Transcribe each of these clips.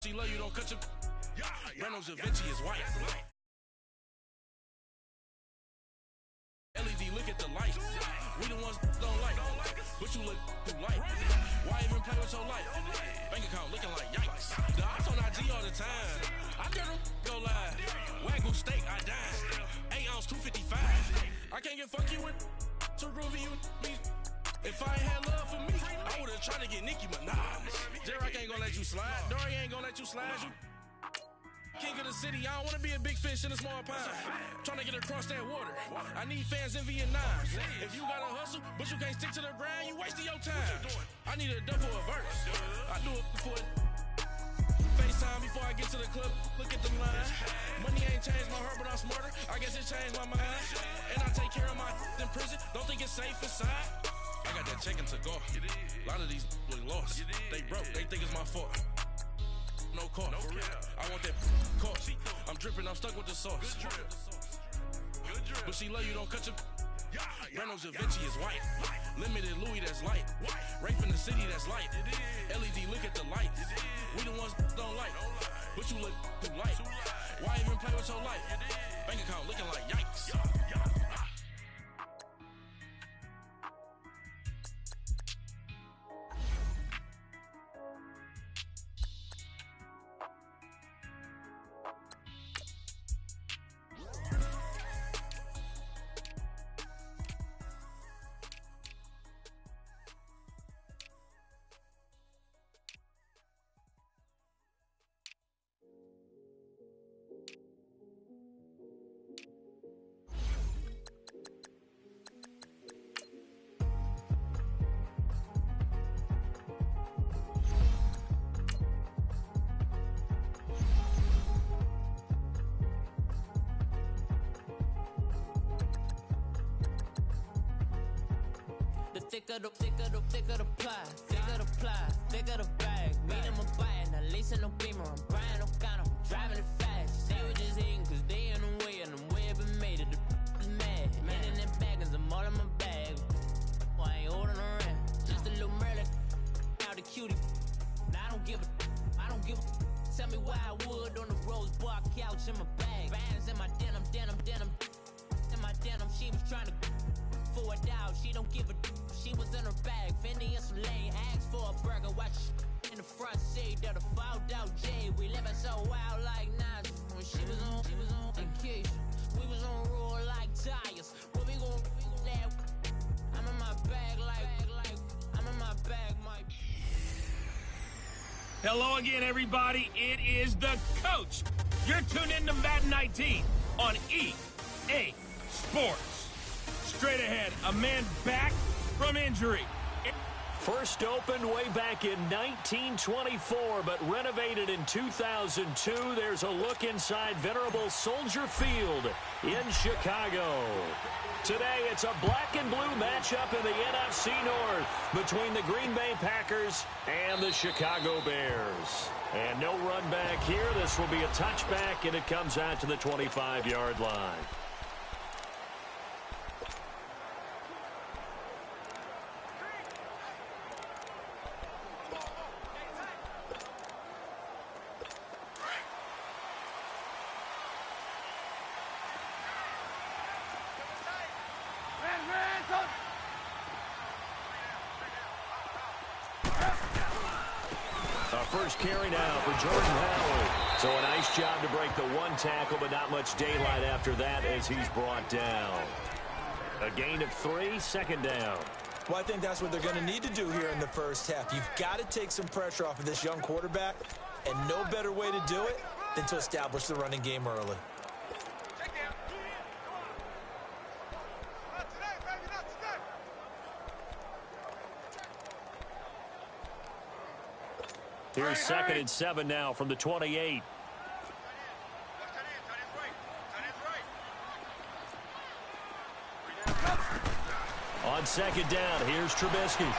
She love you, don't cut your. Reynolds Da Vinci is white. LED, look at the light. We the ones don't like, but you look too light. Why even play with your life? Bank account looking like yikes. The ops on IG all the time. I dare them go live. Wagyu steak, I dine. 8 ounce, 255. I can't get fuck you with to groovy you me. If I ain't had love for me, I would've tried to get Nicki Minaj. J-Rock ain't gonna let you slide. Dory ain't gonna let you slide. You king of the city, I don't wanna be a big fish in a small pond. Trying to get across that water. I need fans in Vietnam. If you gotta hustle, but you can't stick to the grind, you wasting your time. I need a dub for a verse. I do it for it. FaceTime before I get to the club, look at the line. Money ain't changed my heart, but I'm smarter. I guess it changed my mind. And I take care of my in prison. Don't think it's safe inside. I got that chicken to go. A lot of these really lost. They broke, they think it's my fault. No call, for real. I want that caught. I'm dripping, I'm stuck with the sauce. But she love you, don't cut your. Reynolds Da Vinci is white. Limited Louis, that's light. Rape in the city, that's light. LED, look at the lights. We the ones don't like, but you look too light. Why even play with your life? Bank account looking like yikes. Thicker the pie, thicker the bag. Meet them a bite, not leasing no beamer. I'm buying no gun, I'm driving it fast. They were just hating cause they in the way, and the way I've been made it. The is mad. Man in them baggins, I'm all in my bag. I ain't holding around. Just a little Merlin, out the cutie. Now I don't give a. Tell me why I would on the rose bar couch in my bag. Bands in my denim. In my denim, she was trying to for it out. She don't give a. She was in her bag, Fendi and some lane. Asked for a burger, watch in the front seat of the fouled out J. We living so wild like Nas. When she was on vacation, we was on roll like tires. What we gon' that? I'm in my bag like I'm in my bag, Mike. Hello again, everybody. It is the coach. You're tuned in to Madden 19 on EA Sports. Straight ahead, a man back from injury. First opened way back in 1924, but renovated in 2002. There's a look inside venerable Soldier Field in Chicago. Today, it's a black and blue matchup in the NFC North between the Green Bay Packers and the Chicago Bears. And no run back here. This will be a touchback, and it comes out to the 25-yard line. First carry now for Jordan Howard. So a nice job to break the one tackle, but not much daylight after that as he's brought down. A gain of 3, second down. Well, I think that's what they're going to need to do here in the first half. You've got to take some pressure off of this young quarterback, and no better way to do it than to establish the running game early. Here's 2nd and 7 now from the 28. On 2nd down, here's Trubisky.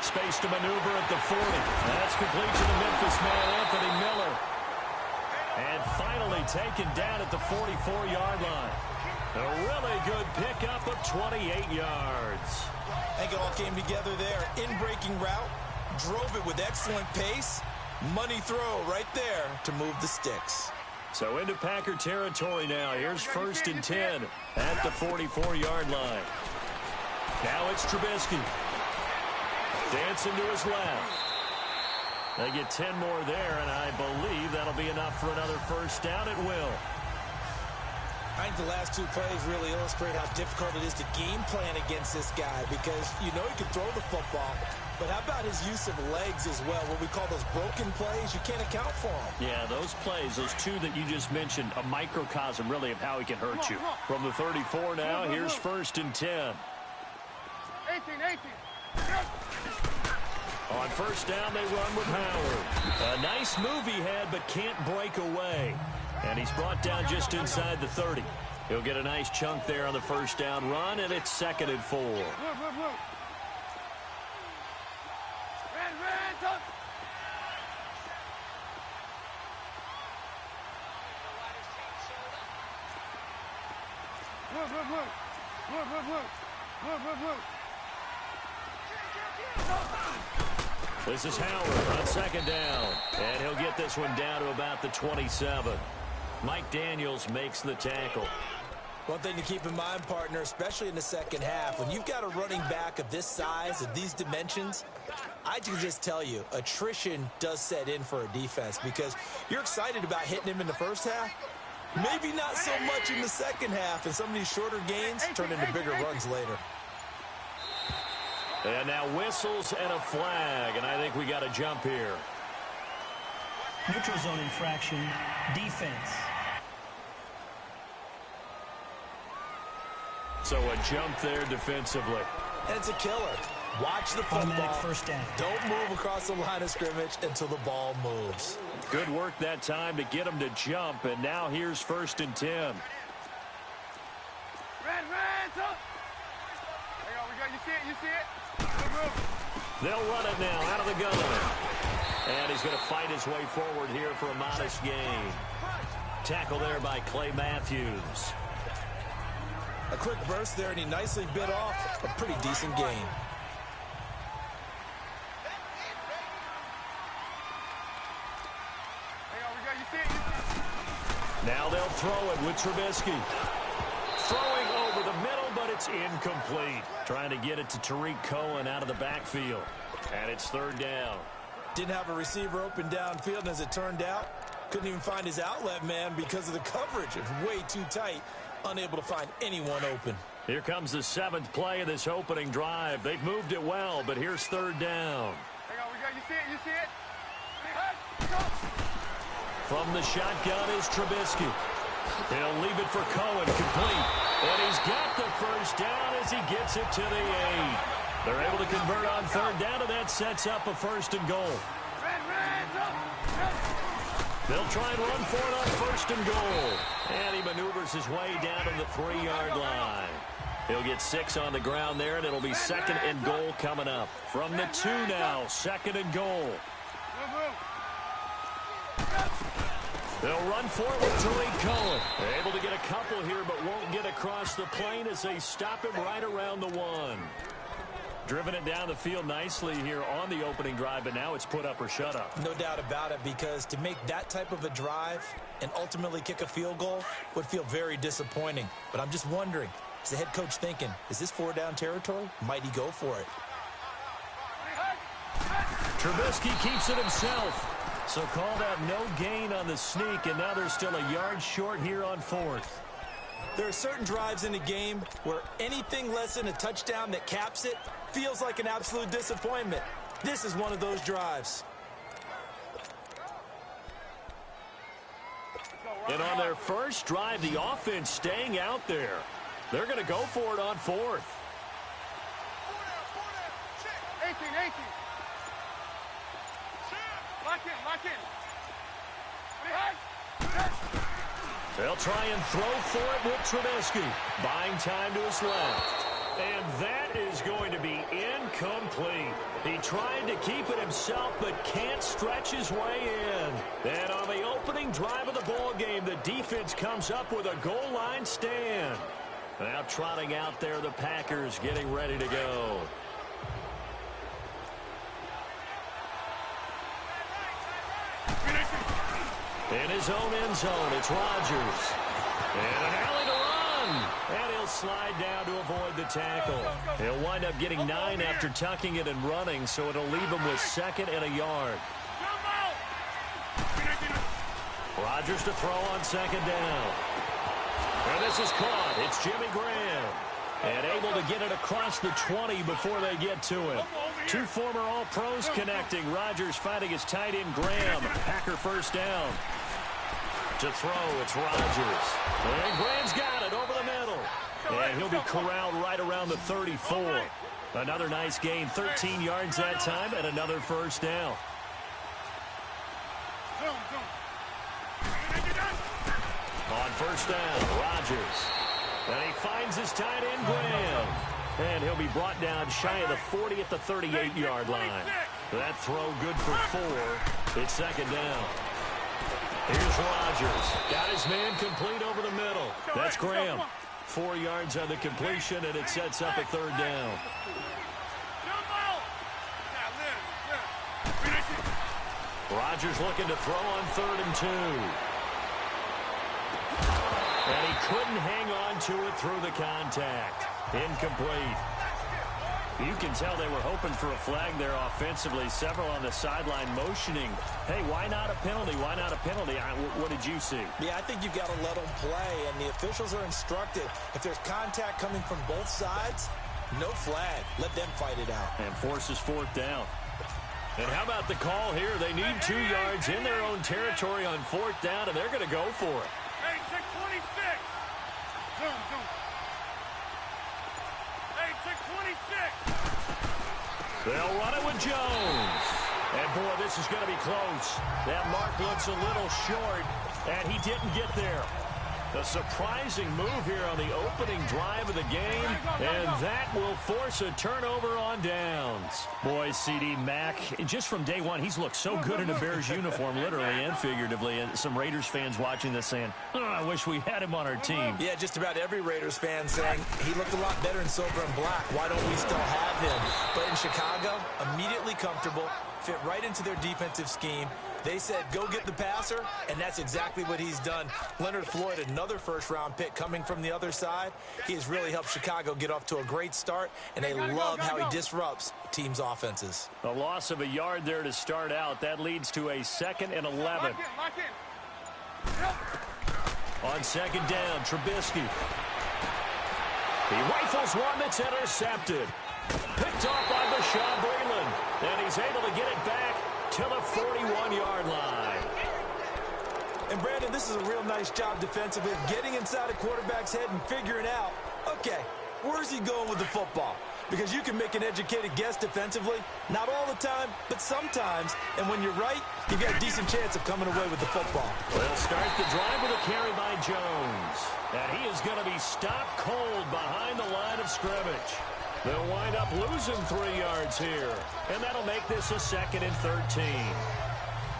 Space to maneuver at the 40. That's complete to the Memphis man, Anthony Miller. And finally taken down at the 44-yard line. A really good pickup of 28 yards. I think it all came together there. In-breaking route, drove it with excellent pace, Money throw right there to move the sticks. So into Packer territory now. Here's 1st and 10 at the 44-yard line. Now it's Trubisky. Dancing to his left. They get 10 more there, and I believe that'll be enough for another first down. It will. I think the last two plays really illustrate how difficult it is to game plan against this guy because you know he can throw the football, but how about his use of legs as well? What we call those broken plays, you can't account for them. Yeah, those plays, those two that you just mentioned, a microcosm really of how he can hurt you. From the 34 now, here's 1st and 10. 18. On first down, they run with Howard. A nice move he had, but can't break away. And he's brought down just inside the 30. He'll get a nice chunk there on the first down run, and it's 2nd and 4. Ran, touch. This is Howard on 2nd down. And he'll get this one down to about the 27. Mike Daniels makes the tackle. One thing to keep in mind, partner, especially in the second half, when you've got a running back of this size, of these dimensions, I can just tell you, attrition does set in for a defense because you're excited about hitting him in the first half. Maybe not so much in the second half, and some of these shorter gains turn into bigger runs later. And now whistles and a flag, and I think we got a jump here. Neutral zone infraction, defense. So a jump there defensively. And it's a killer. Watch the football. Automatic first down. Don't move across the line of scrimmage until the ball moves. Good work that time to get him to jump, and now here's 1st and 10. Ran, touch. Hang on, we got, you see it? They'll run it now out of the gun. And he's going to fight his way forward here for a modest gain. Tackle there by Clay Matthews. A quick burst there, and he nicely bit off a pretty decent gain. Hang on, we got, you see it? Now they'll throw it with Trubisky. Throwing over the middle, but it's incomplete. Trying to get it to Tariq Cohen out of the backfield. And it's 3rd down. Didn't have a receiver open downfield, and as it turned out, couldn't even find his outlet man because of the coverage. It was way too tight, unable to find anyone open. Here comes the 7th play of this opening drive. They've moved it well, but here's 3rd down. Hang on, we got, you see it? From the shotgun is Trubisky. He'll leave it for Cohen, complete. And he's got the first down as he gets it to the 8. They're able to convert on 3rd down, and that sets up a 1st and goal. They'll try and run for it on 1st and goal. And he maneuvers his way down to the 3-yard line. He'll get 6 on the ground there, and it'll be 2nd and goal coming up. From the 2 now, 2nd and goal. They'll run for it with Tariq Cohen. They're able to get a couple here, but won't get across the plane as they stop him right around the 1. Driven it down the field nicely here on the opening drive, but now it's put up or shut up. No doubt about it, because to make that type of a drive and ultimately kick a field goal would feel very disappointing. But I'm just wondering, is the head coach thinking, is this 4-down territory? Might he go for it? Trubisky keeps it himself. So call that no gain on the sneak, and now they're still a yard short here on 4th. There are certain drives in the game where anything less than a touchdown that caps it feels like an absolute disappointment. This is one of those drives. And on their first drive, the offense staying out there. They're going to go for it on 4th. 18. Lock in. They'll try and throw for it with Trubisky. Buying time to his left. And that is going to be incomplete. He tried to keep it himself, but can't stretch his way in. And on the opening drive of the ball game, the defense comes up with a goal line stand. Now trotting out there, the Packers getting ready to go. In his own end zone, it's Rodgers. And an alley to run. And he'll slide down to avoid the tackle. He'll wind up getting 9 after tucking it and running, so it'll leave him with 2nd and a yard. Rodgers to throw on 2nd down. And this is caught. It's Jimmy Graham. And able to get it across the 20 before they get to him. 2 former All-Pros connecting. Rodgers fighting his tight end Graham. Packer first down. To throw, it's Rodgers. And Graham's got it over the middle. And he'll be corralled right around the 34. Another nice gain, 13 yards that time, and another first down. On first down, Rodgers. And he finds his tight end, Graham. And he'll be brought down shy of the 40 at the 38-yard line. That throw good for 4. It's 2nd down. Here's Rodgers. Got his man complete over the middle. That's Graham. 4 yards on the completion, and it sets up a 3rd down. Rodgers looking to throw on 3rd and 2. And he couldn't hang on to it through the contact. Incomplete. You can tell they were hoping for a flag there offensively. Several on the sideline motioning. Hey, why not a penalty? Why not a penalty? What did you see? Yeah, I think you've got to let them play, and the officials are instructed. If there's contact coming from both sides, no flag. Let them fight it out. And forces 4th down. And how about the call here? They need 2 yards in their own territory on 4th down, and they're going to go for it. Hey, check 26. Zoom. Hey, check 26. They'll run it with Jones. And, boy, this is going to be close. That mark looks a little short, and he didn't get there. A surprising move here on the opening drive of the game, and that will force a turnover on downs. Boy, C.D. Mack, just from day one, he's looked so good in a Bears uniform, literally and figuratively. And some Raiders fans watching this saying, oh, I wish we had him on our team. Yeah, just about every Raiders fan saying he looked a lot better in silver and black. Why don't we still have him? But in Chicago, immediately comfortable, fit right into their defensive scheme. They said, go get the passer, and that's exactly what he's done. Leonard Floyd, another first-round pick coming from the other side. He has really helped Chicago get off to a great start, and they love how he disrupts teams' offenses. A loss of a yard there to start out. That leads to a 2nd and 11. Lock in. On 2nd down, Trubisky. He rifles one that's intercepted. Picked off by Bashaud Breeland, and he's able to get it back to the 41-yard line. And, Brandon, this is a real nice job defensively, getting inside a quarterback's head and figuring out, okay, where's he going with the football? Because you can make an educated guess defensively, not all the time, but sometimes. And when you're right, you've got a decent chance of coming away with the football. They'll start the drive with a carry by Jones. And he is going to be stopped cold behind the line of scrimmage. They'll wind up losing 3 yards here. And that'll make this a 2nd and 13.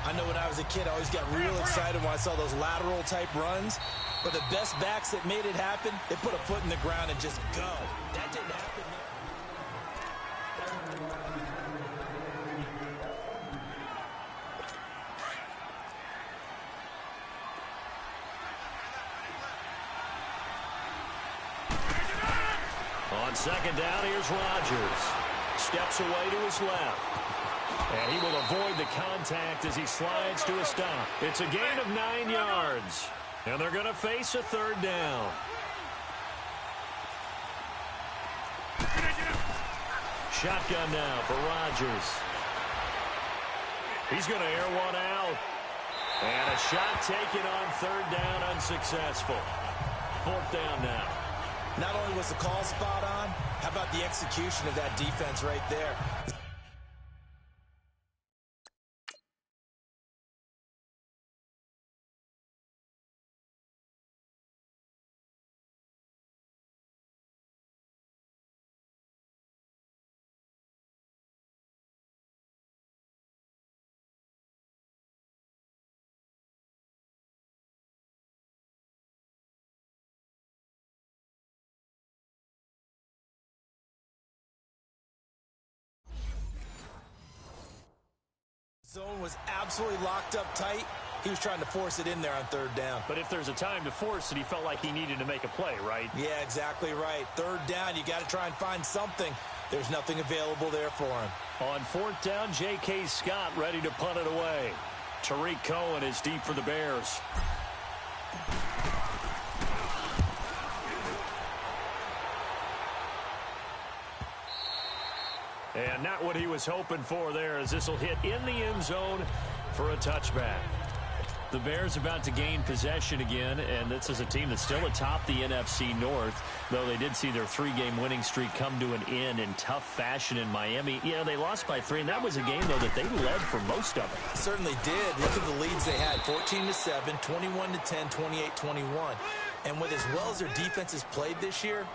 I know when I was a kid, I always got real excited when I saw those lateral-type runs. But the best backs that made it happen, they put a foot in the ground and just go. That didn't happen. On 2nd down, here's Rodgers. Steps away to his left. And he will avoid the contact as he slides to a stop. It's a gain of 9 yards. And they're going to face a 3rd down. Shotgun now for Rodgers. He's going to air one out. And a shot taken on 3rd down, unsuccessful. 4th down now. Not only was the call spot on, how about the execution of that defense right there? Zone was absolutely locked up tight. He was trying to force it in there on third down. But if there's a time to force it, he felt like he needed to make a play, right? Yeah, exactly right. Third down, you got to try and find something. There's nothing available there for him. On fourth down, J.K. Scott ready to punt it away. Tariq Cohen is deep for the Bears. And not what he was hoping for there, as this will hit in the end zone for a touchback. The Bears about to gain possession again, and this is a team that's still atop the NFC North, though they did see their 3-game winning streak come to an end in tough fashion in Miami. Yeah, they lost by 3, and that was a game, though, that they led for most of it. Certainly did. Look at the leads they had, 14-7, 21-10, 28-21. And with as well as their defense has played this year,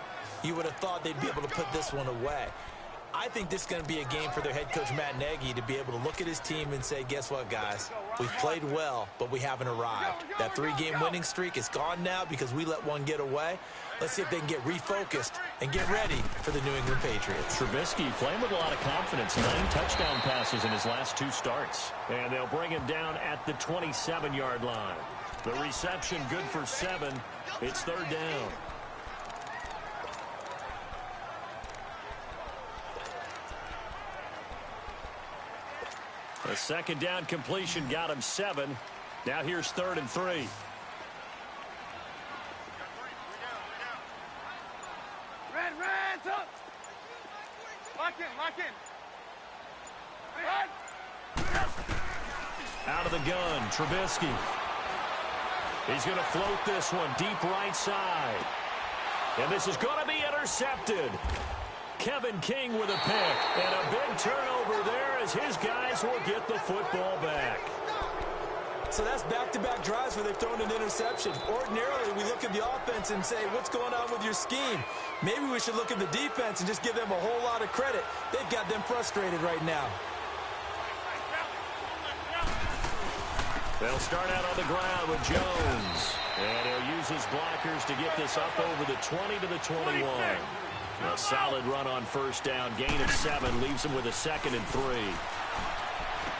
you would have thought they'd be able to put this one away. I think this is going to be a game for their head coach, Matt Nagy, to be able to look at his team and say, guess what, guys? We've played well, but we haven't arrived. That 3-game winning streak is gone now because we let one get away. Let's see if they can get refocused and get ready for the New England Patriots. Trubisky playing with a lot of confidence. 9 touchdown passes in his last 2 starts. And they'll bring him down at the 27-yard line. The reception good for 7. It's third down. A second down completion got him 7. Now here's 3rd and 3. Red, up. Lock in. Red. Out of the gun, Trubisky. He's going to float this one deep right side. And this is going to be intercepted. Kevin King with a pick, and a big turnover there as his guys will get the football back. So that's back-to-back drives where they've thrown an interception. Ordinarily, we look at the offense and say, what's going on with your scheme? Maybe we should look at the defense and just give them a whole lot of credit. They've got them frustrated right now. They'll start out on the ground with Jones. And he'll use his blockers to get this up over the 20 to the 21. A solid run on first down. Gain of 7 leaves him with a 2nd and 3.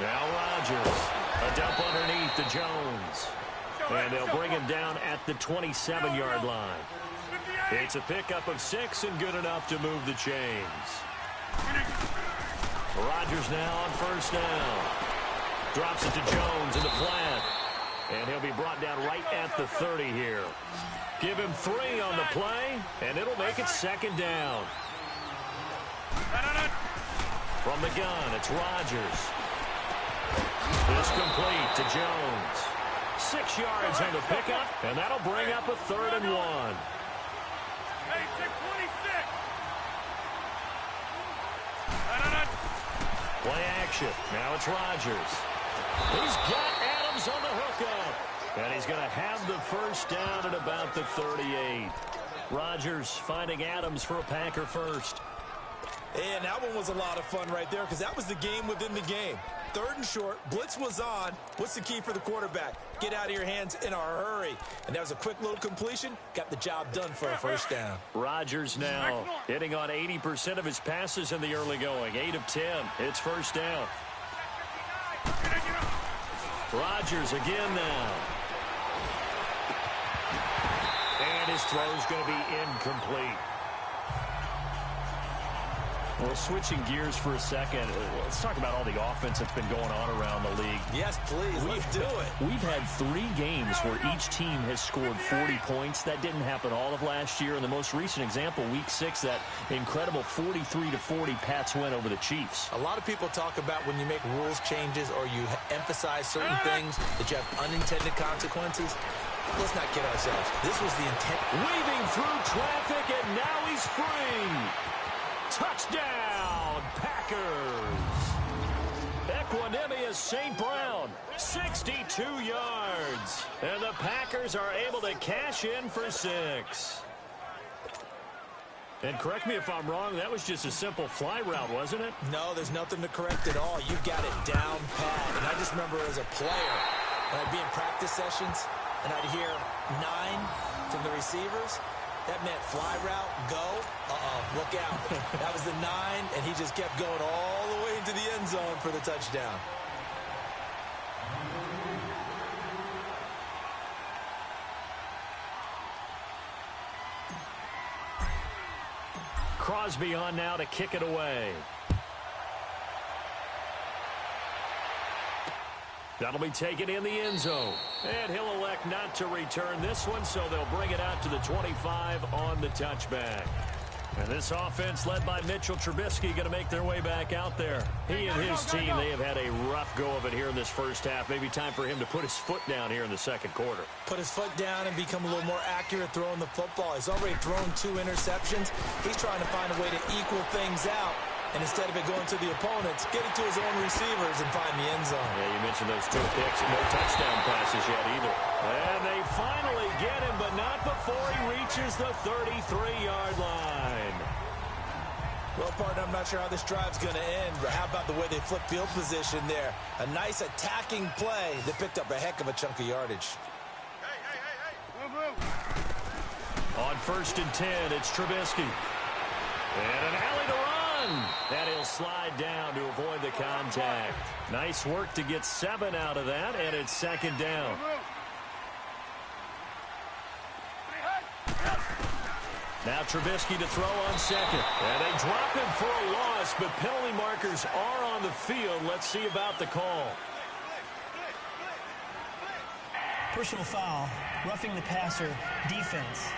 Now Rodgers. A dump underneath to Jones. And they'll bring him down at the 27-yard line. It's a pickup of 6 and good enough to move the chains. Rodgers now on first down. Drops it to Jones in the flat. And he'll be brought down right at the 30 here. Give him 3 on the play, and it'll make it 2nd down. From the gun, it's Rodgers. This complete to Jones. 6 yards on the pickup, and that'll bring up a 3rd and 1. Hey, 626. Play action. Now it's Rodgers. He's got Adams on the hookup. And he's going to have the first down at about the 38. Rodgers finding Adams for a Packer first. And that one was a lot of fun right there because that was the game within the game. 3rd and short, blitz was on. What's the key for the quarterback? Get out of your hands in a hurry. And that was a quick little completion. Got the job done for a first down. Rodgers now hitting on 80% of his passes in the early going. 8 of 10. It's first down. Rodgers again now. And his throw's going to be incomplete. Well, switching gears for a second, let's talk about all the offense that's been going on around the league. Yes, please. Let's do it. We've had 3 games where each team has scored 40 points. That didn't happen all of last year. In the most recent example, Week 6, that incredible 43-40 Pats win over the Chiefs. A lot of people talk about when you make rules changes or you emphasize certain things that you have unintended consequences. Let's not kid ourselves. This was the intent. Weaving through traffic, and now he's free. Touchdown, Packers. Equanimous St. Brown, 62 yards. And the Packers are able to cash in for 6. And correct me if I'm wrong, that was just a simple fly route, wasn't it? No, there's nothing to correct at all. You've got it down pat. And I just remember as a player, when I'd be in practice sessions, and I'd hear 9 from the receivers. That meant fly route, go, look out. That was the 9, and he just kept going all the way into the end zone for the touchdown. Crosby on now to kick it away. That'll be taken in the end zone. And he'll elect not to return this one, so they'll bring it out to the 25 on the touchback. And this offense led by Mitchell Trubisky going to make their way back out there. He and his team, they have had a rough go of it here in this first half. Maybe time for him to put his foot down here in the second quarter. Put his foot down and become a little more accurate throwing the football. He's already thrown 2 interceptions. He's trying to find a way to equal things out. And instead of it going to the opponents, get it to his own receivers and find the end zone. Yeah, you mentioned those 2 picks. No touchdown passes yet either. And they finally get him, but not before he reaches the 33-yard line. Well, partner, I'm not sure how this drive's going to end, but how about the way they flip field position there? A nice attacking play that picked up a heck of a chunk of yardage. Move, move. On 1st and 10, it's Trubisky. And an alley to run. And he'll slide down to avoid the contact. Nice work to get 7 out of that, and it's 2nd down. Now Trubisky to throw on 2nd. And they drop him for a loss, but penalty markers are on the field. Let's see about the call. Personal foul, roughing the passer, defense.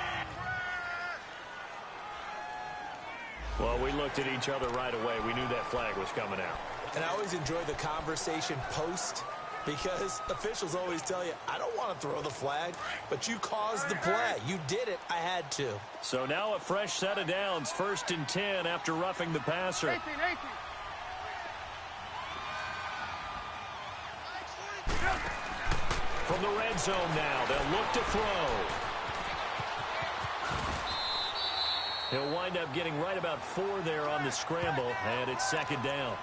Well, we looked at each other right away. We knew that flag was coming out. And I always enjoy the conversation post because officials always tell you, I don't want to throw the flag, but you caused the play. You did it. I had to. So now a fresh set of downs. 1st and 10 after roughing the passer. 18. From the red zone now, they'll look to throw. He'll wind up getting right about 4 there on the scramble, and it's 2nd down.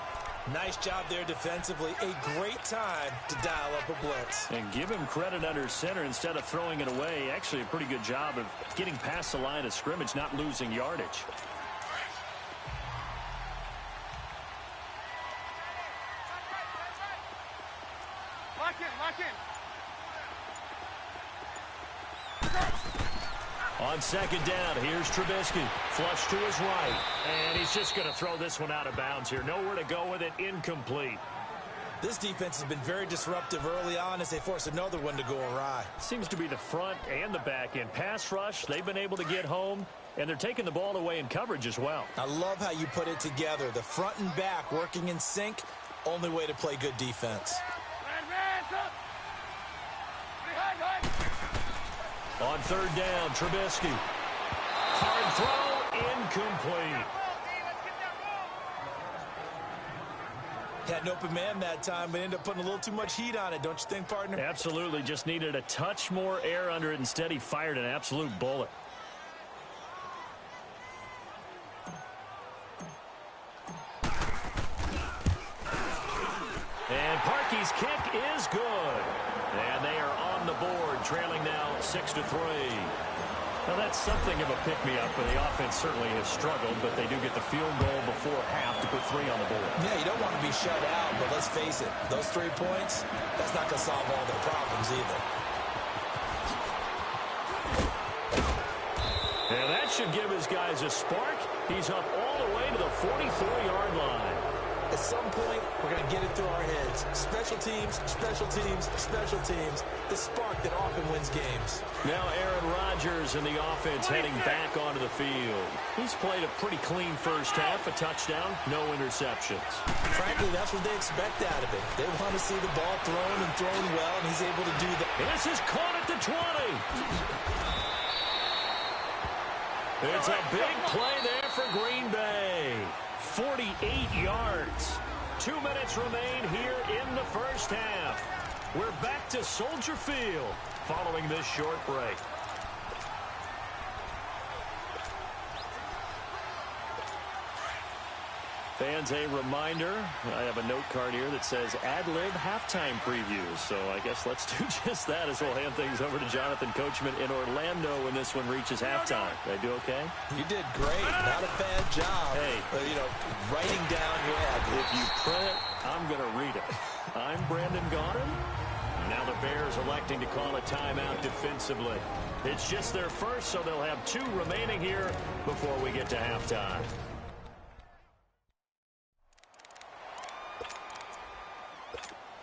Nice job there defensively. A great time to dial up a blitz. And give him credit under center instead of throwing it away. Actually, a pretty good job of getting past the line of scrimmage, not losing yardage. Lock in. On 2nd down, here's Trubisky. Flush to his right. And he's just going to throw this one out of bounds here. Nowhere to go with it. Incomplete. This defense has been very disruptive early on as they force another one to go awry. Seems to be the front and the back end. Pass rush, they've been able to get home, and they're taking the ball away in coverage as well. I love how you put it together. The front and back working in sync. Only way to play good defense. On 3rd down, Trubisky. Hard throw, incomplete. Had an open man that time, but ended up putting a little too much heat on it, don't you think, partner? Absolutely. Just needed a touch more air under it. Instead, he fired an absolute bullet. And Parkey's kick is good. And they are on the board, trailing now 6-3. Now, that's something of a pick-me-up, but the offense certainly has struggled, but they do get the field goal before half to put 3 on the board. Yeah, you don't want to be shut out, but let's face it, those 3 points, that's not going to solve all their problems either. And that should give his guys a spark. He's up all the way to the 44-yard line. At some point, we're going to get it through our heads. Special teams, special teams, special teams. The spark that often wins games. Now Aaron Rodgers in the offense heading back onto the field. He's played a pretty clean first half, a touchdown, no interceptions. Frankly, that's what they expect out of it. They want to see the ball thrown and thrown well, and he's able to do that. This is caught at the 20. It's a big play there for Green Bay. 48 yards. 2 minutes remain here in the first half. We're back to Soldier Field following this short break. Fans, a reminder, I have a note card here that says ad-lib halftime previews. So I guess let's do just that as we'll hand things over to Jonathan Coachman in Orlando when this one reaches halftime. Did I do okay? You did great. Not a bad job. Hey. Writing down your ad-libs. If you print it, I'm going to read it. I'm Brandon Gaudin. Now the Bears electing to call a timeout defensively. It's just their first, so they'll have 2 remaining here before we get to halftime.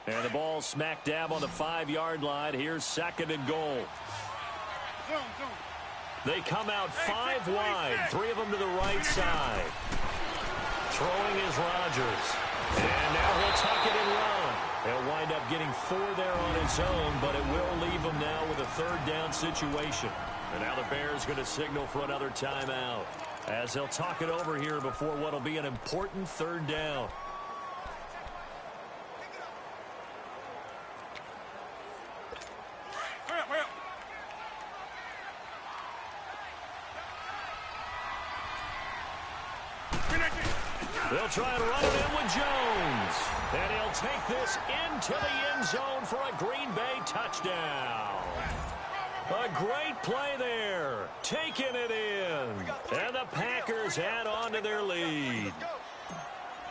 And the ball smack dab on the 5-yard line. Here's 2nd and goal. They come out 5 wide, 3 of them to the right side. Throwing is Rodgers. And now he'll tuck it and run. He'll wind up getting 4 there on his own, but it will leave him now with a 3rd down situation. And now the Bears going to signal for another timeout as they'll talk it over here before what will be an important 3rd down. They'll try and run it in with Jones. And he'll take this into the end zone for a Green Bay touchdown. A great play there. Taking it in. And the Packers add on to their lead.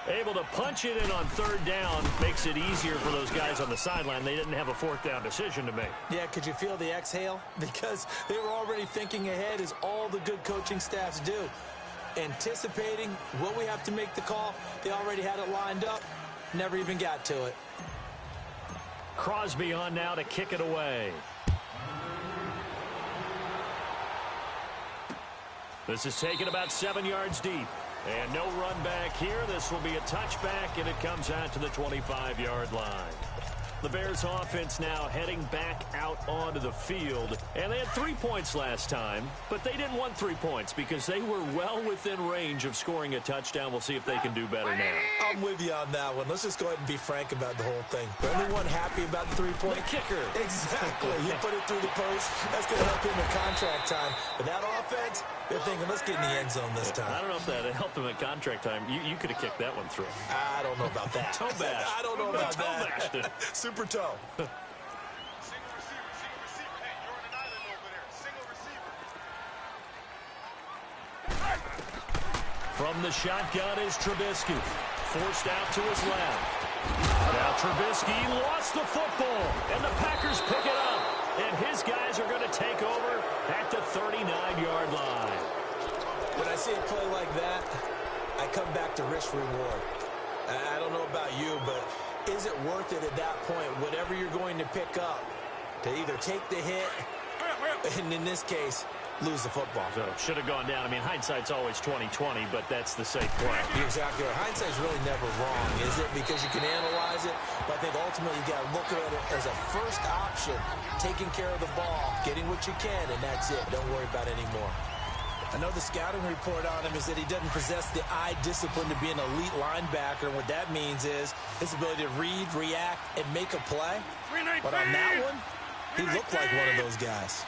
Able to punch it in on 3rd down makes it easier for those guys on the sideline. They didn't have a 4th down decision to make. Yeah, could you feel the exhale? Because they were already thinking ahead, as all the good coaching staffs do. Anticipating what we have to make the call. They already had it lined up. Never even got to it. Crosby on now to kick it away. This is taken about 7 yards deep. And no run back here. This will be a touchback, and it comes out to the 25-yard line. The Bears offense now heading back out onto the field. And they had 3 points last time, but they didn't want 3 points because they were well within range of scoring a touchdown. We'll see if they can do better now. I'm with you on that one. Let's just go ahead and be frank about the whole thing. The only one happy about the 3-point? The kicker. Exactly. He put it through the post. That's going to help him in contract time. But that offense, they're thinking, let's get in the end zone this time. I don't know if that helped him at contract time. You could have kicked that one through. I don't know about that. Toe bash. I don't know about toe that. bashed it. Super toe. Single receiver. Hey, you're on an island over there. Single receiver. From the shotgun is Trubisky. Forced out to his left. Now Trubisky lost the football, and the Packers pick it up. And his guys are going to take over at the 39-yard line. When I see a play like that, I come back to risk-reward. I don't know about you, but is it worth it at that point, whatever you're going to pick up, to either take the hit, and in this case, lose the football? So should have gone down. I mean, hindsight's always 20/20, but that's the safe play. You're exactly right. Hindsight's really never wrong, is it? Because you can analyze it, but I think ultimately you got to look at it as a first option, taking care of the ball, getting what you can, and that's it. Don't worry about it anymore. I know the scouting report on him is that he doesn't possess the eye discipline to be an elite linebacker. And what that means is his ability to read, react, and make a play. But on that one, he looked like one of those guys.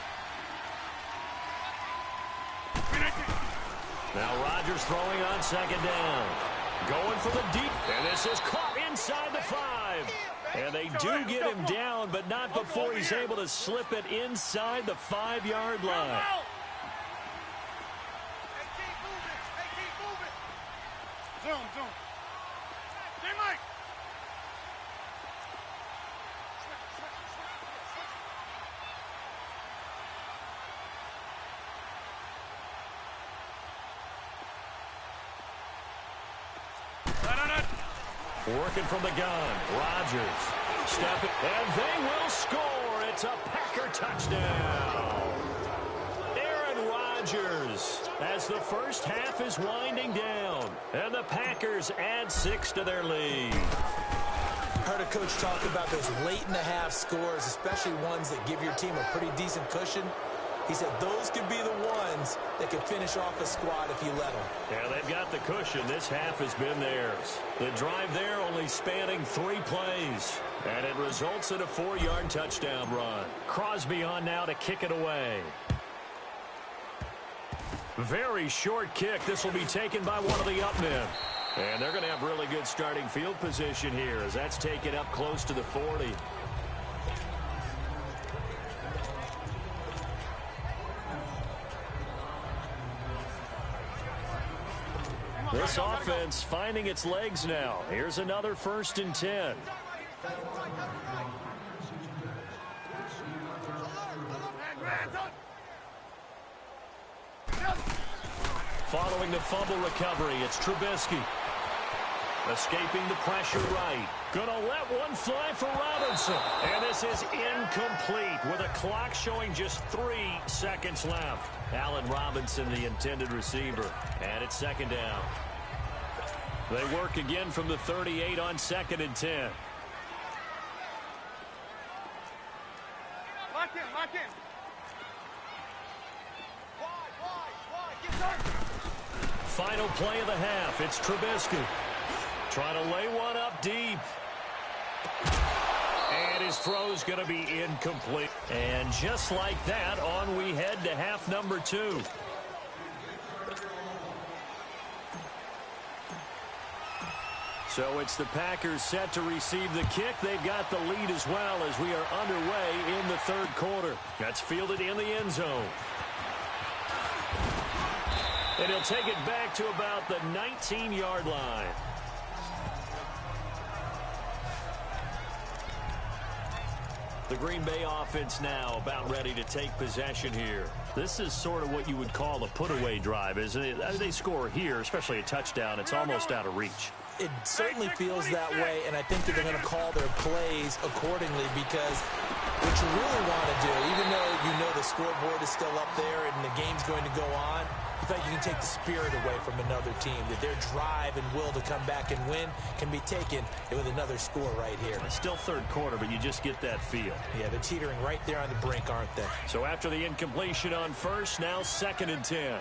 Now Rodgers throwing on 2nd down. Going for the deep. And this is caught inside the 5. And they do get him down, but not before he's able to slip it inside the 5-yard line. Zoom. Hey, Mike. Working from the gun. Rodgers. Step it. And they will score. It's a Packer touchdown. Aaron Rodgers as the first half is winding down. And the Packers add 6 to their lead. Heard a coach talk about those late-in-the-half scores, especially ones that give your team a pretty decent cushion. He said those could be the ones that could finish off a squad if you let them. Yeah, they've got the cushion. This half has been theirs. The drive there only spanning 3 plays. And it results in a 4-yard touchdown run. Crosby on now to kick it away. Very short kick. This will be taken by one of the up men. And they're going to have really good starting field position here as that's taken up close to the 40. This offense finding its legs now. Here's another 1st and 10. Following the fumble recovery, it's Trubisky. Escaping the pressure right. Gonna let one fly for Robinson. And this is incomplete with a clock showing just 3 seconds left. Allen Robinson, the intended receiver. And it's second down. They work again from the 38 on 2nd and 10. Lock in, lock in. Wide, get done. Final play of the half. It's Trubisky. Trying to lay one up deep. And his throw's going to be incomplete. And just like that, on we head to half number 2. So it's the Packers set to receive the kick. They've got the lead as well as we are underway in the 3rd quarter. That's fielded in the end zone. And he'll take it back to about the 19-yard line. The Green Bay offense now about ready to take possession here. This is sort of what you would call a put-away drive, isn't it? As they score here, especially a touchdown, it's almost out of reach. It certainly feels that way, and I think that they're going to call their plays accordingly because what you really want to do, even though you know the scoreboard is still up there and the game's going to go on, you think you can take the spirit away from another team, that their drive and will to come back and win can be taken with another score right here. It's still 3rd quarter, but you just get that feel. Yeah, they're teetering right there on the brink, aren't they? So after the incompletion on 1st, now 2nd and 10.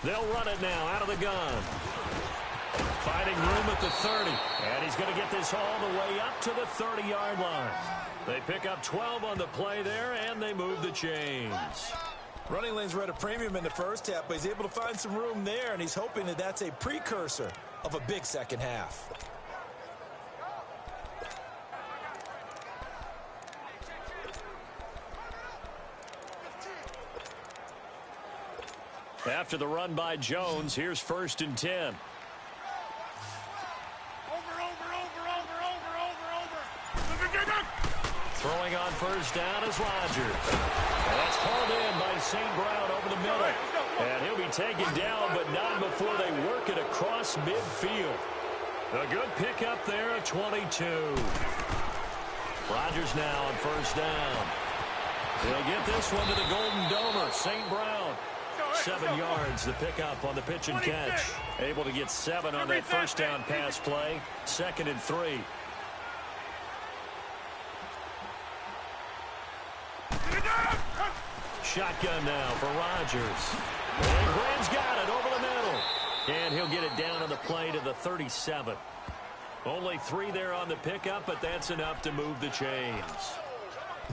They'll run it now out of the gun. Finding room at the 30. And he's going to get this all the way up to the 30-yard line. They pick up 12 on the play there, and they move the chains. Running lanes were at a premium in the 1st half, but he's able to find some room there, and he's hoping that that's a precursor of a big 2nd half. After the run by Jones, here's 1st and 10. Throwing on 1st down is Rodgers. And that's hauled in by St. Brown over the middle. And he'll be taken down, but not before they work it across midfield. A good pickup there at 22. Rodgers now on 1st down. He'll get this one to the Golden Domer, St. Brown. 7 yards, the pickup on the pitch and catch. Able to get 7 on that 1st down pass play. 2nd and 3. Shotgun now for Rodgers. And Graham's got it over the middle. And he'll get it down on the play to the 37. Only 3 there on the pickup, but that's enough to move the chains.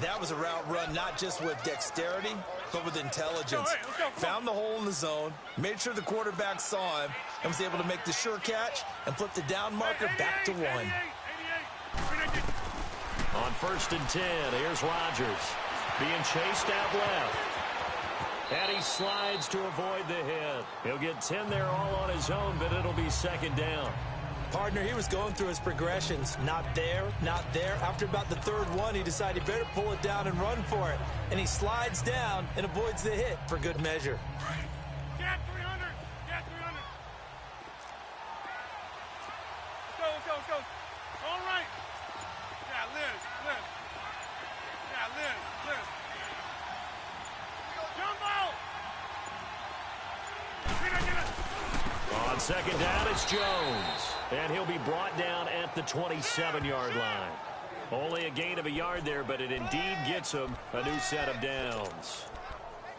That was a route run not just with dexterity, but with intelligence. Found the hole in the zone, made sure the quarterback saw him, and was able to make the sure catch and flip the down marker back to 1. On 1st and 10, here's Rodgers. Being chased out left. And he slides to avoid the hit. He'll get 10 there all on his own, but it'll be 2nd down. Partner, he was going through his progressions. Not there, not there. After about the 3rd one, he decided he better pull it down and run for it. And he slides down and avoids the hit for good measure. Get 300. Get 300. Let's go. All right. Yeah, Liz. Yeah, Liz. Jumbo. On 2nd down, it's Jones. And he'll be brought down at the 27-yard line. Only a gain of a yard there, but it indeed gets him a new set of downs.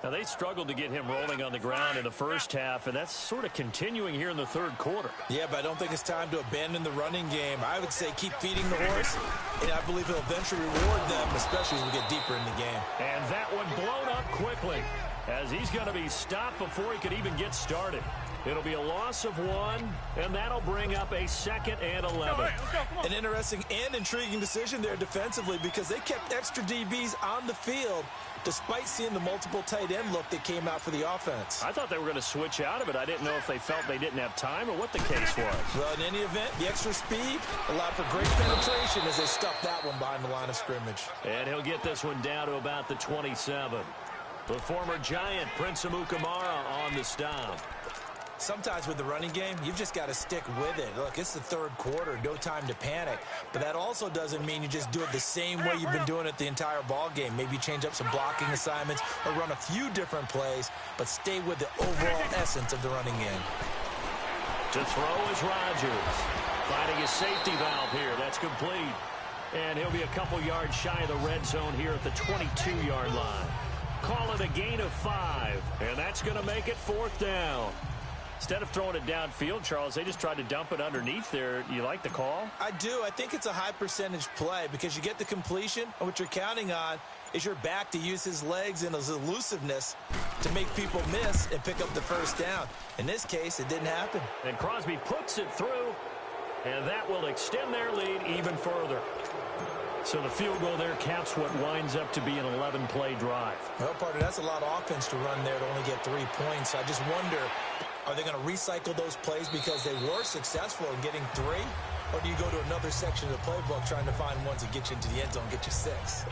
Now, they struggled to get him rolling on the ground in the 1st half, and that's sort of continuing here in the 3rd quarter. Yeah, but I don't think it's time to abandon the running game. I would say keep feeding the horse, and I believe he'll eventually reward them, especially as we get deeper in the game. And that one blown up quickly, as he's going to be stopped before he could even get started. It'll be a loss of 1, and that'll bring up a 2nd and 11. Let's go, come on. An interesting and intriguing decision there defensively because they kept extra DBs on the field despite seeing the multiple tight end look that came out for the offense. I thought they were going to switch out of it. I didn't know if they felt they didn't have time or what the case was. Well, in any event, the extra speed allowed for great penetration as they stuffed that one behind the line of scrimmage. And he'll get this one down to about the 27. The former Giant, Prince Amukamara, on the stop. Sometimes with the running game, you've just got to stick with it. Look, it's the 3rd quarter, no time to panic. But that also doesn't mean you just do it the same way you've been doing it the entire ball game. Maybe change up some blocking assignments or run a few different plays, but stay with the overall essence of the running game. To throw is Rodgers. Finding his safety valve here. That's complete. And he'll be a couple yards shy of the red zone here at the 22-yard line. Call it a gain of 5, and that's going to make it 4th down. Instead of throwing it downfield, Charles, they just tried to dump it underneath there. You like the call? I do. I think it's a high percentage play because you get the completion, and what you're counting on is your back to use his legs and his elusiveness to make people miss and pick up the 1st down. In this case, it didn't happen. And Crosby puts it through, and that will extend their lead even further. So the field goal there caps what winds up to be an 11-play drive. Well, partner, that's a lot of offense to run there to only get 3 points. I just wonder, are they going to recycle those plays because they were successful in getting 3? Or do you go to another section of the playbook trying to find ones that get you into the end zone, get you 6?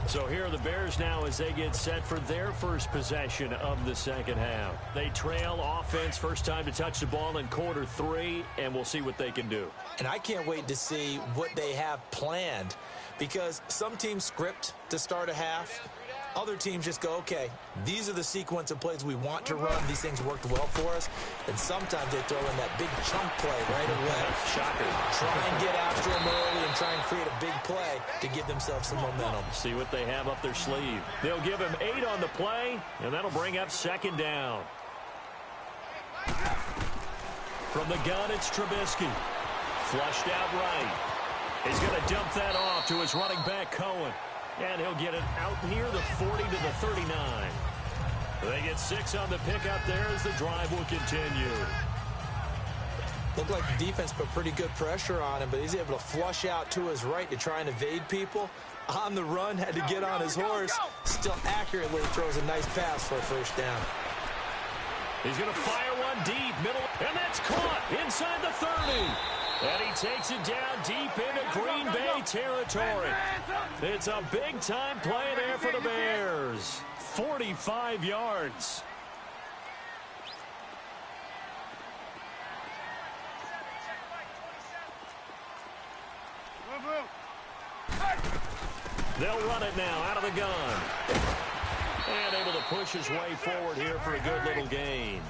So here are the Bears now as they get set for their first possession of the 2nd half. They trail offense, first time to touch the ball in quarter 3, and we'll see what they can do. And I can't wait to see what they have planned because some teams script to start a half. Other teams just go, okay, these are the sequence of plays we want to run. These things worked well for us. And sometimes they throw in that big chunk play right away. Shocker. Try and get after them early and try and create a big play to give themselves some momentum. See what they have up their sleeve. They'll give him 8 on the play, and that'll bring up 2nd down. From the gun, it's Trubisky. Flushed out right. He's going to dump that off to his running back, Cohen. And he'll get it out near the 40 to the 39. They get 6 on the pickup there as the drive will continue. Looked like the defense put pretty good pressure on him, but he's able to flush out to his right to try and evade people. On the run, had to get on his horse. Still accurately throws a nice pass for a 1st down. He's going to fire one deep, middle, and that's caught inside the 30. And he takes it down deep into Green Bay territory. It's a big-time play there for the Bears. 45 yards. They'll run it now out of the gun. And able to push his way forward here for a good little gain.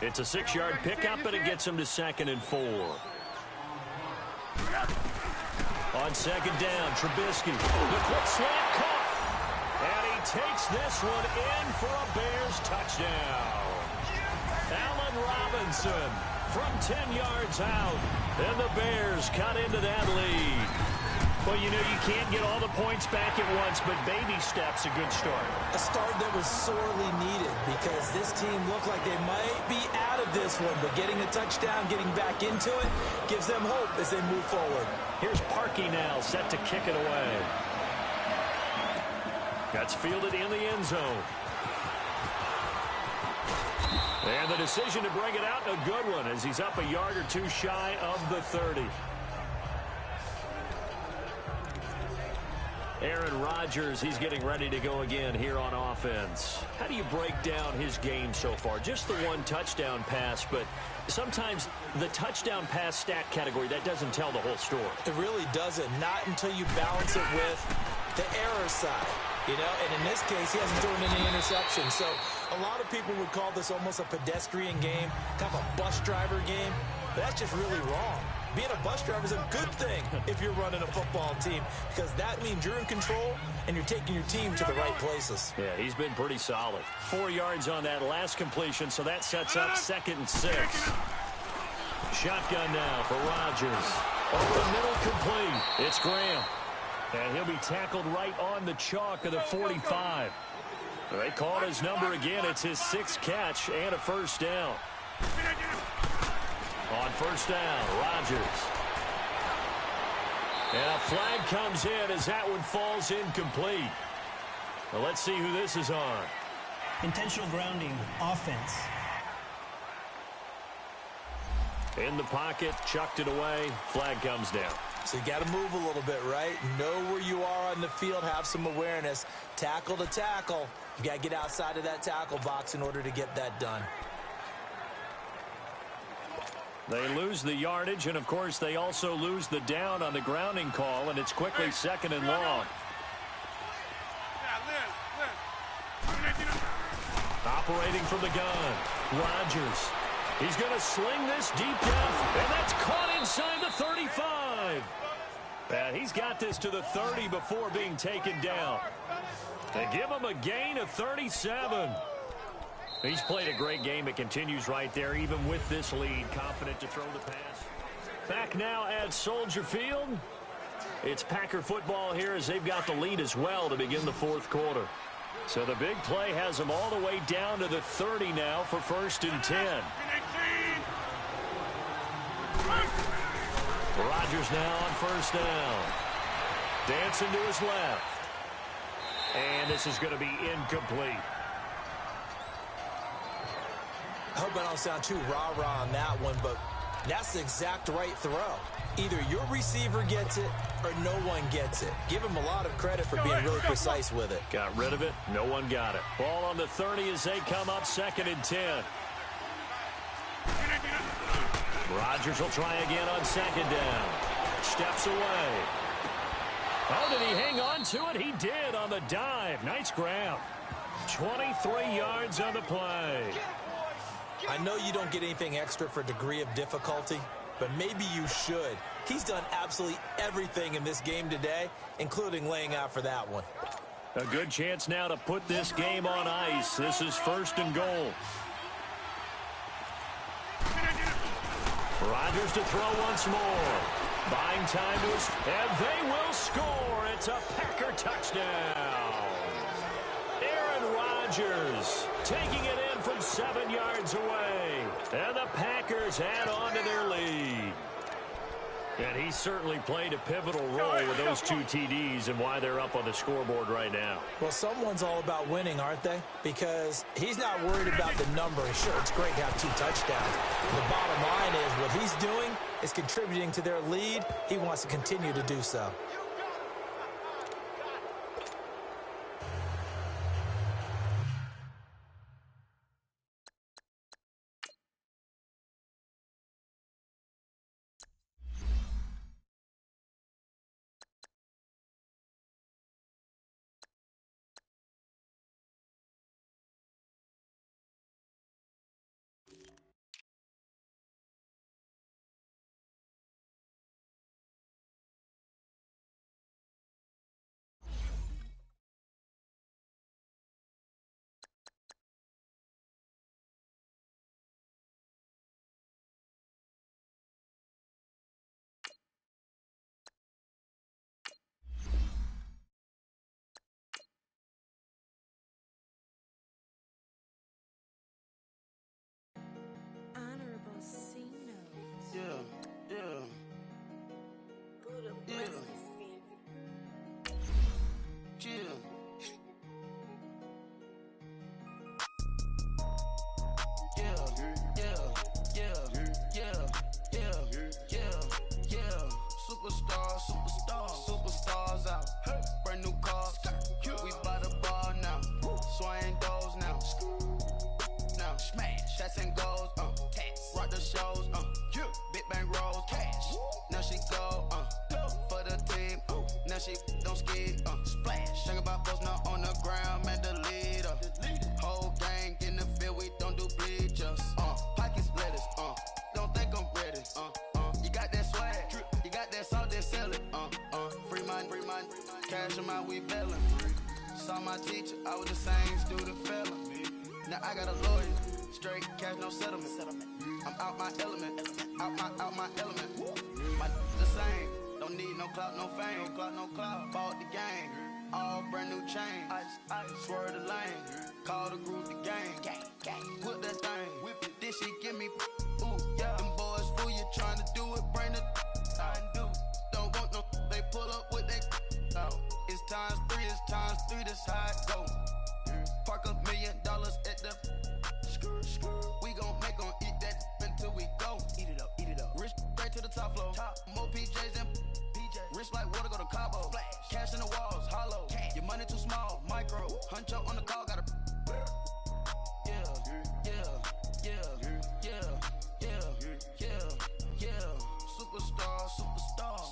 It's a 6-yard pickup, and it gets him to 2nd and 4. On 2nd down, Trubisky. The quick slant caught. And he takes this one in for a Bears touchdown. Allen Robinson from 10 yards out. And the Bears cut into that lead. Well, you know, you can't get all the points back at once, but baby steps a good start. A start that was sorely needed because this team looked like they might be out of this one, but getting a touchdown, getting back into it, gives them hope as they move forward. Here's Parkey now, set to kick it away. That's fielded in the end zone. And the decision to bring it out, a good one, as he's up a yard or 2 shy of the 30. Aaron Rodgers, he's getting ready to go again here on offense. How do you break down his game so far? Just the 1 touchdown pass, but sometimes the touchdown pass stat category, that doesn't tell the whole story. It really doesn't, not until you balance it with the error side. You know, and in this case, he hasn't thrown any interceptions. So a lot of people would call this almost a pedestrian game, kind of a bus driver game. But that's just really wrong. Being a bus driver is a good thing if you're running a football team because that means you're in control and you're taking your team to the right places. Yeah, he's been pretty solid. 4 yards on that last completion, so that sets up 2nd and 6. Shotgun now for Rodgers. Over the middle, complete. It's Graham. And he'll be tackled right on the chalk of the 45. They called his number again. It's his 6th catch and a 1st down. On first down, Rodgers. And a flag comes in as that one falls incomplete. Well, let's see who this is on. Intentional grounding, offense. In the pocket, chucked it away, flag comes down. So you got to move a little bit, right? Know where you are on the field, have some awareness. Tackle to tackle. You got to get outside of that tackle box in order to get that done. They lose the yardage, and of course they also lose the down on the grounding call, and it's quickly second and long. Operating from the gun, Rodgers. He's going to sling this deep down, and that's caught inside the 35. And he's got this to the 30 before being taken down. They give him a gain of 37. He's played a great game. It continues right there, even with this lead. Confident to throw the pass. Back now at Soldier Field. It's Packer football here as they've got the lead as well to begin the fourth quarter. So the big play has them all the way down to the 30 now for 1st and 10. Rodgers now on first down. Dancing to his left. And this is going to be incomplete. I hope I don't sound too rah-rah on that one, but that's the exact right throw. Either your receiver gets it or no one gets it. Give him a lot of credit for being really precise with it. Got rid of it. No one got it. Ball on the 30 as they come up 2nd and 10. Rodgers will try again on 2nd down. Steps away. Oh, did he hang on to it? He did on the dive. Nice grab. 23 yards on the play. I know you don't get anything extra for degree of difficulty, but maybe you should. He's done absolutely everything in this game today, including laying out for that one. A good chance now to put this game on ice. This is 1st and goal. Rodgers to throw once more. Buying time to his... And they will score. It's a Packer touchdown. Aaron Rodgers taking it in from 7 yards away. And the Packers add on to their lead. And he certainly played a pivotal role with those 2 TDs and why they're up on the scoreboard right now. Well, someone's all about winning, aren't they? Because he's not worried about the number. Sure, it's great to have 2 touchdowns. The bottom line is what he's doing is contributing to their lead. He wants to continue to do so. Superstars out. Brand new cars. We by the ball now. Swaying doors now. Now smash. Shots and goals. Rock the shows. Big bang rolls. Cash. Now she go. For the team. Now she don't ski. Splash. Think about post now on the ground. Man, the leader. Whole gang in the field. We don't do bleachers. Pockets lettuce. Don't think I'm ready. You got that swag. You got that salt, then sell it. Free mind. Cash them out, we bailin'. Saw my teacher, I was the same student felon. Now I got a lawyer, straight cash, no settlement. I'm out my element, out my element. My the same, don't need no clout, no fame. Bought the game, All brand new chain. Ice, swerve the lane. Call the group the gang. Whip that thing. Whip it. This shit give me. Ooh, yeah. Them boys fool you trying to do it. Bring the. Don't want no. They pull up with they. It's times 3. It's times 3. That's how it go. Park $1 million at the. We gon' eat that until we go. Eat it up. Rich straight to the top floor. More PJs than PJ. Rich like water, go to Cabo. Flash. Cash in the walls, hollow. Cash. Your money too small, micro. Hunch up on the call, gotta.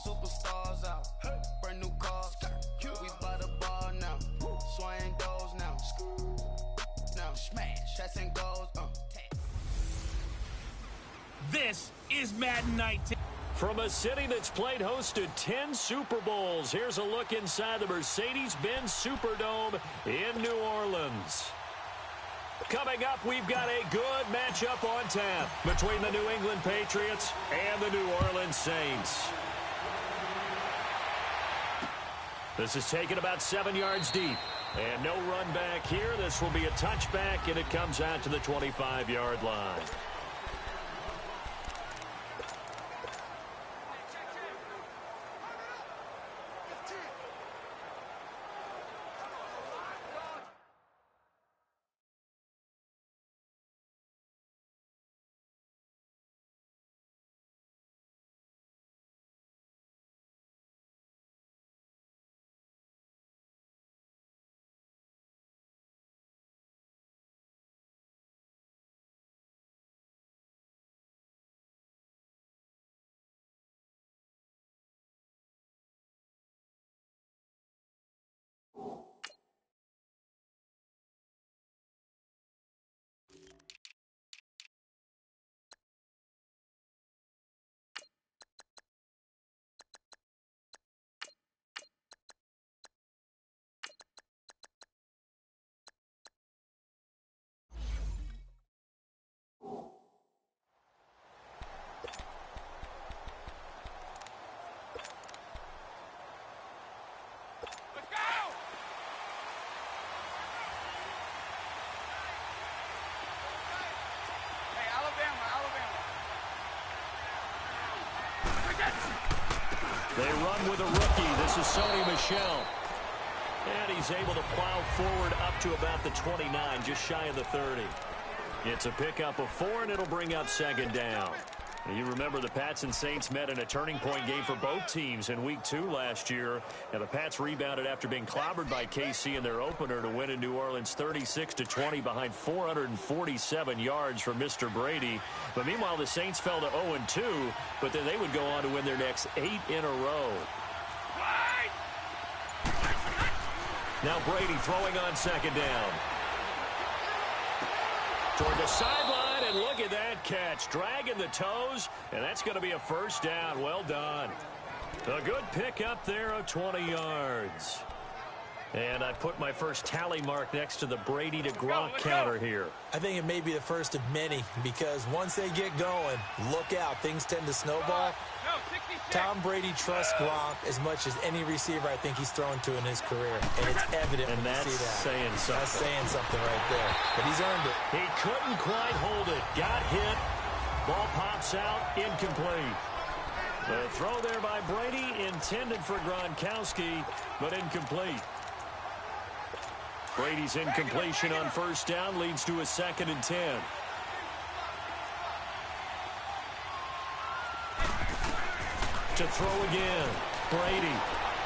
Superstars out. Brand new cars. We buy the ball now. Swing doors now. Now smash. Shots and goals. This is Madden 19. From a city that's played host to 10 Super Bowls, here's a look inside the Mercedes-Benz Superdome in New Orleans. Coming up, we've got a good matchup on tap between the New England Patriots and the New Orleans Saints. This is taken about 7 yards deep. And no run back here. This will be a touchback, and it comes out to the 25-yard line. They run with a rookie. This is Sony Michel. And he's able to plow forward up to about the 29, just shy of the 30. It's a pickup of 4, and it'll bring up second down. You remember the Pats and Saints met in a turning point game for both teams in Week 2 last year. And the Pats rebounded after being clobbered by KC in their opener to win in New Orleans 36-20 behind 447 yards from Mr. Brady. But meanwhile, the Saints fell to 0-2, but then they would go on to win their next 8 in a row. Now Brady throwing on second down. Toward the sideline, and look at that catch. Dragging the toes, and that's going to be a first down. Well done. A good pickup there of 20 yards. And I put my first tally mark next to the Brady to Gronk counter here. I think it may be the first of many, because once they get going, look out. Things tend to snowball. Tom Brady trusts Gronk as much as any receiver I think he's thrown to in his career. And it's evident when you see that. Saying something. That's saying something right there. But he's earned it. He couldn't quite hold it. Got hit. Ball pops out. Incomplete. The throw there by Brady intended for Gronkowski, but incomplete. Brady's incompletion on first down leads to a 2nd and 10. To throw again. Brady.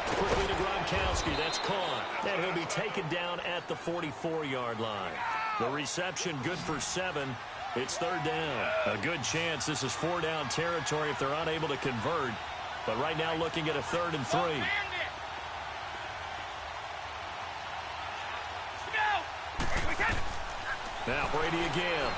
Quickly to Gronkowski. That's caught. And he'll be taken down at the 44-yard line. The reception good for 7. It's 3rd down. A good chance this is 4-down territory if they're unable to convert. But right now looking at a 3rd and 3. Now Brady again.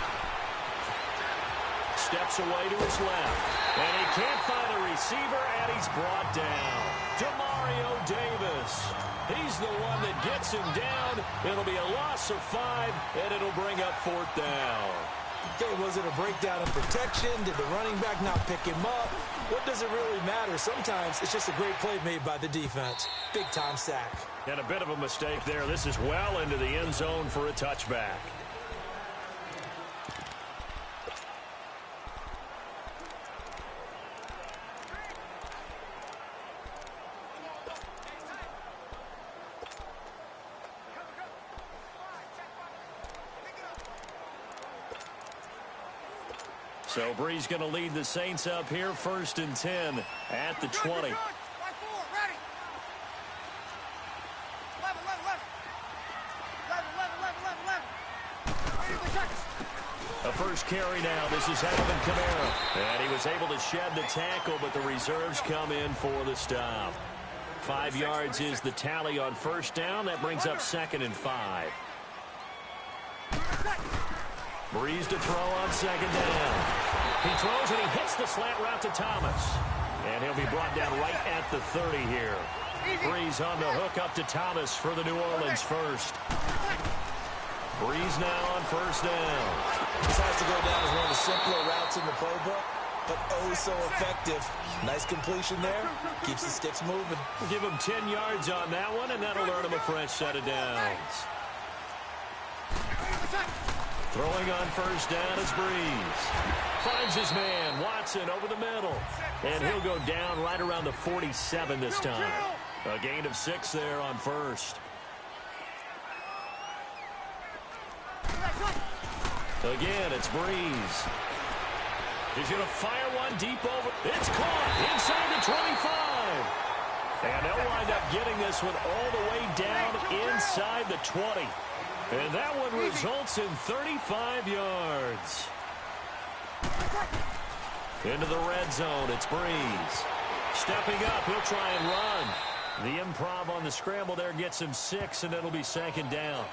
Steps away to his left. And he can't find a receiver, and he's brought down. Demario Davis. He's the one that gets him down. It'll be a loss of 5, and it'll bring up 4th down. Okay, was it a breakdown in protection? Did the running back not pick him up? What does it really matter? Sometimes it's just a great play made by the defense. Big-time sack. And a bit of a mistake there. This is well into the end zone for a touchback. So Bree's going to lead the Saints up here, 1st and 10 at the 20. A first carry now. This is Alvin Kamara. And he was able to shed the tackle, but the reserves come in for the stop. 5 yards is the tally on first down. That brings up 2nd and 5. Breeze to throw on 2nd down. He throws and he hits the slant route to Thomas. And he'll be brought down right at the 30 here. Breeze on the hook up to Thomas for the New Orleans first. Breeze now on first down. This has to go down as one of the simpler routes in the playbook, but oh so effective. Nice completion there. Keeps the sticks moving. We'll give him 10 yards on that one, and that'll earn him a fresh set of downs. Throwing on first down is Breeze. Finds his man, Watson, over the middle. And he'll go down right around the 47 this time. A gain of 6 there on first. Again, it's Breeze. He's going to fire one deep over. It's caught inside the 25. And they'll wind up getting this one all the way down inside the 20. And that one results in 35 yards. Into the red zone, it's Breeze. Stepping up, he'll try and run. The improv on the scramble there gets him 6, and it'll be 2nd down.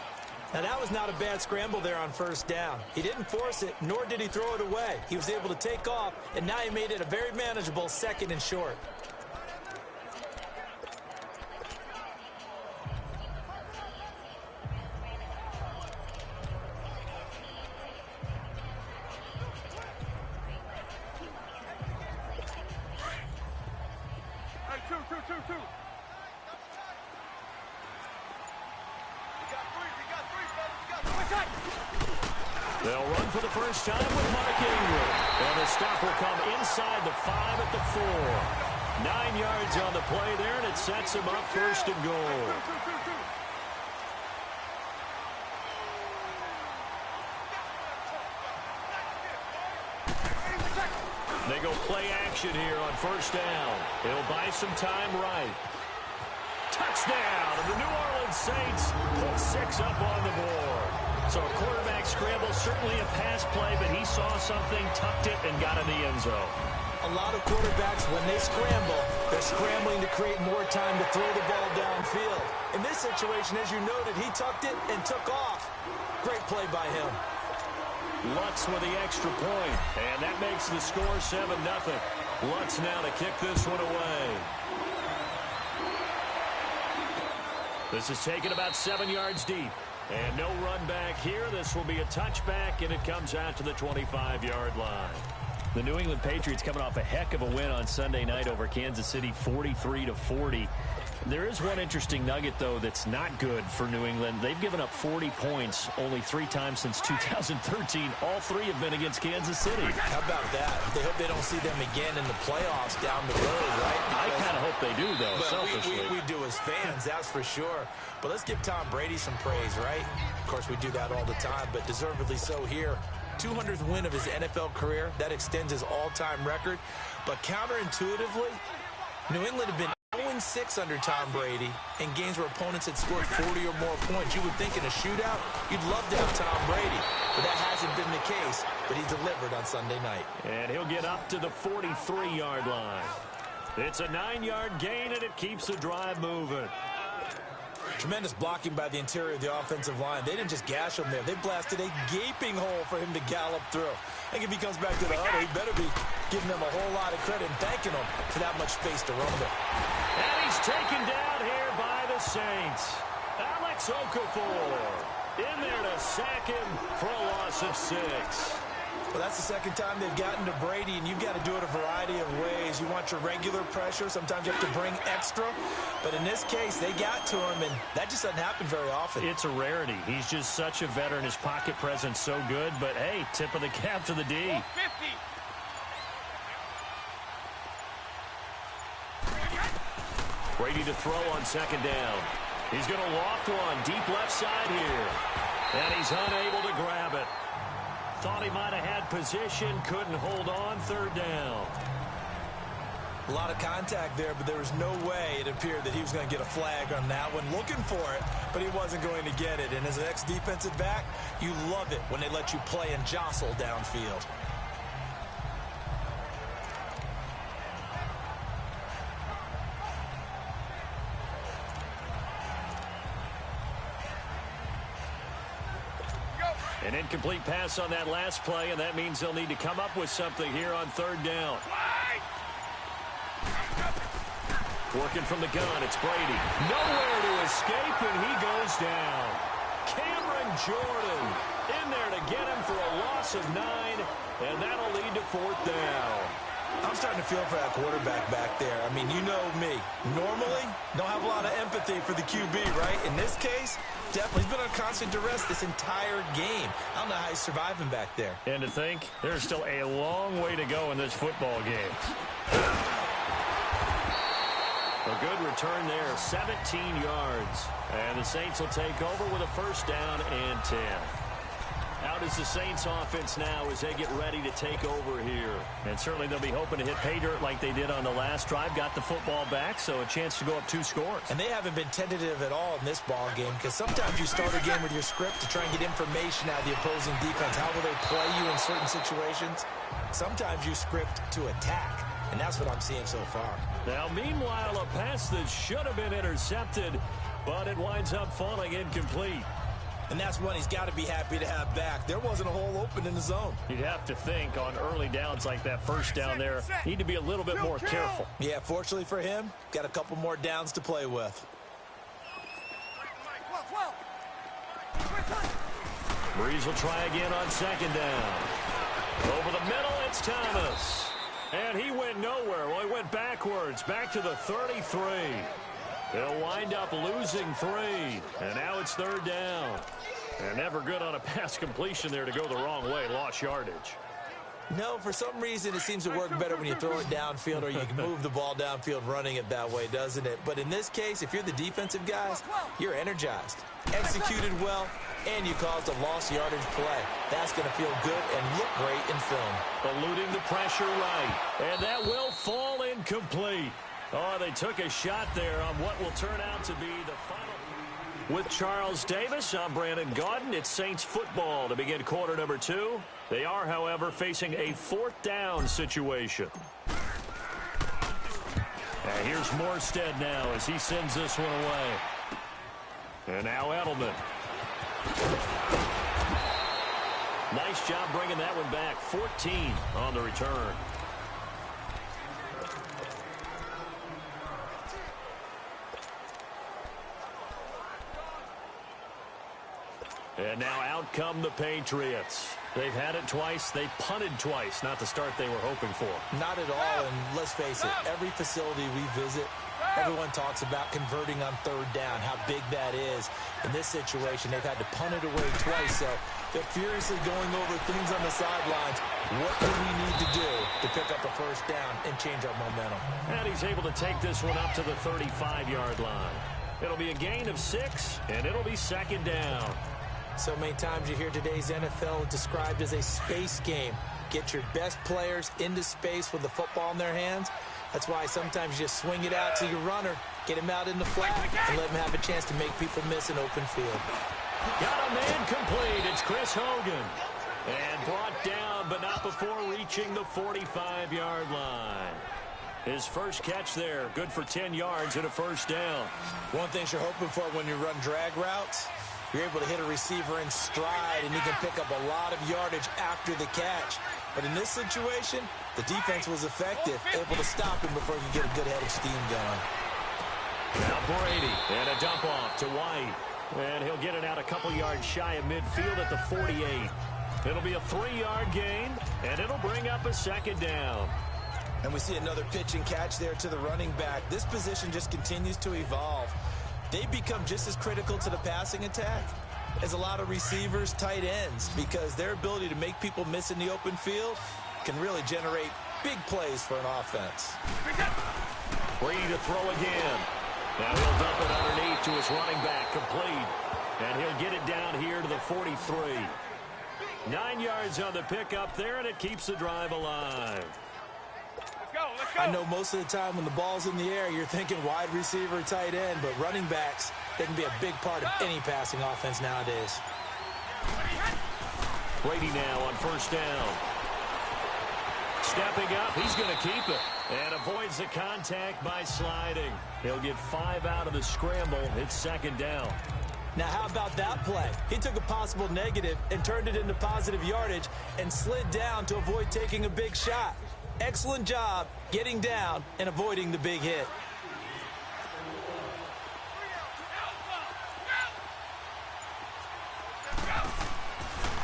Now, that was not a bad scramble there on first down. He didn't force it, nor did he throw it away. He was able to take off, and now he made it a very manageable 2nd and short. Hey, two. They'll run for the first time with Mark Ingram. And the stop will come inside the 5 at the 4. 9 yards on the play there, and it sets him up 1st and goal. They go play action here on first down. It'll buy some time right. Touchdown, and the New Orleans Saints put 6 up on the board. So a quarterback scramble, certainly a pass play, but he saw something, tucked it, and got in the end zone. A lot of quarterbacks, when they scramble, they're scrambling to create more time to throw the ball downfield. In this situation, as you noted, he tucked it and took off. Great play by him. Lutz with the extra point, and that makes the score 7-0. Lutz now to kick this one away. This is taken about 7 yards deep. And no run back here. This will be a touchback, and it comes out to the 25-yard line. The New England Patriots coming off a heck of a win on Sunday night over Kansas City, 43-40. There is one interesting nugget, though, that's not good for New England. They've given up 40 points only 3 times since 2013. All 3 have been against Kansas City. How about that? They hope they don't see them again in the playoffs down the road, right? I kind of hope they do, though, selfishly. We do as fans, that's for sure. But let's give Tom Brady some praise, right? Of course, we do that all the time, but deservedly so here. 200th win of his NFL career. That extends his all-time record. But counterintuitively, New England have been 0-6 under Tom Brady in games where opponents had scored 40 or more points. You would think in a shootout, you'd love to have Tom Brady, but that hasn't been the case. But he delivered on Sunday night. And he'll get up to the 43-yard line. It's a 9-yard gain, and it keeps the drive moving. Tremendous blocking by the interior of the offensive line. They didn't just gash him there. They blasted a gaping hole for him to gallop through. I think if he comes back to the huddle, he better be giving them a whole lot of credit and thanking them for that much space to rumble. And he's taken down here by the Saints. Alex Okafor in there to sack him for a loss of 6. Well, that's the second time they've gotten to Brady, and you've got to do it a variety of ways. You want your regular pressure. Sometimes you have to bring extra. But in this case, they got to him, and that just doesn't happen very often. It's a rarity. He's just such a veteran. His pocket presence so good. But, hey, tip of the cap to the D. 50. Brady to throw on second down. He's going to loft one deep left side here. And he's unable to grab it. Thought he might have had position, couldn't hold on, third down. A lot of contact there, but there was no way it appeared that he was going to get a flag on that one. Looking for it, but he wasn't going to get it. And as an ex-defensive back, you love it when they let you play and jostle downfield. An incomplete pass on that last play, and that means they'll need to come up with something here on third down. Working from the gun, it's Brady. Nowhere to escape, and he goes down. Cameron Jordan in there to get him for a loss of 9, and that'll lead to fourth down. I'm starting to feel for that quarterback back there. I mean, you know me. Normally, don't have a lot of empathy for the QB, right? In this case, definitely he's been on constant duress this entire game. I don't know how he's surviving back there. And to think, there's still a long way to go in this football game. A good return there, 17 yards. And the Saints will take over with a first down and 10. Out is the Saints offense now as they get ready to take over here. And certainly they'll be hoping to hit pay dirt like they did on the last drive. Got the football back, so a chance to go up 2 scores. And they haven't been tentative at all in this ball game, because sometimes you start a game with your script to try and get information out of the opposing defense. How will they play you in certain situations? Sometimes you script to attack, and that's what I'm seeing so far. Now, meanwhile, a pass that should have been intercepted, but it winds up falling incomplete. And that's one he's got to be happy to have back. There wasn't a hole open in the zone. You'd have to think on early downs like that first down there, need to be a little bit more careful. Yeah, fortunately for him, got a couple more downs to play with. Breeze will try again on second down. Over the middle, it's Thomas. And he went nowhere. Well, he went backwards, back to the 33. They'll wind up losing 3. And now it's third down. And never good on a pass completion there to go the wrong way. Lost yardage. No, for some reason it seems to work better when you throw it downfield, or you can move the ball downfield running it that way, doesn't it? But in this case, if you're the defensive guys, you're energized, executed well, and you caused a lost yardage play. That's going to feel good and look great in film. Eluding the pressure right. And that will fall incomplete. Oh, they took a shot there on what will turn out to be the final. With Charles Davis, I'm Brandon Gaudin. It's Saints football to begin quarter number 2. They are, however, facing a fourth down situation. And here's Morstead now as he sends this one away. And now Edelman. Nice job bringing that one back. 14 on the return. And now out come the Patriots. They've had it twice. They've punted twice. Not the start they were hoping for. Not at all, and let's face it, every facility we visit, everyone talks about converting on third down, how big that is. In this situation, they've had to punt it away twice, so they're furiously going over things on the sidelines. What do we need to do to pick up a first down and change our momentum? And he's able to take this one up to the 35-yard line. It'll be a gain of 6, and it'll be second down. So many times you hear today's NFL described as a space game. Get your best players into space with the football in their hands. That's why sometimes you just swing it out to your runner, get him out in the flat, and let him have a chance to make people miss an open field. Got a man complete. It's Chris Hogan. And brought down, but not before reaching the 45-yard line. His first catch there, good for 10 yards and a first down. One thing you're hoping for when you run drag routes, you're able to hit a receiver in stride, and he can pick up a lot of yardage after the catch. But in this situation, the defense was effective, able to stop him before he could get a good head of steam going. Now Brady, and a dump off to White. And he'll get it out a couple yards shy of midfield at the 48. It'll be a 3-yard gain, and it'll bring up a second down. And we see another pitch and catch there to the running back. This position just continues to evolve. They become just as critical to the passing attack as a lot of receivers, tight ends, because their ability to make people miss in the open field can really generate big plays for an offense. Brady to throw again. Now he'll dump it underneath to his running back, complete. And he'll get it down here to the 43. 9 yards on the pickup there, and it keeps the drive alive. Let's go. I know most of the time when the ball's in the air, you're thinking wide receiver, tight end, but running backs, they can be a big part of any passing offense nowadays. Brady now on first down. Stepping up, he's going to keep it. And avoids the contact by sliding. He'll get 5 out of the scramble. It's second down. Now, how about that play? He took a possible negative and turned it into positive yardage and slid down to avoid taking a big shot. Excellent job getting down and avoiding the big hit.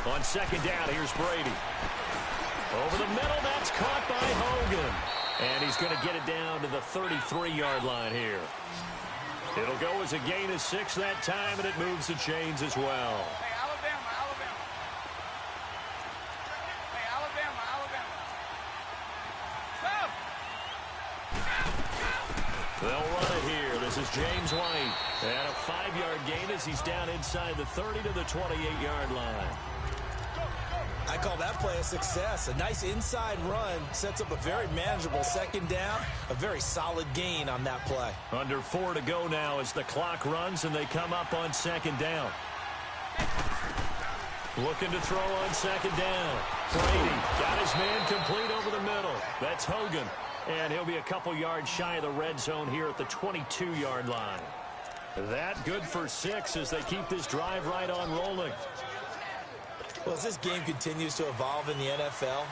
On second down, here's Brady. Over the middle, that's caught by Hogan. And he's going to get it down to the 33-yard line here. It'll go as a gain of 6 that time, and it moves the chains as well. Hey, Alabama. Hey, Alabama. Stop. They'll run it here. This is James White. And a 5-yard gain as he's down inside the 30 to the 28-yard line. I call that play a success. A nice inside run sets up a very manageable second down. A very solid gain on that play. Under 4 to go now as the clock runs and they come up on second down. Looking to throw on second down. Brady got his man complete over the middle. That's Hogan. And he'll be a couple yards shy of the red zone here at the 22-yard line. That good for 6 as they keep this drive right on rolling. Well, as this game continues to evolve in the NFL,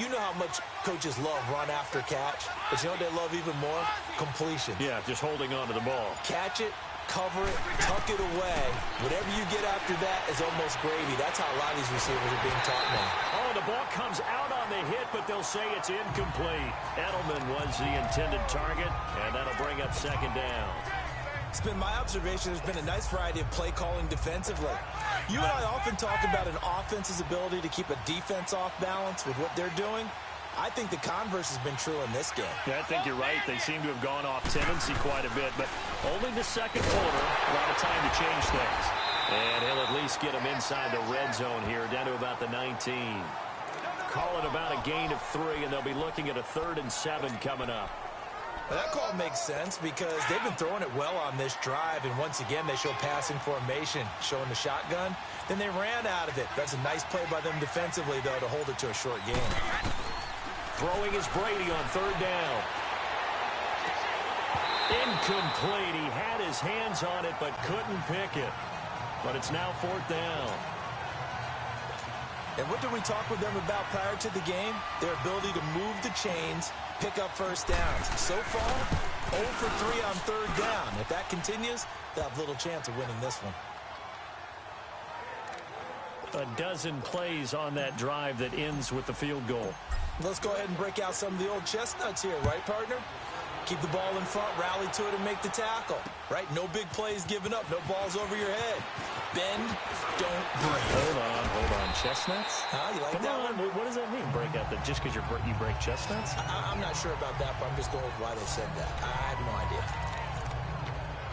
you know how much coaches love run after catch, but you know what they love even more? Completion. Yeah, just holding on to the ball. Catch it, cover it, tuck it away. Whatever you get after that is almost gravy. That's how a lot of these receivers are being taught now. Oh, the ball comes out on the hit, but they'll say it's incomplete. Edelman was the intended target, and that'll bring up second down. It's been my observation there's been a nice variety of play calling defensively. You and I often talk about an offense's ability to keep a defense off balance with what they're doing. I think the converse has been true in this game. Yeah, I think you're right. They seem to have gone off tendency quite a bit, but only the second quarter, a lot of time to change things. And he'll at least get them inside the red zone here, down to about the 19. Call it about a gain of 3, and they'll be looking at a 3rd and 7 coming up. Well, that call makes sense because they've been throwing it well on this drive, and once again they show passing formation, showing the shotgun. Then they ran out of it. That's a nice play by them defensively, though, to hold it to a short gain. Throwing is Brady on 3rd down. Incomplete. He had his hands on it but couldn't pick it. But it's now 4th down. And what did we talk with them about prior to the game? Their ability to move the chains, pick up first downs. So far, 0 for 3 on 3rd down. If that continues, they'll have little chance of winning this one. A dozen plays on that drive that ends with the field goal. Let's go ahead and break out some of the old chestnuts here, right, partner? Keep the ball in front, rally to it, and make the tackle. Right? No big plays given up. No balls over your head. Bend, don't break. Hold on. Chestnuts? Huh? You like Come that on. one? What does that mean, break out? Just because you break chestnuts? I'm not sure about that, but I'm just going with why they said that. I have no idea.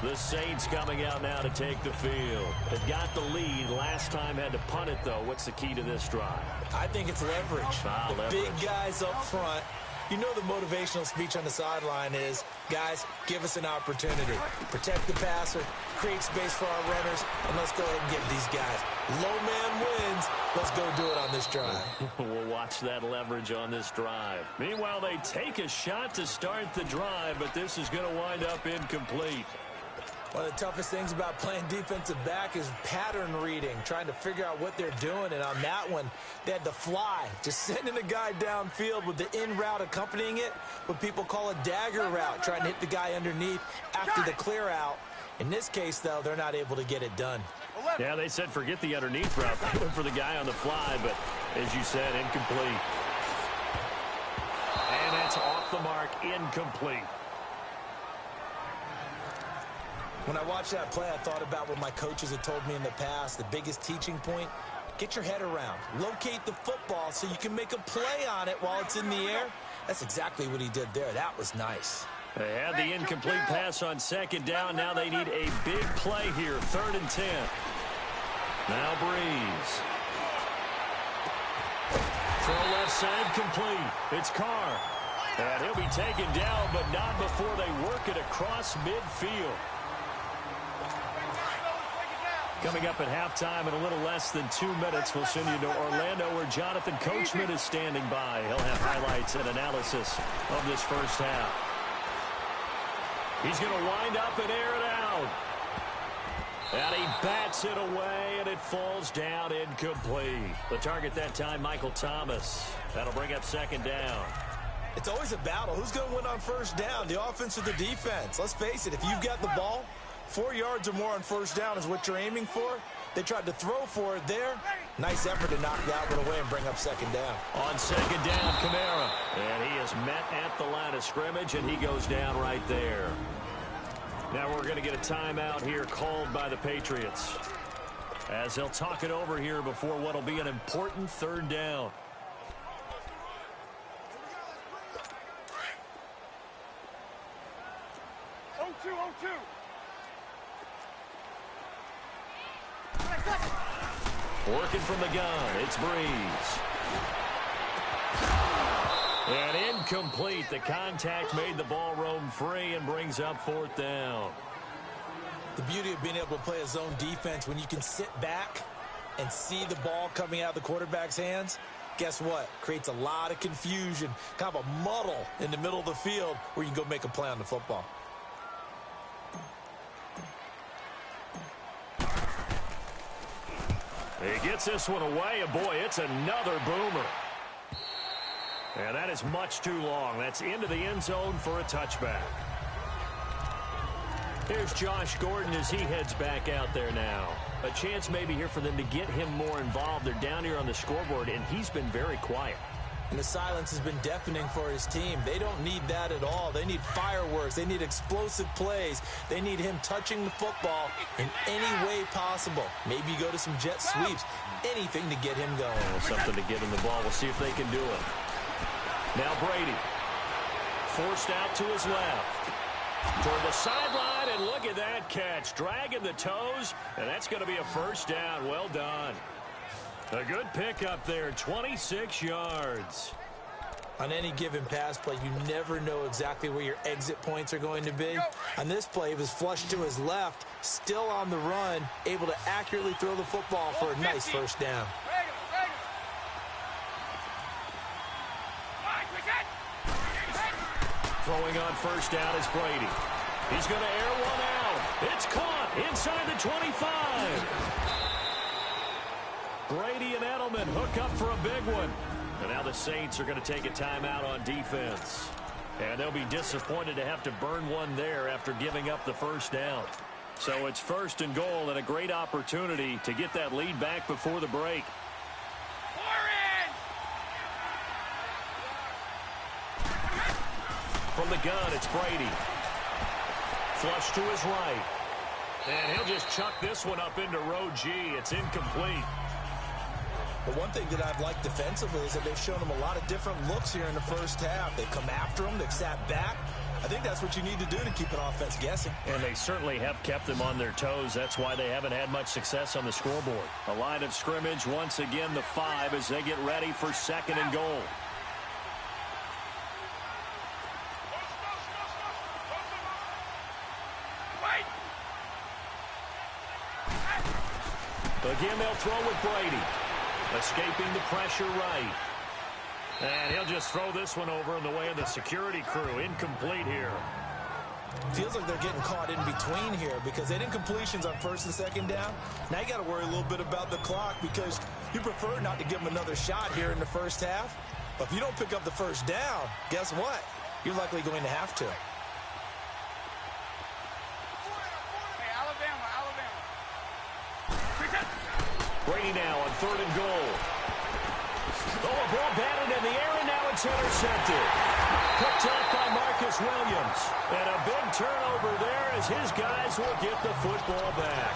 The Saints coming out now to take the field. They've got the lead. Last time had to punt it, though. What's the key to this drive? I think it's leverage. The leverage. Big guys up front. You know the motivational speech on the sideline is, guys, give us an opportunity. Protect the passer, create space for our runners, and let's go ahead and give these guys. Low man wins. Let's go do it on this drive. We'll watch that leverage on this drive. Meanwhile, they take a shot to start the drive, but this is going to wind up incomplete. One of the toughest things about playing defensive back is pattern reading, trying to figure out what they're doing. And on that one, they had to fly, just sending a guy downfield with the in route accompanying it, what people call a dagger route, trying to hit the guy underneath after the clear out. In this case, though, they're not able to get it done. Yeah, they said forget the underneath route. They went for the guy on the fly, but as you said, incomplete. And that's off the mark, incomplete. When I watched that play, I thought about what my coaches had told me in the past. The biggest teaching point, get your head around. Locate the football so you can make a play on it while it's in the air. That's exactly what he did there. That was nice. They had the incomplete pass on second down. Now they need a big play here, 3rd and 10. Now Breeze. Throw left side complete. It's Carr. And he'll be taken down, but not before they work it across midfield. Coming up at halftime in a little less than 2 minutes, we'll send you to Orlando where Jonathan Coachman is standing by. He'll have highlights and analysis of this first half. He's going to wind up and air it out. And he bats it away, and it falls down incomplete. The target that time, Michael Thomas. That'll bring up 2nd down. It's always a battle. Who's going to win on 1st down, the offense or the defense? Let's face it, if you've got the ball, 4 yards or more on 1st down is what you're aiming for. They tried to throw for it there. Nice effort to knock that one away and bring up 2nd down. On 2nd down, Kamara. And he is met at the line of scrimmage, and he goes down right there. Now we're going to get a timeout here called by the Patriots, as they'll talk it over here before what will be an important 3rd down. Working from the gun, it's Breeze. And incomplete. The contact made the ball roam free and brings up 4th down. The beauty of being able to play a zone defense when you can sit back and see the ball coming out of the quarterback's hands, guess what? Creates a lot of confusion, kind of a muddle in the middle of the field where you can go make a play on the football. He gets this one away, and boy, it's another boomer. And that is much too long. That's into the end zone for a touchback. Here's Josh Gordon as he heads back out there now. A chance maybe here for them to get him more involved. They're down here on the scoreboard, and he's been very quiet. And the silence has been deafening for his team. They don't need that at all. They need fireworks. They need explosive plays. They need him touching the football in any way possible. Maybe you go to some jet sweeps. Anything to get him going. Something to get him the ball. We'll see if they can do it. Now Brady. Forced out to his left. Toward the sideline, and look at that catch. Dragging the toes, and that's going to be a 1st down. Well done. A good pickup there, 26 yards. On any given pass play, you never know exactly where your exit points are going to be. On this play, he was flushed to his left, still on the run, able to accurately throw the football for a nice 1st down. Throwing on 1st down is Brady. He's going to air one out. It's caught inside the 25. Brady and Edelman hook up for a big one. And now the Saints are going to take a timeout on defense. And they'll be disappointed to have to burn one there after giving up the 1st down. So it's 1st and goal and a great opportunity to get that lead back before the break. From the gun, it's Brady. Flush to his right. And he'll just chuck this one up into row G. It's incomplete. But one thing that I've liked defensively is that they've shown him a lot of different looks here in the 1st half. They've come after him. They've sat back. I think that's what you need to do to keep an offense guessing. And they certainly have kept them on their toes. That's why they haven't had much success on the scoreboard. A line of scrimmage, once again, the 5 as they get ready for 2nd and goal. Again, they'll throw with Brady. Escaping the pressure right. And he'll just throw this one over in the way of the security crew. Incomplete here. Feels like they're getting caught in between here because they didn't completions on 1st and 2nd down. Now you got to worry a little bit about the clock because you prefer not to give them another shot here in the 1st half. But if you don't pick up the 1st down, guess what? You're likely going to have to. Brady now on 3rd and goal. Oh, a ball batted in the air, and now it's intercepted. Picked up by Marcus Williams. And a big turnover there as his guys will get the football back.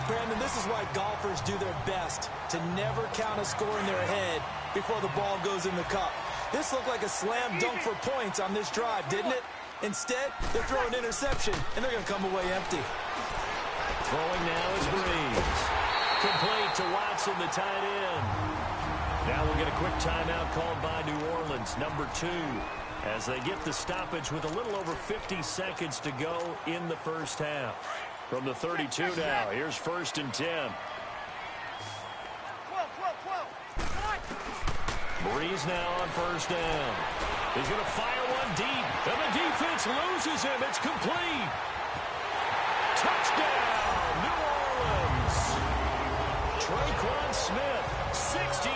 Brandon, this is why golfers do their best to never count a score in their head before the ball goes in the cup. This looked like a slam dunk for points on this drive, didn't it? Instead, they're throwing interception, and they're going to come away empty. Throwing now is Breeze. Complete to Watson, the tight end. Now we'll get a quick timeout called by New Orleans, number 2, as they get the stoppage with a little over 50 seconds to go in the first half. From the 32 now, here's 1st and 10. 12. Breeze now on 1st down. He's going to fire one deep, and the defense loses him. It's complete. Touchdown, New Orleans. Traquan Smith, 68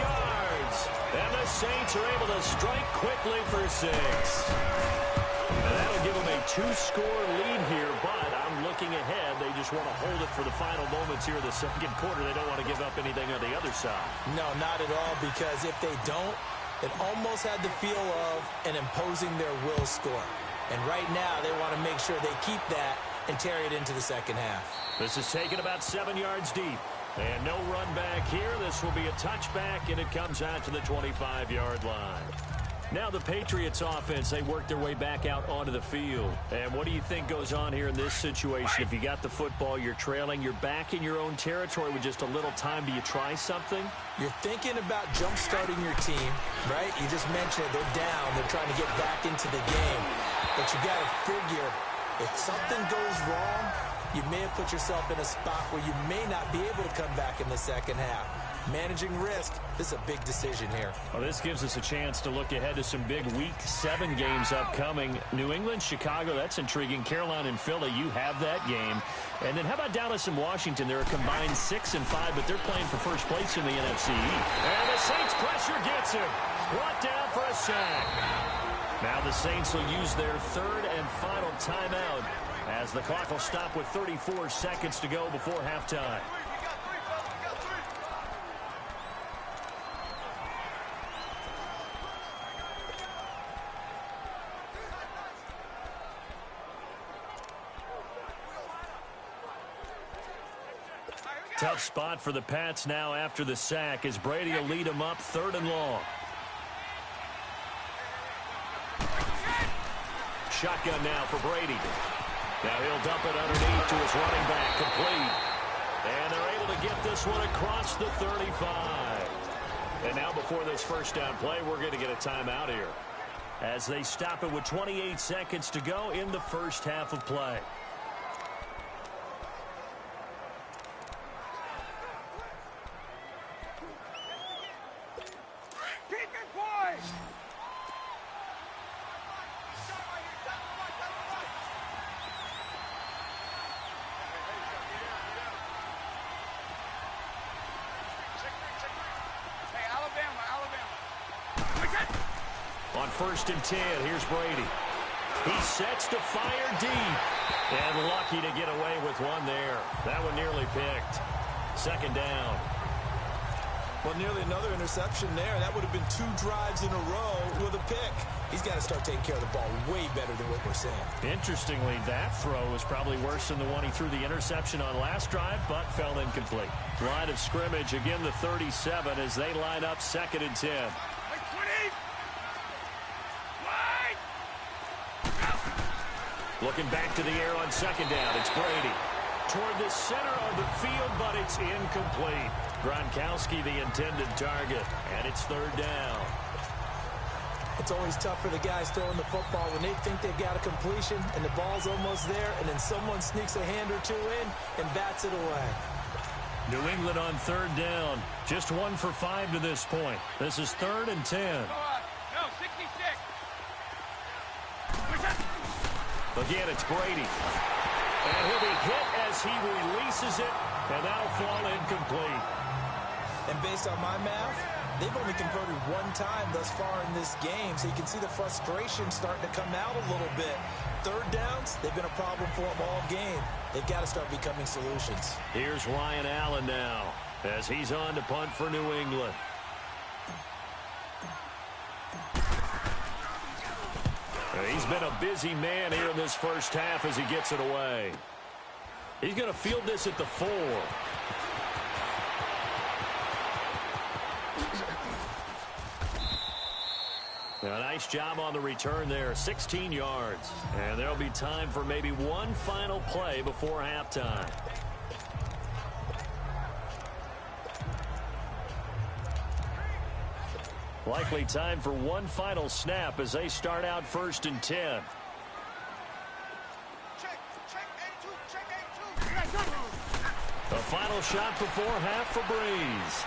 yards. And the Saints are able to strike quickly for 6. And that'll give them a 2-score lead here, but I'm looking ahead. They just want to hold it for the final moments here in the second quarter. They don't want to give up anything on the other side. No, not at all, because if they don't, it almost had the feel of an imposing their will score. And right now, they want to make sure they keep that and carry it into the second half. This is taken about 7 yards deep. And no run back here. This will be a touchback, and it comes out to the 25-yard line. Now the Patriots offense, they work their way back out onto the field. And what do you think goes on here in this situation? If you got the football, you're trailing, you're back in your own territory with just a little time. Do you try something? You're thinking about jump-starting your team, right? You just mentioned it. They're down. They're trying to get back into the game. But you got to figure, if something goes wrong, you may have put yourself in a spot where you may not be able to come back in the second half. Managing risk, this is a big decision here. Well, this gives us a chance to look ahead to some big Week 7 games upcoming. New England, Chicago, that's intriguing. Carolina and Philly, you have that game. And then how about Dallas and Washington? They're a combined 6-5, but they're playing for first place in the NFC. And the Saints pressure gets him. Brought down for a sack. Now the Saints will use their 3rd and final timeout as the clock will stop with 34 seconds to go before halftime. Tough spot for the Pats now after the sack as Brady will lead them up 3rd and long. Shotgun now for Brady. Now he'll dump it underneath to his running back, complete. And they're able to get this one across the 35. And now before this first down play, we're going to get a timeout here as they stop it with 28 seconds to go in the first half of play. On 1st and 10, here's Brady. He sets to fire deep. And lucky to get away with one there. That one nearly picked. 2nd down. Well, nearly another interception there. That would have been 2 drives in a row with a pick. He's got to start taking care of the ball way better than what we're saying. Interestingly, that throw was probably worse than the one he threw the interception on last drive, but fell incomplete. Line of scrimmage, again the 37 as they line up 2nd and 10. Looking back to the air on 2nd down. It's Brady. Toward the center of the field, but it's incomplete. Gronkowski the intended target, and it's 3rd down. It's always tough for the guys throwing the football when they think they've got a completion and the ball's almost there, and then someone sneaks a hand or 2 in and bats it away. New England on 3rd down. Just 1 for 5 to this point. This is 3rd and 10. No, 66. Again, it's Brady. And he'll be hit as he releases it, and that'll fall incomplete. And based on my math, they've only converted 1 time thus far in this game, so you can see the frustration starting to come out a little bit. third downs, they've been a problem for them all game. They've got to start becoming solutions. Here's Ryan Allen now as he's on to punt for New England. He's been a busy man here in this first half as he gets it away. He's going to field this at the 4. A nice job on the return there, 16 yards. And there'll be time for maybe one final play before halftime. Likely time for one final snap as they start out 1st and 10. A final shot before half for Breeze.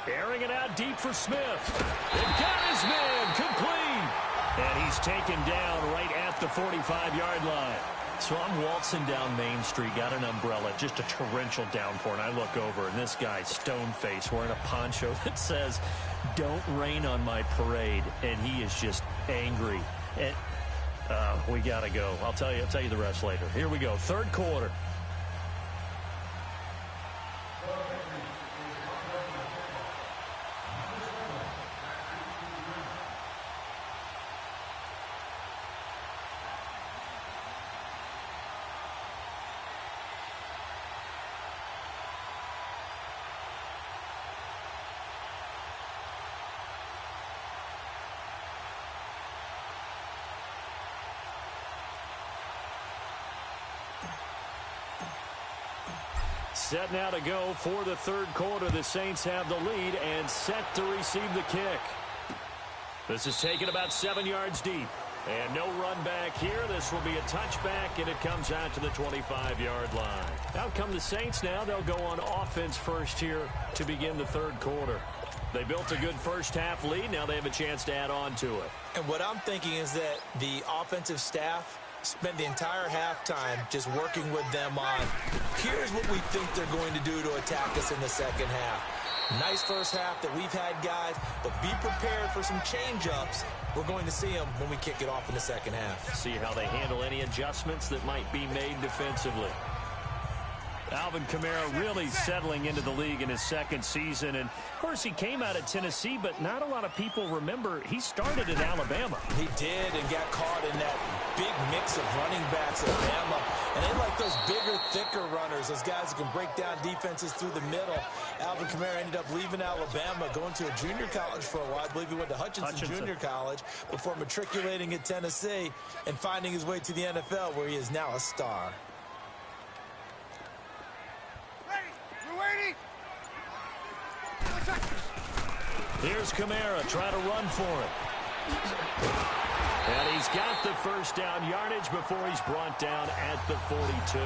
Airing it out deep for Smith. They've got his man complete. And he's taken down right at the 45-yard line. So I'm waltzing down Main Street, got an umbrella, just a torrential downpour, and I look over, and this guy's stone-faced wearing a poncho that says, "Don't rain on my parade," and he is just angry. And we got to go. I'll tell you the rest later. Here we go, third quarter. Set now to go for the third quarter. The Saints have the lead and set to receive the kick. This is taken about 7 yards deep. And no run back here. This will be a touchback, and it comes out to the 25-yard line. Out come the Saints now. They'll go on offense first here to begin the third quarter. They built a good first half lead. Now they have a chance to add on to it. And what I'm thinking is that the offensive staff spent the entire halftime just working with them on, here's what we think they're going to do to attack us in the second half. Nice first half that we've had, guys, but be prepared for some change-ups. We're going to see them when we kick it off in the second half. See how they handle any adjustments that might be made defensively. Alvin Kamara really settling into the league in his second season. And, of course, he came out of Tennessee, but not a lot of people remember he started in Alabama. He did, and got caught in that big mix of running backs at Bama. And they like those bigger, thicker runners, those guys who can break down defenses through the middle. Alvin Kamara ended up leaving Alabama, going to a junior college for a while. I believe he went to Hutchinson Junior College before matriculating at Tennessee and finding his way to the NFL, where he is now a star. Here's Kamara trying to run for it. And he's got the first down yardage before he's brought down at the 42.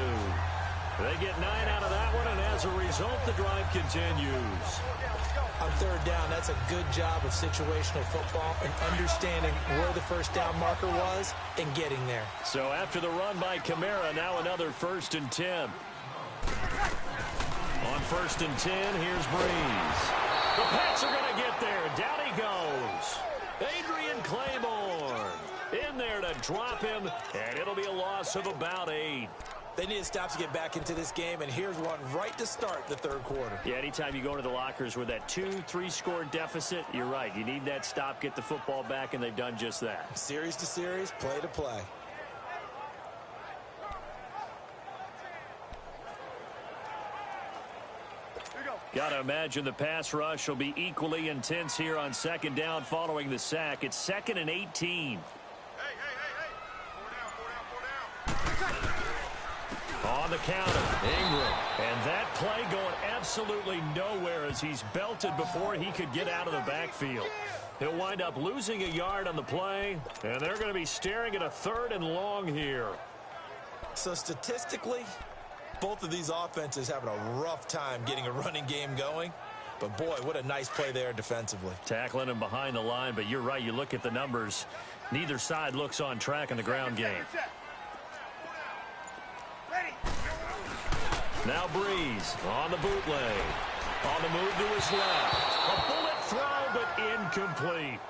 They get 9 out of that one, and as a result, the drive continues. On third down, that's a good job of situational football and understanding where the first down marker was and getting there. So after the run by Kamara, now another 1st and 10. On 1st and 10, here's Breeze. The Pats are going to get there. Down he goes. Adrian Claiborne in there to drop him, and it'll be a loss of about 8. They need to stop to get back into this game, and here's one right to start the third quarter. Yeah, anytime you go into the lockers with that 2-3 score deficit, you're right. You need that stop, get the football back, and they've done just that. Series to series, play to play. Got to imagine the pass rush will be equally intense here on second down following the sack. It's 2nd and 18. On the counter, Ingram. And that play going absolutely nowhere as he's belted before he could get out of the backfield. He'll wind up losing a yard on the play, and they're going to be staring at a 3rd and long here. So statistically, both of these offenses having a rough time getting a running game going. But, boy, what a nice play there defensively. Tackling him behind the line, but you're right. You look at the numbers. Neither side looks on track in the ground game. Now Breeze on the bootleg. On the move to his left. A bullet throw, but incomplete.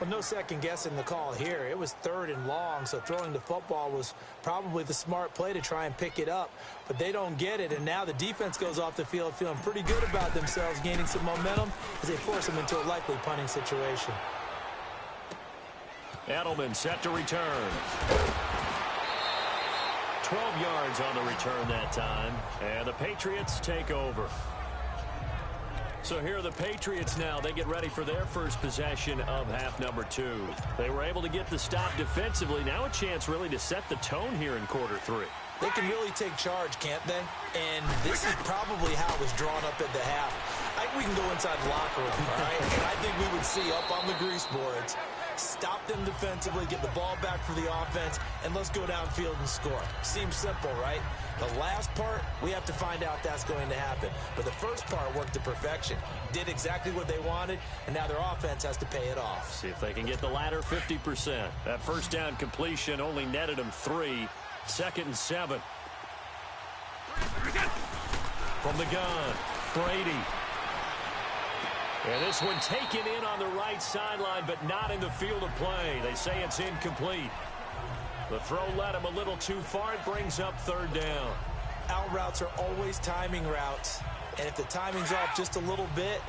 Well, no second guessing the call here. It was 3rd and long, so throwing the football was probably the smart play to try and pick it up. But they don't get it, and now the defense goes off the field feeling pretty good about themselves, gaining some momentum as they force them into a likely punting situation. Edelman set to return. 12 yards on the return that time, and the Patriots take over. So here are the Patriots now. They get ready for their first possession of half number 2. They were able to get the stop defensively. Now a chance really to set the tone here in quarter 3. They can really take charge, can't they? And this is probably how it was drawn up at the half. I think we can go inside the locker room, all right? And I think we would see up on the grease boards, stop them defensively, get the ball back for the offense, and let's go downfield and score. Seems simple, right? The last part, we have to find out that's going to happen. But the first part worked to perfection. Did exactly what they wanted, and now their offense has to pay it off. See if they can get the latter 50%. That first down completion only netted them 3. 2nd and 7. From the gun, Brady. And this one taken in on the right sideline, but not in the field of play. They say it's incomplete. The throw led him a little too far. It brings up 3rd down. Out routes are always timing routes. And if the timing's off just a little bit,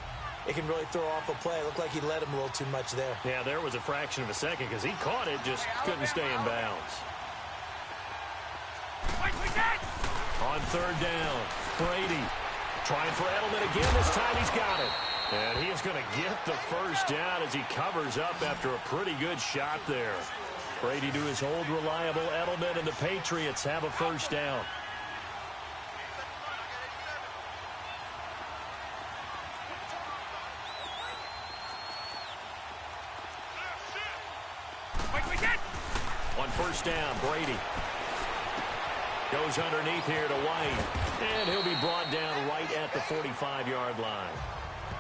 it can really throw off a play. It looked like he led him a little too much there. Yeah, there was a fraction of a second because he caught it, just couldn't stay in bounds. On 3rd down, Brady trying for Edelman again. This time he's got it. And he is going to get the first down as he covers up after a pretty good shot there. Brady to his old reliable Edelman, and the Patriots have a first down. On 1st down, Brady goes underneath here to White, and he'll be brought down right at the 45-yard line.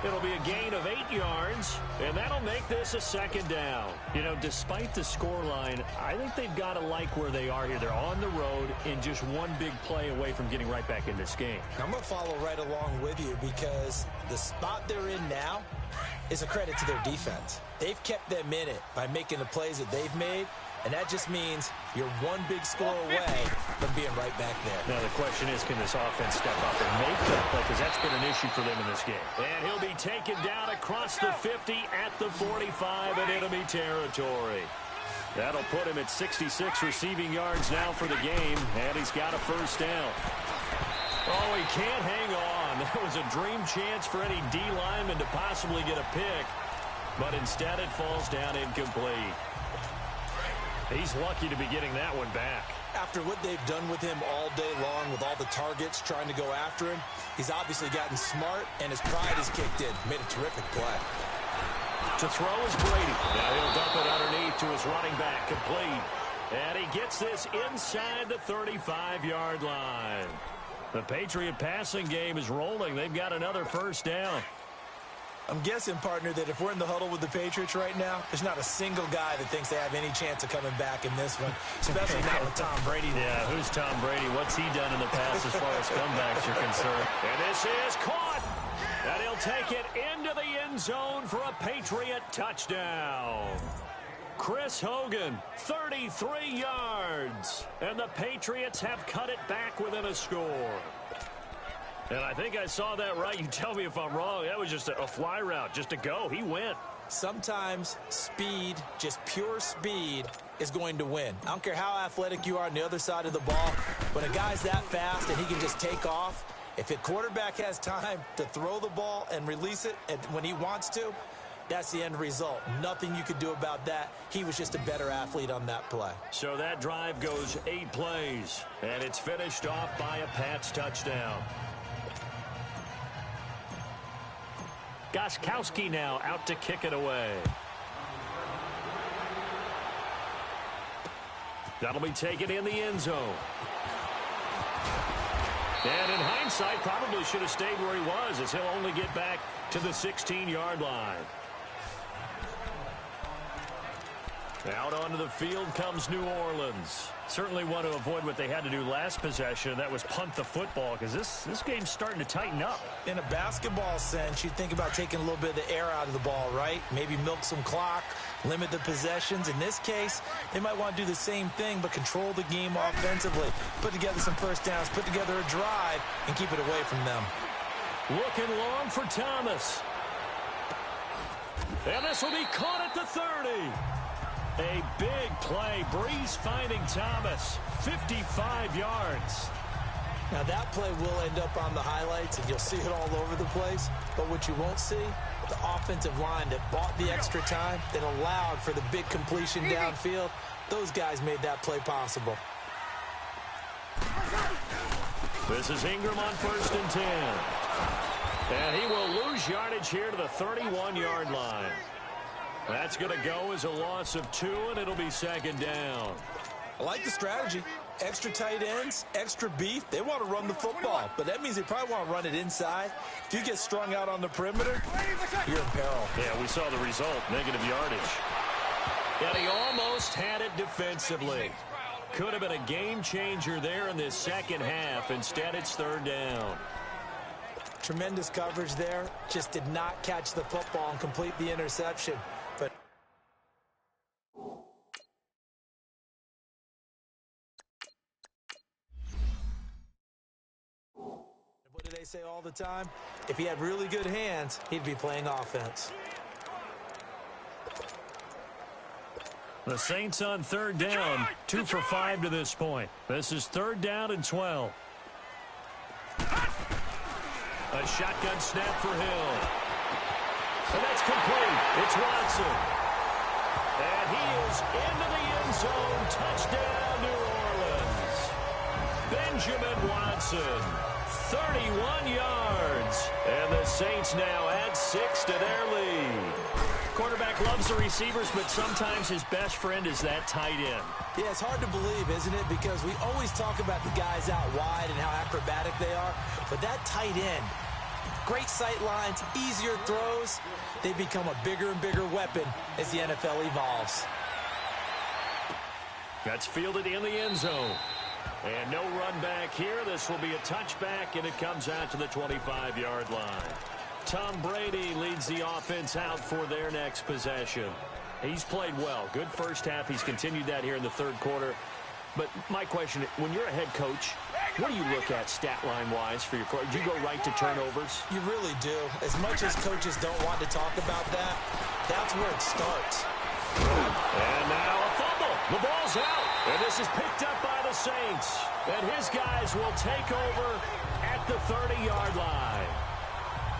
It'll be a gain of 8 yards, and that'll make this a 2nd down. You know, despite the scoreline, I think they've got to like where they are here. They're on the road and just one big play away from getting right back in this game. I'm going to follow right along with you because the spot they're in now is a credit to their defense. They've kept them in it by making the plays that they've made, and that just means you're one big score away from being right back there. Now the question is, can this offense step up and make that play? Because that's been an issue for them in this game. And he'll be taken down across the 50 at the 45 in enemy territory. That'll put him at 66 receiving yards now for the game, and he's got a first down. Oh, he can't hang on. That was a dream chance for any D lineman to possibly get a pick, but instead it falls down incomplete. He's lucky to be getting that one back. After what they've done with him all day long with all the targets trying to go after him, he's obviously gotten smart, and his pride is kicked in. Made a terrific play. To throw is Brady. Now he'll dump it underneath to his running back, complete. And he gets this inside the 35-yard line. The Patriot passing game is rolling. They've got another first down. I'm guessing, partner, that if we're in the huddle with the Patriots right now, there's not a single guy that thinks they have any chance of coming back in this one, especially not with Tom Brady. Yeah, who's Tom Brady? What's he done in the past as far as comebacks are concerned? And this is caught. And he'll take it into the end zone for a Patriot touchdown. Chris Hogan, 33 yards. And the Patriots have cut it back within a score. And I think I saw that right. You tell me if I'm wrong. That was just a fly route, just a go. He went. Sometimes speed, just pure speed, is going to win. I don't care how athletic you are on the other side of the ball. When a guy's that fast and he can just take off, if a quarterback has time to throw the ball and release it when he wants to, that's the end result. Nothing you could do about that. He was just a better athlete on that play. So that drive goes 8 plays, and it's finished off by a Pats touchdown. Gostkowski now out to kick it away. That'll be taken in the end zone. And in hindsight, probably should have stayed where he was, as he'll only get back to the 16-yard line. Out onto the field comes New Orleans. Certainly want to avoid what they had to do last possession. That was punt the football, because this game's starting to tighten up. In a basketball sense, you think about taking a little bit of the air out of the ball, right? Maybe milk some clock, limit the possessions. In this case, they might want to do the same thing, but control the game offensively. Put together some first downs, put together a drive, and keep it away from them. Looking long for Thomas. And this will be caught at the 30. A big play. Breeze finding Thomas. 55 yards. Now, that play will end up on the highlights, and you'll see it all over the place. But what you won't see, the offensive line that bought the extra time, that allowed for the big completion downfield, those guys made that play possible. This is Ingram on 1st and 10. And he will lose yardage here to the 31-yard line. That's going to go as a loss of 2, and it'll be 2nd down. I like the strategy. Extra tight ends, extra beef. They want to run the football, but that means they probably want to run it inside. If you get strung out on the perimeter, you're in peril. Yeah, we saw the result, negative yardage. And he almost had it defensively. Could have been a game changer there in this second half. Instead, it's 3rd down. Tremendous coverage there. Just did not catch the football and complete the interception. But what do they say all the time? If he had really good hands, he'd be playing offense. The Saints on 3rd down, 2 for 5 to this point. This is 3rd down and 12. A shotgun snap for Hill. And that's complete. It's Watson. And he is into the end zone. Touchdown, New Orleans. Benjamin Watson, 31 yards. And the Saints now add 6 to their lead. Quarterback loves the receivers, but sometimes his best friend is that tight end. Yeah, it's hard to believe, isn't it? Because we always talk about the guys out wide and how acrobatic they are. But that tight end, great sight lines, easier throws, they become a bigger and bigger weapon as the NFL evolves. That's fielded in the end zone. And no run back here. This will be a touchback, and it comes out to the 25-yard line. Tom Brady leads the offense out for their next possession. He's played well. Good first half. He's continued that here in the 3rd quarter. But my question, when you're a head coach, what do you look at stat line-wise for your quarterback? Do you go right to turnovers? You really do. As much as coaches don't want to talk about that, that's where it starts. And now a fumble. The ball's out. And this is picked up by the Saints. And his guys will take over at the 30-yard line.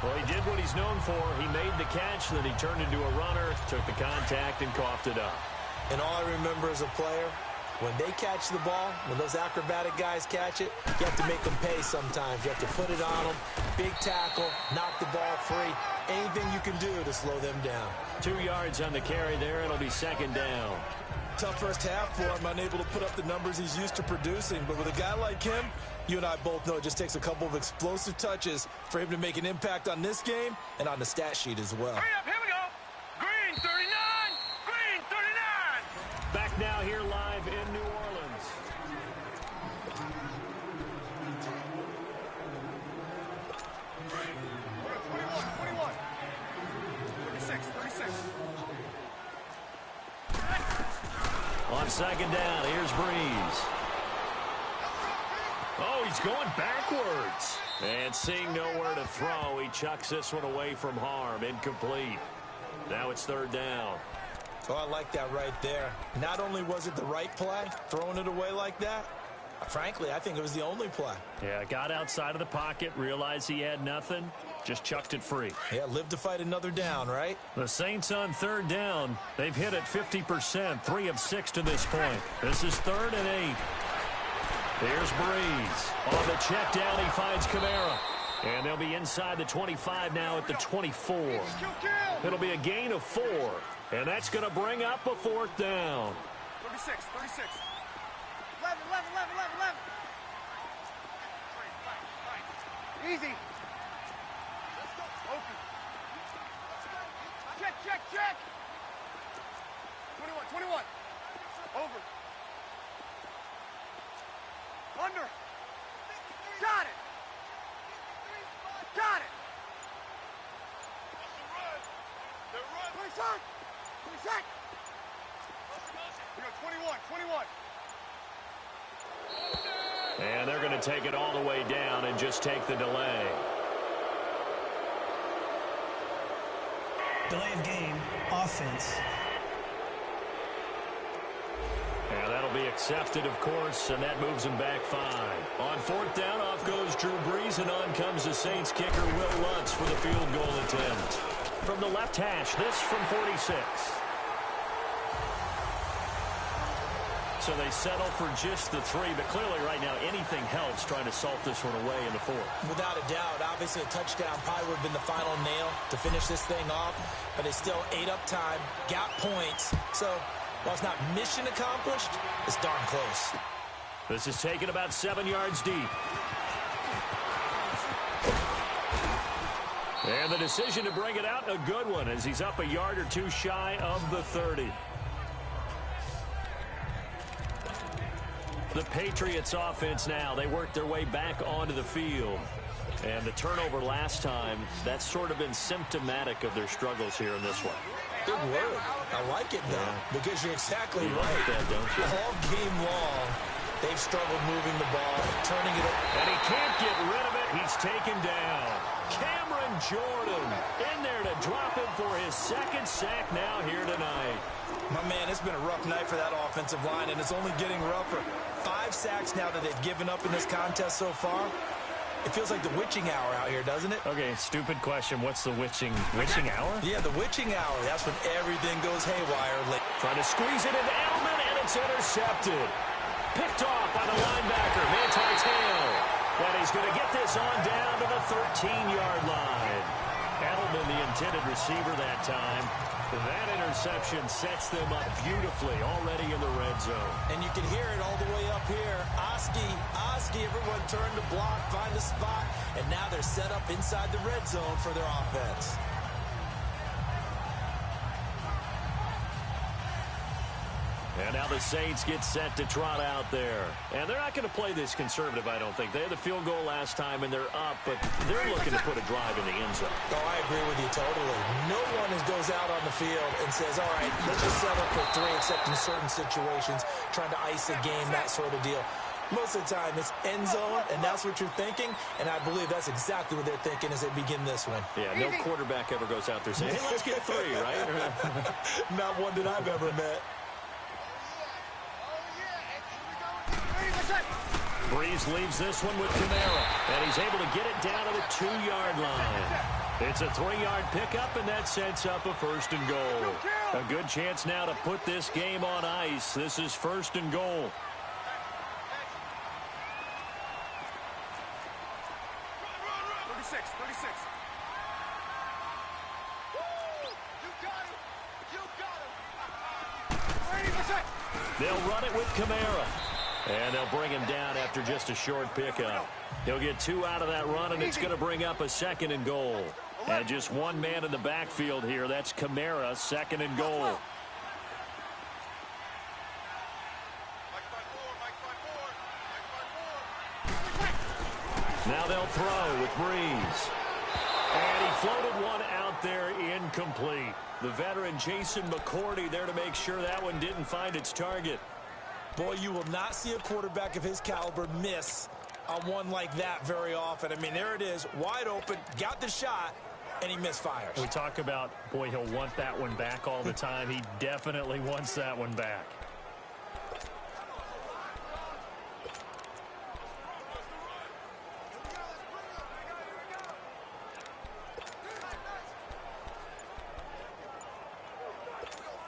Well, he did what he's known for. He made the catch, then he turned into a runner, took the contact, and coughed it up. And all I remember as a player, when they catch the ball, when those acrobatic guys catch it, you have to make them pay sometimes. You have to put it on them, big tackle, knock the ball free. Anything you can do to slow them down. 2 yards on the carry there. It'll be 2nd down. Tough first half for him, unable to put up the numbers he's used to producing. But with a guy like him, you and I both know it just takes a couple of explosive touches for him to make an impact on this game and on the stat sheet as well. Hurry up, here we go. Green 39, green 39. Back now here live in New Orleans. Twenty-one. 36. On 2nd down, here's Breeze. Oh, he's going backwards. And seeing nowhere to throw, he chucks this one away from harm. Incomplete. Now it's 3rd down. Oh, I like that right there. Not only was it the right play, throwing it away like that, frankly, I think it was the only play. Yeah, got outside of the pocket, realized he had nothing, just chucked it free. Yeah, live to fight another down, right? The Saints on 3rd down. They've hit it 50%, 3 of 6 to this point. This is 3rd and 8. Here's Breeze. On the check down, he finds Kamara. And they'll be inside the 25 now at the 24. It'll be a gain of 4. And that's going to bring up a 4th down. 36. 11. Easy. Let's go. Open. Check. 21. Over. Under. Got it. Got it. 20 seconds. 20 seconds. We got 21. And they're going to take it all the way down and just take the delay. Delay of game, offense. And that'll be accepted, of course, and that moves them back 5. On 4th down, off goes Drew Brees, and on comes the Saints kicker, Will Lutz, for the field goal attempt. From the left hash, this from 46. So they settle for just the 3, but clearly right now anything helps trying to salt this one away in the 4th. Without a doubt, obviously a touchdown probably would have been the final nail to finish this thing off, but they still ate up time, got points. So while it's not mission accomplished, it's darn close. This is taken about 7 yards deep. And the decision to bring it out, a good one, as he's up a yard or 2 shy of the 30. The Patriots offense now, they work their way back onto the field. And the turnover last time, that's sort of been symptomatic of their struggles here in this one. Good word. I like it, though, because you're exactly right. Like that, don't you? All game long, they've struggled moving the ball, turning it over. And he can't get rid of it. He's taken down. Cameron Jordan in there to drop him for his 2nd sack now here tonight. My man, it's been a rough night for that offensive line, and it's only getting rougher. 5 sacks now that they've given up in this contest so far. It feels like the witching hour out here, doesn't it? Okay, stupid question. What's the witching hour? Yeah, the witching hour. That's when everything goes haywire. Trying to squeeze it into Edelman, and it's intercepted. Picked off by the linebacker, Manti Te'o. And he's going to get this on down to the 13-yard line. Edelman, the intended receiver that time. That interception sets them up beautifully already in the red zone. And you can hear it all the way up here. Oski, everyone turn to block, find a spot, and now they're set up inside the red zone for their offense. And now the Saints get set to trot out there. And they're not going to play this conservative, I don't think. They had the field goal last time, and they're up, but they're looking to put a drive in the end zone. Oh, I agree with you totally. No one goes out on the field and says, all right, let's just settle for 3, except in certain situations, trying to ice a game, that sort of deal. Most of the time, it's end zone, and that's what you're thinking, and I believe that's exactly what they're thinking as they begin this one. Yeah, no quarterback ever goes out there saying, hey, let's get 3, right? Not one that I've ever met. Brees leaves this one with Kamara, and he's able to get it down to the 2-yard line. It's a 3-yard pickup, and that sets up a 1st and goal. A good chance now to put this game on ice. This is 1st and goal. They'll run it with Kamara. And they'll bring him down after just a short pickup. He'll get 2 out of that run, and it's going to bring up a 2nd and goal. And just one man in the backfield here. That's Kamara, 2nd and goal. Now they'll throw with Brees. And he floated one out there incomplete. The veteran Jason McCourty there to make sure that one didn't find its target. Boy, you will not see a quarterback of his caliber miss on one like that very often. I mean, there it is, wide open, got the shot, and he misfires. We talk about, boy, he'll want that one back all the time. He definitely wants that one back.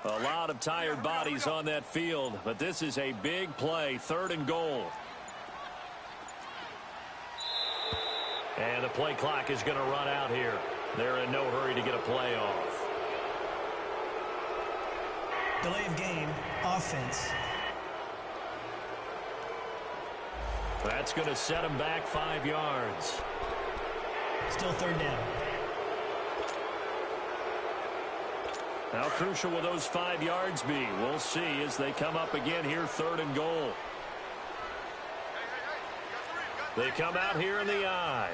A lot of tired bodies on that field, but this is a big play, 3rd and goal. And the play clock is going to run out here. They're in no hurry to get a play off. Delay of game, offense. That's going to set them back 5 yards. Still 3rd down. How crucial will those 5 yards be? We'll see as they come up again here, 3rd and goal. They come out here in the I.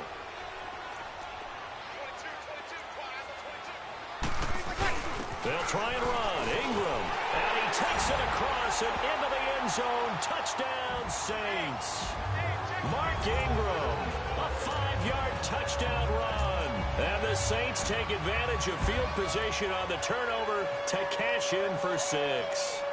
They'll try and run. Ingram. And he takes it across and into the end zone. Touchdown, Saints. Mark Ingram. A 5-yard touchdown run. And the Saints take advantage of field position on the turnover to cash in for 6.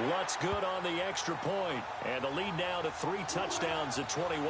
What's good on the extra point, and the lead now to 3 touchdowns at 21.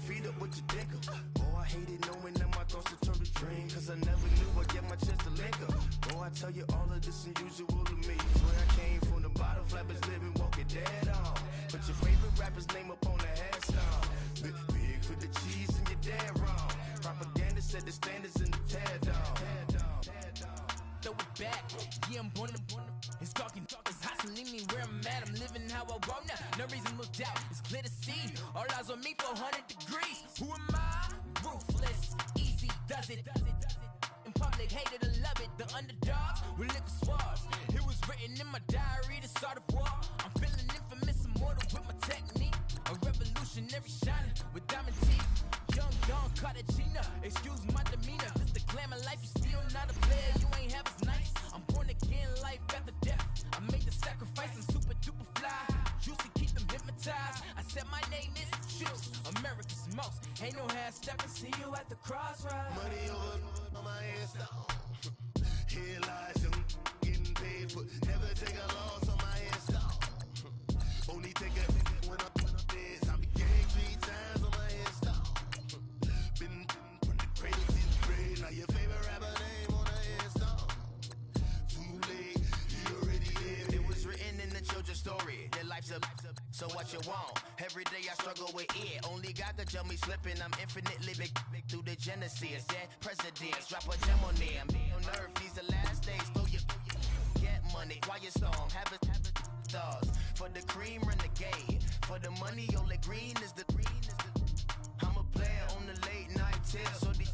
Feet up with your dick up. Oh, I hated knowing that my thoughts would turn to dream, cause I never knew I'd get my chance to link up. Oh, I tell you all of this unusual to me. Swear I came from the bottom, flappers living, walking dead on. Put your favorite rapper's name up on the headstone. Big for the cheese and you're dead wrong. Propaganda set the standards in the tear down. Throw it back, yeah, I'm born to it's talking, it's hot, so leave me where I'm at. I'm living how I want now, no reason to doubt. It's clear to see, all eyes on me for 100 degrees. Who am I? Ruthless, easy, does it. In public, hated or love it. The underdogs with liquor swabs. It was written in my diary, the start of war. I'm feeling infamous, immortal with my technique. A revolutionary shining with diamond teeth. Young Don Cartagena, excuse my demeanor. This the glamour life, you still not a player, you ain't half as nice. I'm born again, life after death. I made the sacrifice and super duper fly. Juicy, keep them hypnotized. I said my name is Juice, America's most. Ain't no half stepping, see you at the crossroads. Money over on my headstone. Here lies young, getting paid, but never take a loss on my headstone. Only take a when I'm dead. I became 3 times on my headstone. Been from the cradle to the grave. Now your favorite rapper name on the headstone. Too late, you already lived. It was written in the children's story. Their life's a so what you want? Every day I struggle with it. Only God could tell me slipping. I'm infinitely big through the genesis. Dead presidents, drop a gem on them. On earth, these the last days. Throw your get money, quiet storm, have it stars. For the cream, renegade. For the money, only green is the. I'm a player on the late night tips. So these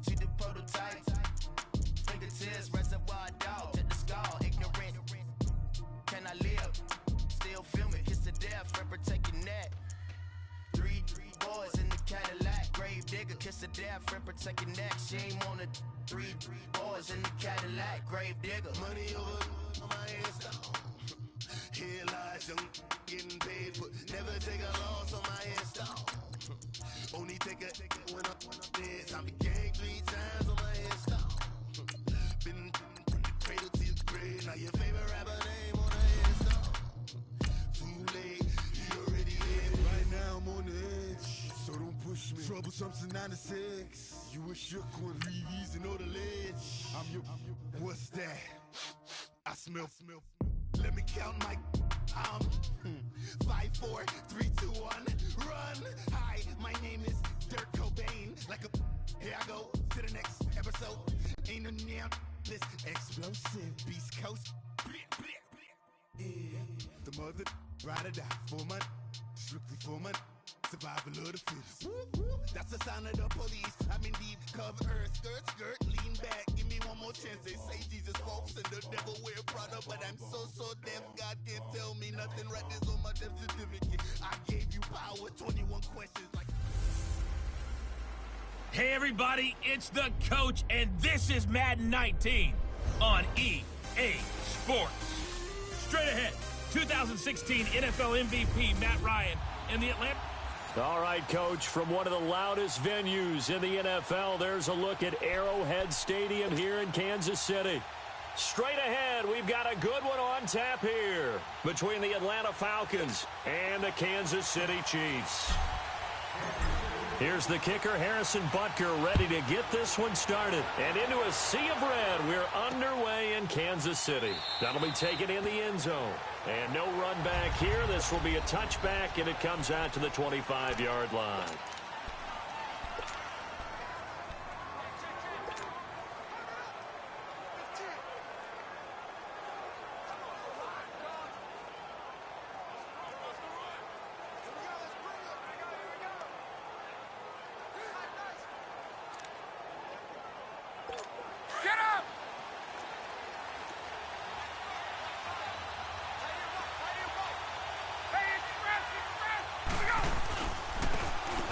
see the prototypes. Fingertips, reservoir dog, check the skull. Ignorant. Can I live? Still film it, kiss to death, friend protect your neck. 3 boys in the Cadillac, grave digger, kiss to death, friend protect your neck. Shame on the 3 boys in the Cadillac, grave digger. Money over on my headstone. Here lies young, getting paid, but never take a loss on my headstone. Only take a when I'm dead. I became 3 times on my headstone. Been from the cradle to the grave. Now your favorite rapper name on the headstone. Too late, you already lived. Right now I'm on the edge, so don't push me. Troublesome to 9 to 6. You a shook one, 3 E's and know the ledge. I'm your, what's that? I smell. Let me count my 5, 4, 3, 2, 1, run. Hi, my name is Dirk Cobain. Like a, here I go to the next episode. Ain't no damn this explosive Beast Coast. Yeah, the mother Ride or die for money, strictly for money. Survival of the fittest. That's the sign of the police. I'm in deep cover earth, skirt, lean back. Give me one more chance. They say Jesus walks and the devil wear Prada, but I'm so deaf. God can't tell me nothing. Right there's on my death certificate. I gave you power. 21 questions like. Hey everybody, it's the coach, and this is Madden 19 on EA Sports. Straight ahead, 2016 NFL MVP Matt Ryan and the Atlanta. All right, Coach, from one of the loudest venues in the NFL, there's a look at Arrowhead Stadium here in Kansas City. Straight ahead, we've got a good one on tap here between the Atlanta Falcons and the Kansas City Chiefs. Here's the kicker, Harrison Butker, ready to get this one started. And into a sea of red, we're underway in Kansas City. That'll be taken in the end zone. And no run back here. This will be a touchback, and it comes out to the 25-yard line.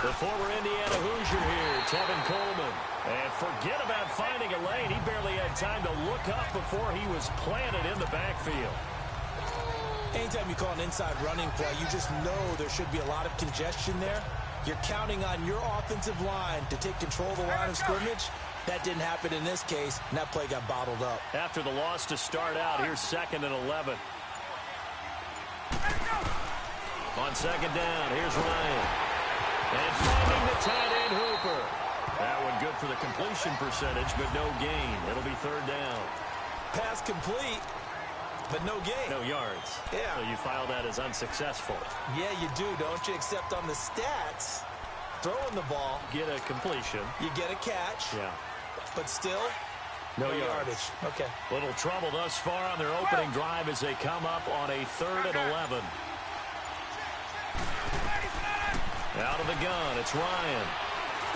The former Indiana Hoosier here, Tevin Coleman. And forget about finding a lane. He barely had time to look up before he was planted in the backfield. Anytime you call an inside running play, you just know there should be a lot of congestion there. You're counting on your offensive line to take control of the line of scrimmage. That didn't happen in this case, and that play got bottled up. After the loss to start out, here's 2nd and 11. On 2nd down, here's Ryan. And finding the tight end Hooper. That one good for the completion percentage, but no gain. It'll be 3rd down. Pass complete, but no gain. No yards. Yeah. So you file that as unsuccessful. Yeah, you do, don't you? Except on the stats, throwing the ball. Get a completion. You get a catch. Yeah. But still, no yardage. Okay. Little trouble thus far on their opening drive as they come up on a 3rd and 11. Out of the gun, it's Ryan.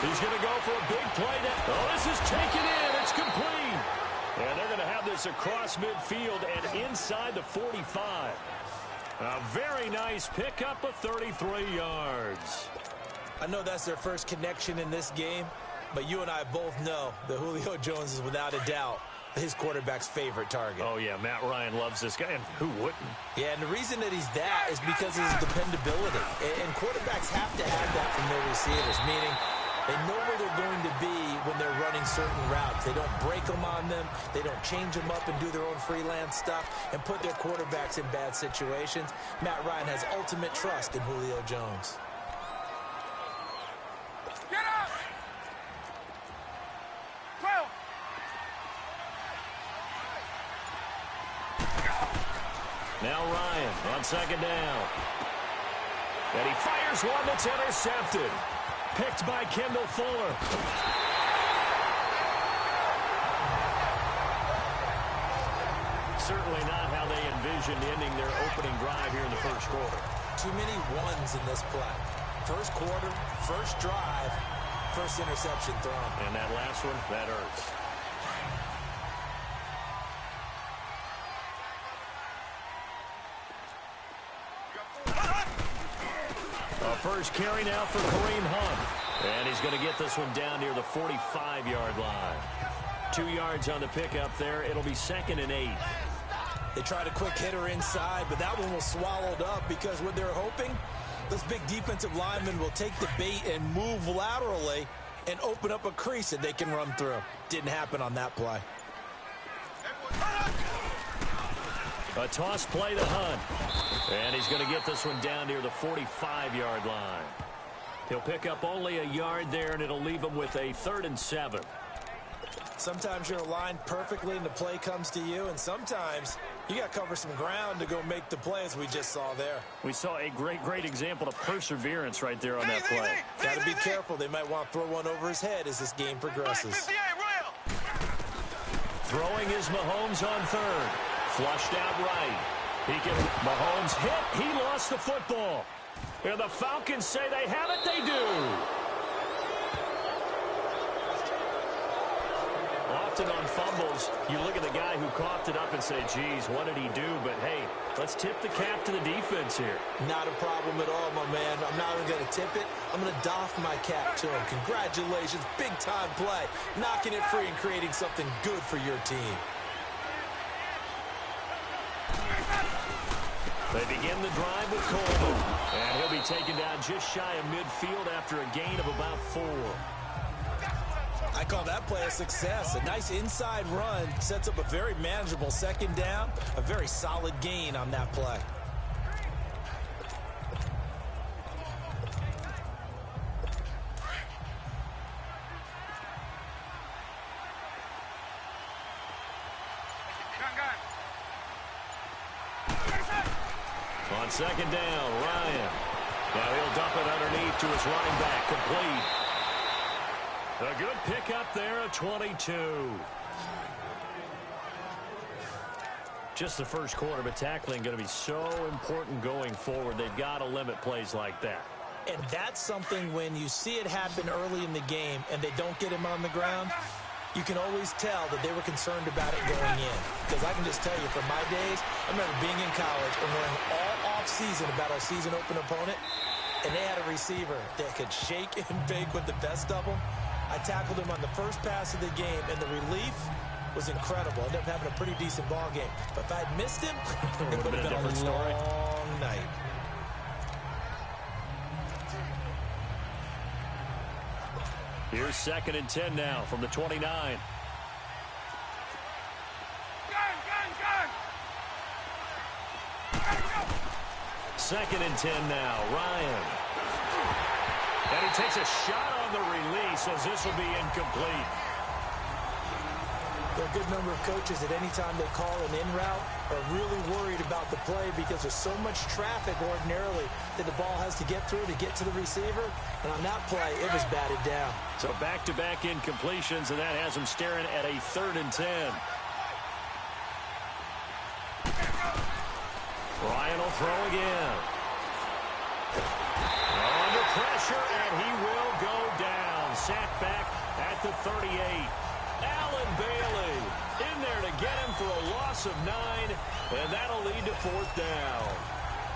He's going to go for a big play. Oh, this is taken in. It's complete. And they're going to have this across midfield and inside the 45. A very nice pickup of 33 yards. I know that's their first connection in this game, but you and I both know that Julio Jones is without a doubt his quarterback's favorite target. Oh, yeah, Matt Ryan loves this guy, and who wouldn't? Yeah, and the reason that he's that is because of his dependability. And quarterbacks have to have that from their receivers, meaning they know where they're going to be when they're running certain routes. They don't break them on them. They don't change them up and do their own freelance stuff and put their quarterbacks in bad situations. Matt Ryan has ultimate trust in Julio Jones. Get up! 12! Now Ryan on 2nd down. And he fires one that's intercepted. Picked by Kendall Fuller. Certainly not how they envisioned ending their opening drive here in the first quarter. Too many ones in this play. First quarter, first drive, first interception thrown. And that last one, that hurts. First carry now for Kareem Hunt. And he's going to get this one down near the 45-yard line. 2 yards on the pickup there. It'll be 2nd and 8. They tried a quick hitter inside, but that one was swallowed up because what they're hoping, those big defensive linemen will take the bait and move laterally and open up a crease that they can run through. Didn't happen on that play. A toss play to Hunt. And he's going to get this one down near the 45-yard line. He'll pick up only a yard there, and it'll leave him with a 3rd and 7. Sometimes you're aligned perfectly and the play comes to you, and sometimes you got to cover some ground to go make the play, as we just saw there. We saw a great example of perseverance right there on that play. Got to be careful. They might want to throw one over his head as this game progresses. Throwing is Mahomes on 3rd. Flushed out right. Mahomes hit. He lost the football. And the Falcons say they have it. They do. Often on fumbles, you look at the guy who coughed it up and say, geez, what did he do? But, hey, let's tip the cap to the defense here. Not a problem at all, my man. I'm not even going to tip it. I'm going to doff my cap to him. Congratulations. Big-time play. Knocking it free and creating something good for your team. They begin the drive with Coleman. And he'll be taken down just shy of midfield after a gain of about 4. I call that play a success. A nice inside run sets up a very manageable second down. A very solid gain on that play. On second down, Ryan. Now he'll dump it underneath to his running back, complete. A good pickup there at 22. Just the first quarter, but tackling going to be so important going forward. They've got to limit plays like that. And that's something when you see it happen early in the game and they don't get him on the ground, you can always tell that they were concerned about it going in. Because I can just tell you, from my days, I remember being in college and learning all off-season about our season open opponent, and they had a receiver that could shake and bake with the best of them. I tackled him on the first pass of the game, and the relief was incredible. I ended up having a pretty decent ball game. But if I'd missed him, it would have been a long night. Here's 2nd and 10 now from the 29. Gun! Second and 10 now, Ryan. And he takes a shot on the release as this will be incomplete. There are a good number of coaches that any time they call an in route are really worried about the play because there's so much traffic ordinarily that the ball has to get through to get to the receiver. And on that play, it was batted down. So back-to-back incompletions, and that has him staring at a 3rd and 10. Ryan will throw again. Under pressure, and he will go down. Sacked back at the 38. Allen Bailey in there to get him for a loss of 9, and that'll lead to 4th down.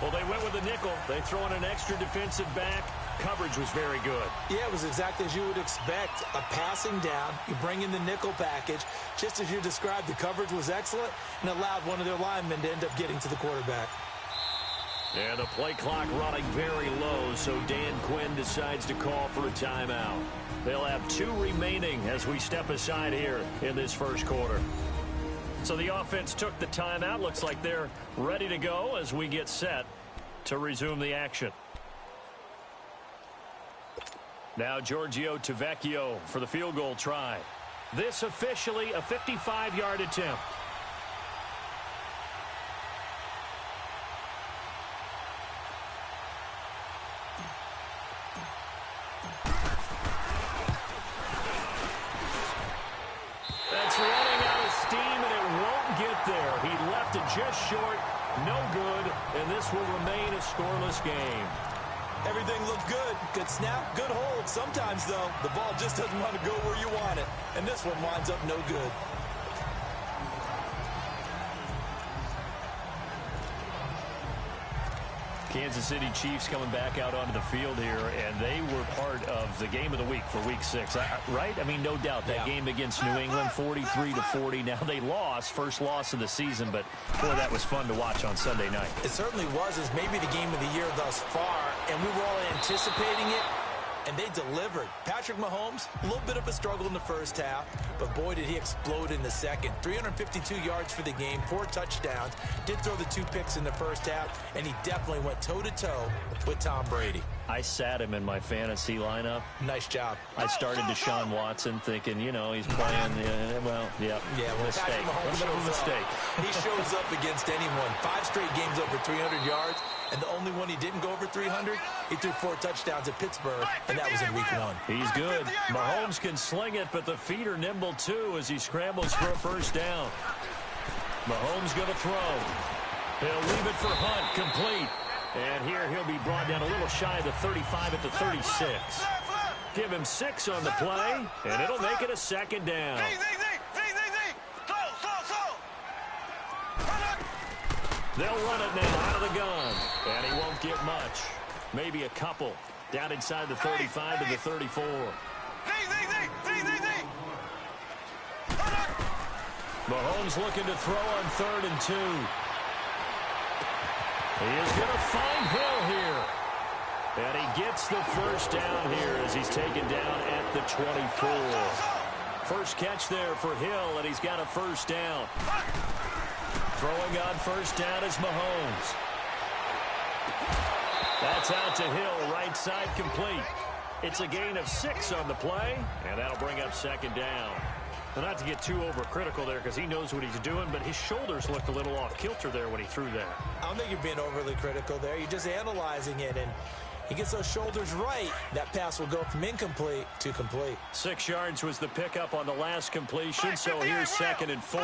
Well, they went with a nickel. They throw in an extra defensive back. Coverage was very good. Yeah, it was exactly as you would expect. A passing down. You bring in the nickel package. Just as you described, the coverage was excellent and allowed one of their linemen to end up getting to the quarterback. And the play clock running very low, so Dan Quinn decides to call for a timeout. They'll have 2 remaining as we step aside here in this first quarter. So the offense took the timeout. Looks like they're ready to go as we get set to resume the action. Now Giorgio Tavecchio for the field goal try. This officially a 55-yard attempt. That's running out of steam, and it won't get there. He left it just short, no good, and this will remain a scoreless game. Everything looked good. Good snap, good hold. Sometimes, though, the ball just doesn't want to go where you want it. And this one winds up no good. Kansas City Chiefs coming back out onto the field here, and they were part of the game of the week for Week 6, right? I mean, no doubt that game against New England, 43-40. Now they lost, first loss of the season, but boy, that was fun to watch on Sunday night. It certainly was. It's maybe the game of the year thus far, and we were all anticipating it, and they delivered. Patrick Mahomes, a little bit of a struggle in the first half, but boy, did he explode in the second. 352 yards for the game, 4 touchdowns. Did throw the 2 picks in the first half, and he definitely went toe-to-toe with Tom Brady. I sat him in my fantasy lineup. Nice job. I started Deshaun Watson thinking, you know, he's playing, mistake. A bit of a mistake. He shows up against anyone. 5 straight games over 300 yards, and the only one he didn't go over 300, he threw 4 touchdowns at Pittsburgh, and that was in Week 1. He's good. Mahomes can sling it, but the feet are nimble too as he scrambles for a first down. Mahomes going to throw. He'll leave it for Hunt, complete. And here he'll be brought down a little shy of the 35 at the 36. Give him 6 on the play, and it'll make it a second down. They'll run it now out of the gun, and he won't get much. Maybe a couple. Down inside the 35 to the 34. Mahomes looking to throw on 3rd and 2. He is going to find Hill here. And he gets the first down here as he's taken down at the 24. First catch there for Hill, and he's got a first down. Throwing on first down is Mahomes. That's out to Hill, right side complete. It's a gain of 6 on the play, and that'll bring up second down. Well, not to get too overcritical there because he knows what he's doing, but his shoulders looked a little off kilter there when he threw that. I don't think you're being overly critical there. You're just analyzing it, and he gets those shoulders right. That pass will go from incomplete to complete. 6 yards was the pickup on the last completion, so here's 2nd and 4.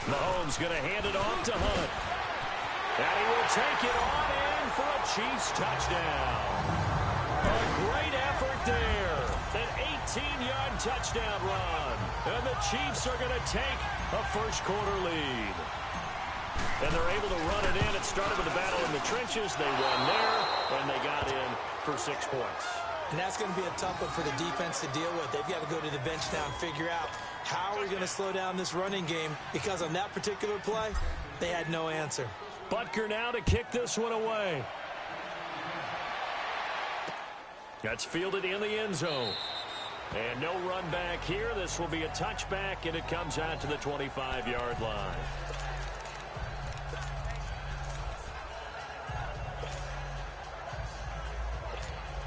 Mahomes going to hand it off to Hunt. And he will take it on in for a Chiefs touchdown. A great effort there. An 18-yard touchdown run. And the Chiefs are going to take a first-quarter lead. And they're able to run it in. It started with a battle in the trenches. They won there, and they got in for 6 points. And that's going to be a tough one for the defense to deal with. They've got to go to the bench now and figure out how are we going to slow down this running game, because on that particular play, they had no answer. Butker now to kick this one away. That's fielded in the end zone. And no run back here. This will be a touchback, and it comes out to the 25-yard line.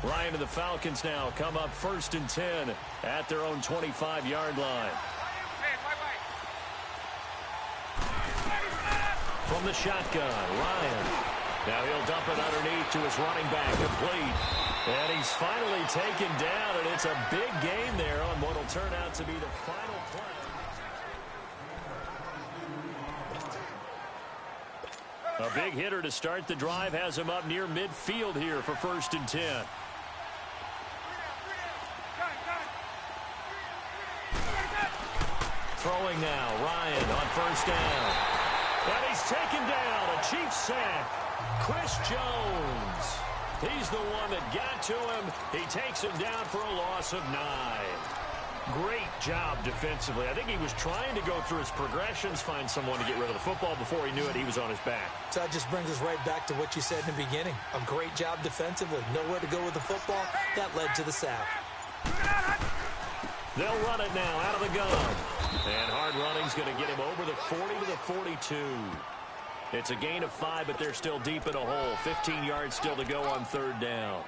Ryan and the Falcons now come up 1st and 10 at their own 25-yard line. From the shotgun, Ryan. Now he'll dump it underneath to his running back, complete. And he's finally taken down, and it's a big game there on what will turn out to be the final play. A big hitter to start the drive has him up near midfield here for 1st and 10. Throwing now, Ryan on 1st down. And he's taken down, a Chiefs sack. Chris Jones. He's the one that got to him. He takes him down for a loss of 9. Great job defensively. I think he was trying to go through his progressions, find someone to get rid of the football. Before he knew it, he was on his back. So that just brings us right back to what you said in the beginning. A great job defensively. Nowhere to go with the football. That led to the sack. They'll run it now out of the gun. And hard running's going to get him over the 40 to the 42. It's a gain of 5, but they're still deep in a hole. 15 yards still to go on 3rd down.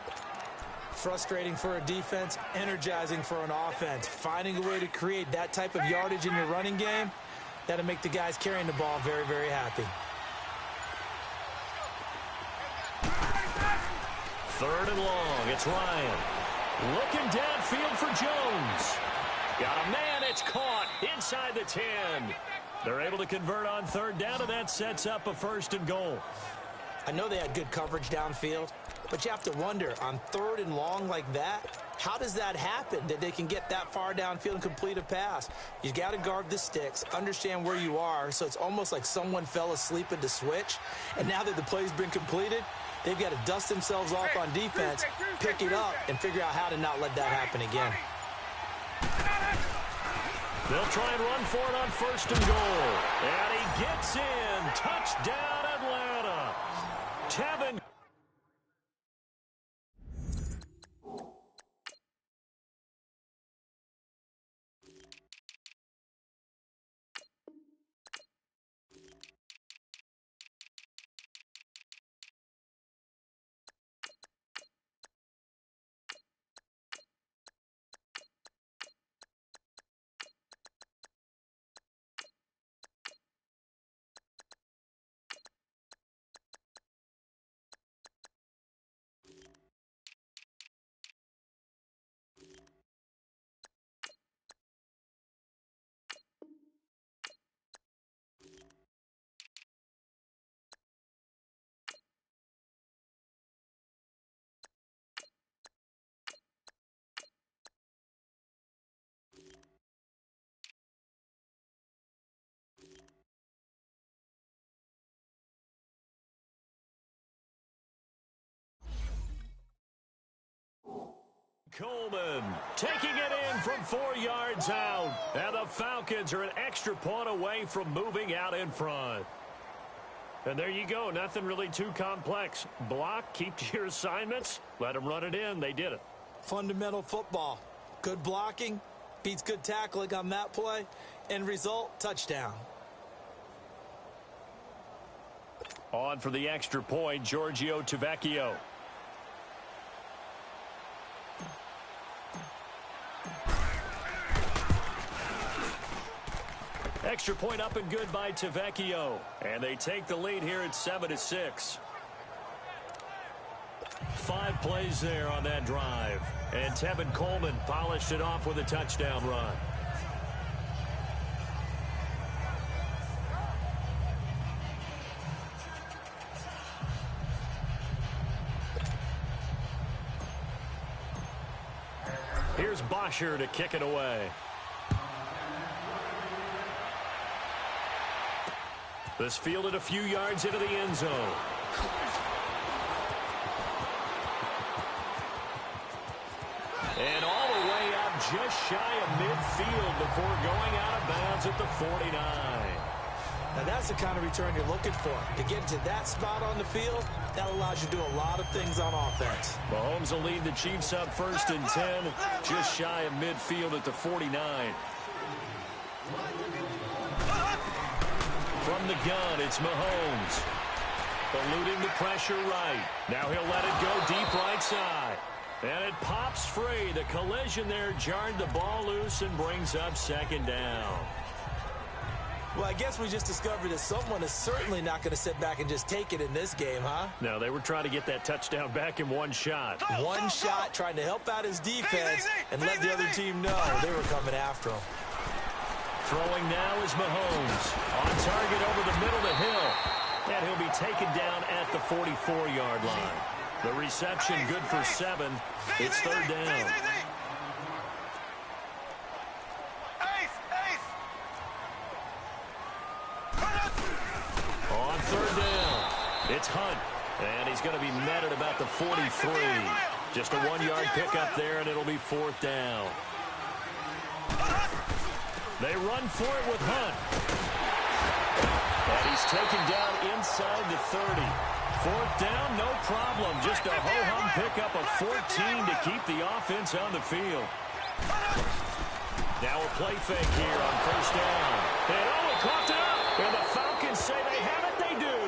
Frustrating for a defense, energizing for an offense. Finding a way to create that type of yardage in your running game, that'll make the guys carrying the ball very, very happy. 3rd and long. It's Ryan. Looking downfield for Jones. Got a man. It's caught inside the 10. They're able to convert on 3rd down, and that sets up a 1st and goal. I know they had good coverage downfield, but you have to wonder, on 3rd and long like that, how does that happen that they can get that far downfield and complete a pass? You got to guard the sticks, understand where you are, so it's almost like someone fell asleep at the switch, and now that the play's been completed, they've got to dust themselves off on defense, pick it up, and figure out how to not let that happen again. They'll try and run for it on 1st and goal. And he gets in. Touchdown, Atlanta. Tevin Coleman taking it in from 4 yards out. And the Falcons are an extra point away from moving out in front. And there you go. Nothing really too complex. Block, keep to your assignments, let them run it in. They did it. Fundamental football. Good blocking beats good tackling on that play. End result, touchdown. On for the extra point, Giorgio Tavecchio. Extra point up and good by Tavecchio. And they take the lead here at 7-6. 5 plays there on that drive. And Tevin Coleman polished it off with a touchdown run. Here's Bosher to kick it away. This fielded a few yards into the end zone. And all the way out just shy of midfield before going out of bounds at the 49. Now that's the kind of return you're looking for. To get to that spot on the field, that allows you to do a lot of things on offense. Mahomes will lead the Chiefs up 1st and 10, just shy of midfield at the 49. From the gun, it's Mahomes. Eluding the pressure right. Now he'll let it go deep right side. And it pops free. The collision there jarred the ball loose and brings up 2nd down. Well, I guess we just discovered that someone is certainly not going to sit back and just take it in this game, huh? No, they were trying to get that touchdown back in one shot. One shot, trying to help out his defense and let the other team know they were coming after him. Throwing now is Mahomes. On target over the middle to Hill. And he'll be taken down at the 44-yard line. The reception good for 7. It's 3rd down. On 3rd down, it's Hunt. And he's going to be met at about the 43. Just a 1-yard pickup there, and it'll be 4th down. They run for it with Hunt. And he's taken down inside the 30. 4th down, no problem. Just a ho-hum pickup of 14 to keep the offense on the field. Now a play fake here on 1st down. And he coughed it up. And the Falcons say they have it. They do.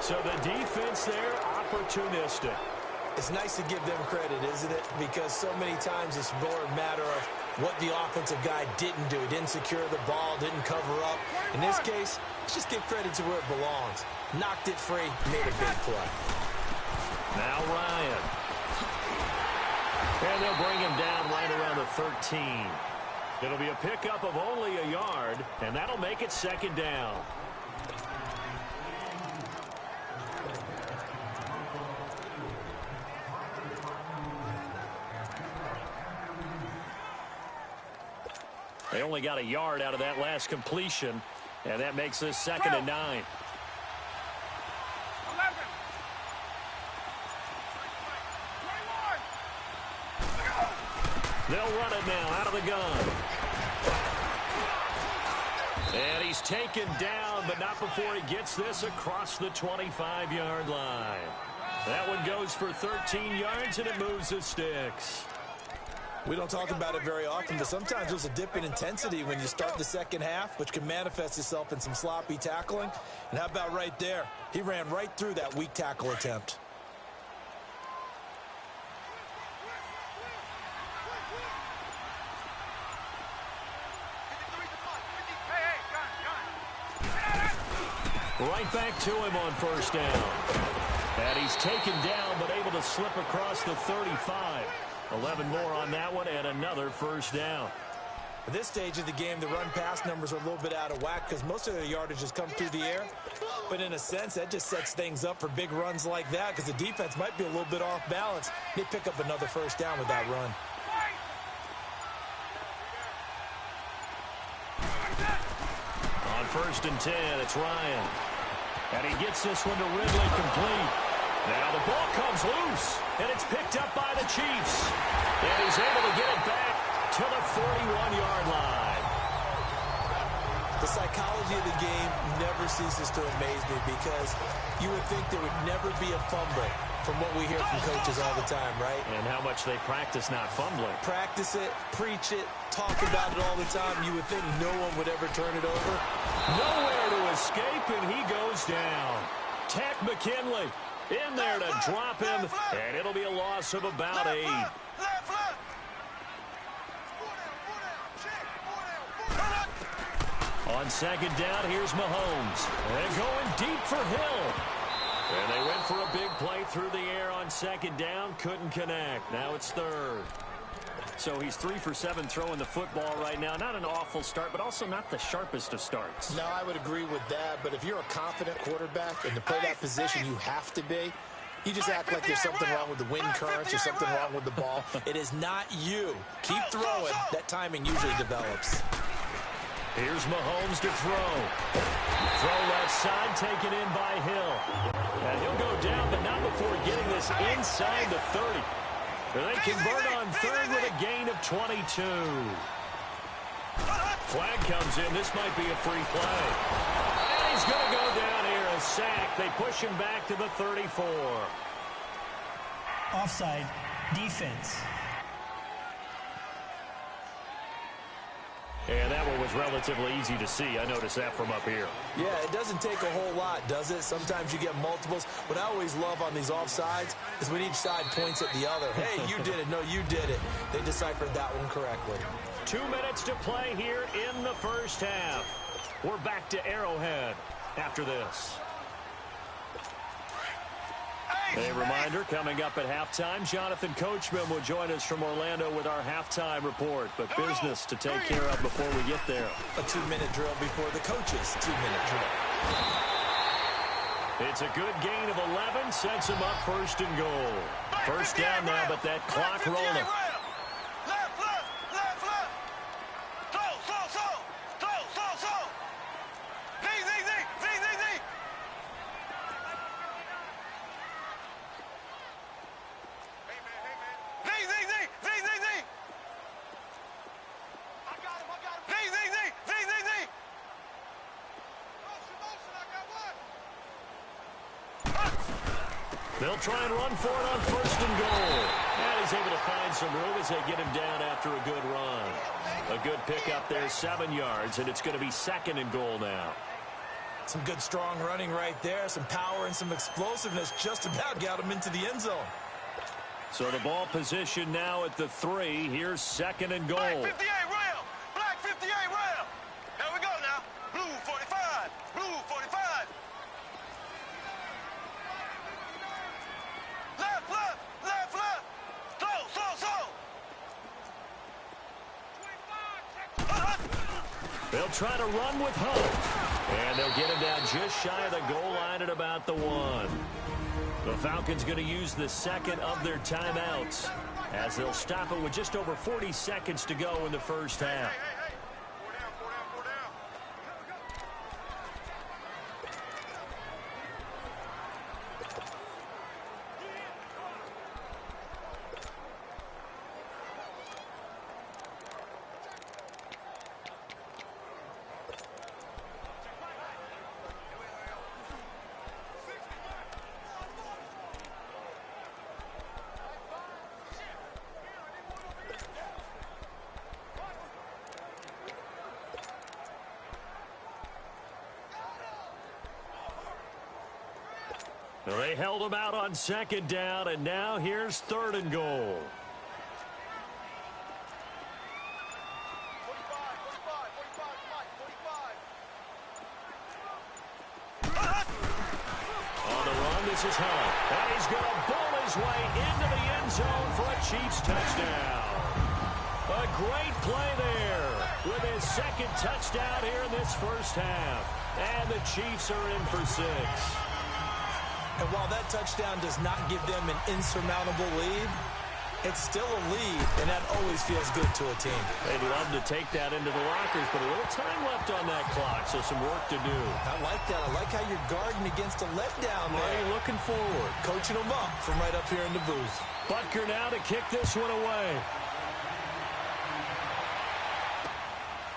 So the defense there, opportunistic. It's nice to give them credit, isn't it? Because so many times it's more a matter of what the offensive guy didn't do. He didn't secure the ball, didn't cover up. In this case, let's just give credit to where it belongs. Knocked it free, made a big play. Now Ryan. And they'll bring him down right around the 13. It'll be a pickup of only a yard, and that'll make it 2nd down. They only got a yard out of that last completion, and that makes this 2nd and 9. They'll run it now out of the gun. And he's taken down, but not before he gets this across the 25-yard line. That one goes for 13 yards, and it moves the sticks. We don't talk about it very often, but sometimes there's a dip in intensity when you start the 2nd half, which can manifest itself in some sloppy tackling. And how about right there? He ran right through that weak tackle attempt. Right back to him on 1st down. And he's taken down, but able to slip across the 35. 11 more on that one, and another 1st down. At this stage of the game, the run-pass numbers are a little bit out of whack because most of their yardage has come through the air. But in a sense, that just sets things up for big runs like that because the defense might be a little bit off balance. They pick up another 1st down with that run. On 1st and 10, it's Ryan. And he gets this one to Ridley complete. Now the ball comes loose, and it's picked up by the Chiefs. And he's able to get it back to the 41-yard line. The psychology of the game never ceases to amaze me because you would think there would never be a fumble from what we hear from coaches all the time, right? And how much they practice not fumbling. Practice it, preach it, talk about it all the time. You would think no one would ever turn it over. Nowhere to escape, and he goes down. Tech McKinley in there to drop him, and it'll be a loss of about 8. On second down, here's Mahomes. And going deep for Hill. And they went for a big play through the air on second down. Couldn't connect. Now it's third. So he's 3 for 7 throwing the football right now. Not an awful start, but also not the sharpest of starts. No, I would agree with that. But if you're a confident quarterback and to play that position you have to be, you just act like there's something wrong with the wind currents or something wrong with the ball. It is not you. Keep throwing. That timing usually develops. Here's Mahomes to throw. Throw left side, taken in by Hill. And he'll go down, but not before getting this inside the 30. They convert on third with a gain of 22. Flag comes in. This might be a free play. And he's going to go down here, a sack. They push him back to the 34. Offside. Defense. And that one was relatively easy to see. I noticed that from up here. Yeah, it doesn't take a whole lot, does it? Sometimes you get multiples. What I always love on these offsides is when each side points at the other. Hey, you did it. No, you did it. They deciphered that one correctly. 2 minutes to play here in the first half. We're back to Arrowhead after this. A reminder, coming up at halftime, Jonathan Coachman will join us from Orlando with our halftime report. But business to take care of before we get there. A 2-minute drill before the coach's 2-minute drill. It's a good gain of 11, sets him up first and goal. First down now, but that clock rolling. They'll try and run for it on first and goal. And he's able to find some room as they get him down after a good run. A good pickup there, 7 yards, and it's going to be second and goal now. Some good strong running right there. Some power and some explosiveness just about got him into the end zone. So the ball position now at the 3. Here's second and goal. Black 58 rail. Black 58 rail. Here we go now. Blue 45. Blue 45. Left, left, left, left. Slow. They'll try to run with hope. And they'll get him down just shy of the goal line at about the 1. The Falcons going to use the second of their timeouts as they'll stop it with just over 40 seconds to go in the first half. They held him out on second down, and now here's third and goal. On the run, this is Hunt. And he's going to bull his way into the end zone for a Chiefs touchdown. A great play there with his second touchdown here in this first half. And the Chiefs are in for 6. And while that touchdown does not give them an insurmountable lead, It's still a lead, and that always feels good to a team. They'd love to take that into the lockers, but a little time left on that clock, so some work to do. I like that. I like how you're guarding against a letdown there. Already looking forward. Coaching them up from right up here in the booth. Butker now to kick this one away.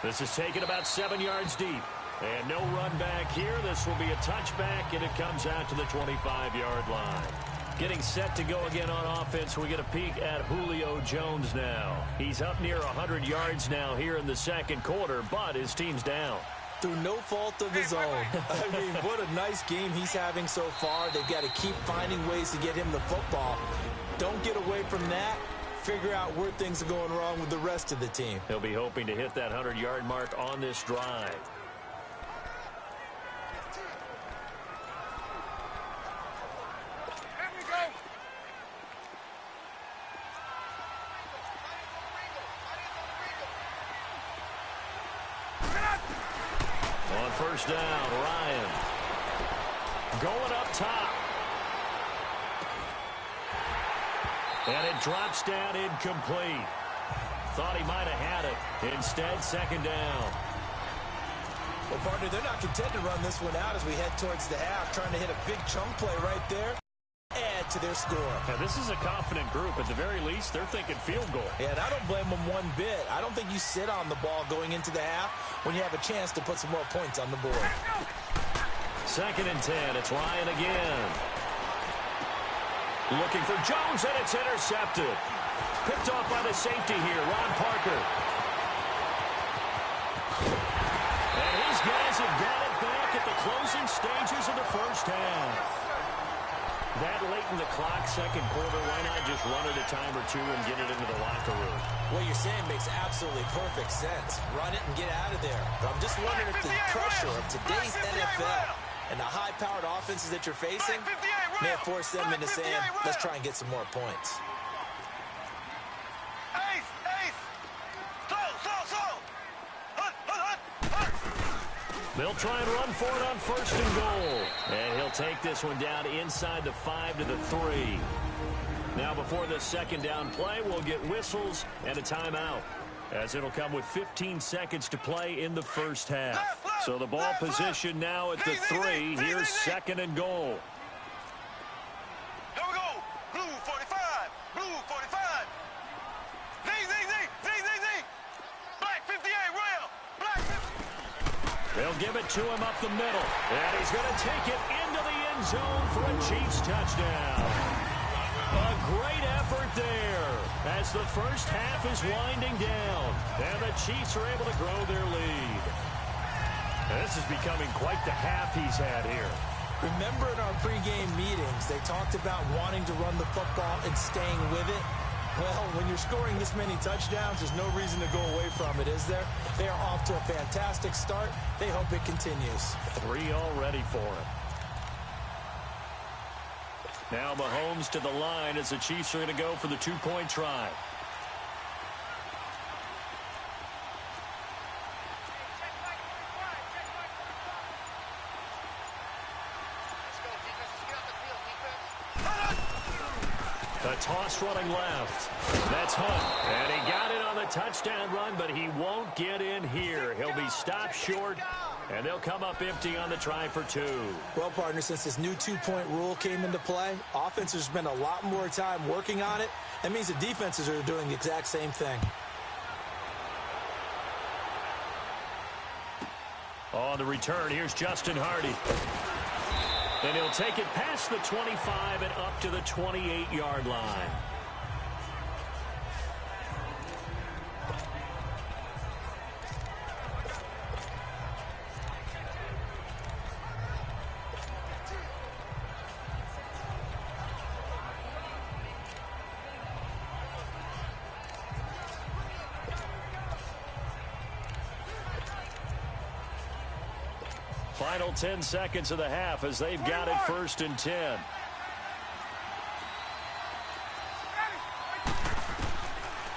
This is taken about 7 yards deep. And no run back here. This will be a touchback, and it comes out to the 25-yard line. Getting set to go again on offense. We get a peek at Julio Jones now. He's up near 100 yards now here in the second quarter, but his team's down. Through no fault of his own. I mean, what a nice game he's having so far. They've got to keep finding ways to get him the football. Don't get away from that. Figure out where things are going wrong with the rest of the team. He'll be hoping to hit that 100-yard mark on this drive. On first down, Ryan. Going up top. And it drops down incomplete. Thought he might have had it. Instead, second down. Well, partner, they're not content to run this one out as we head towards the half, trying to hit a big chunk play right there. Add to their score. Now, this is a confident group. At the very least, they're thinking field goal. Yeah, and I don't blame them one bit. I don't think you sit on the ball going into the half when you have a chance to put some more points on the board. Second and 10. It's Ryan again. Looking for Jones, and it's intercepted. Picked off by the safety here, Ron Parker. And his guys have got it back at the closing stages of the first half. That late in the clock, second quarter, why not just run it a time or two and get it into the locker room? What you're saying makes absolutely perfect sense. Run it and get out of there. But I'm just wondering if the pressure of today's NFL and the high-powered offenses that you're facing may have forced them into saying, let's try and get some more points. They'll try and run for it on first and goal. And he'll take this one down inside the 5 to the 3. Now before the second down play, we'll get whistles and a timeout, as it'll come with 15 seconds to play in the first half. So the ball position now at the 3. Here's second and goal. Here we go. Blue 45. Blue 45. Z. Black 58 rail. Black 58. They'll give it to him up the middle. And he's going to take it into the end zone for a Chiefs touchdown. A great effort there as the first half is winding down. And the Chiefs are able to grow their lead. And this is becoming quite the half he's had here. Remember in our pregame meetings, they talked about wanting to run the football and staying with it. Well, when you're scoring this many touchdowns, there's no reason to go away from it, is there? They are off to a fantastic start. They hope it continues. 3 already for him. Now Mahomes to the line as the Chiefs are going to go for the 2-point try. The toss running left. That's Hunt. And he got it on the touchdown run, but he won't get in here. He'll be stopped short, and they'll come up empty on the try for 2. Well, partner, since this new 2-point rule came into play, offenses spend a lot more time working on it. That means the defenses are doing the exact same thing. On the return, here's Justin Hardy. And he'll take it past the 25 and up to the 28-yard line. Final 10 seconds of the half as they've got it first and 10.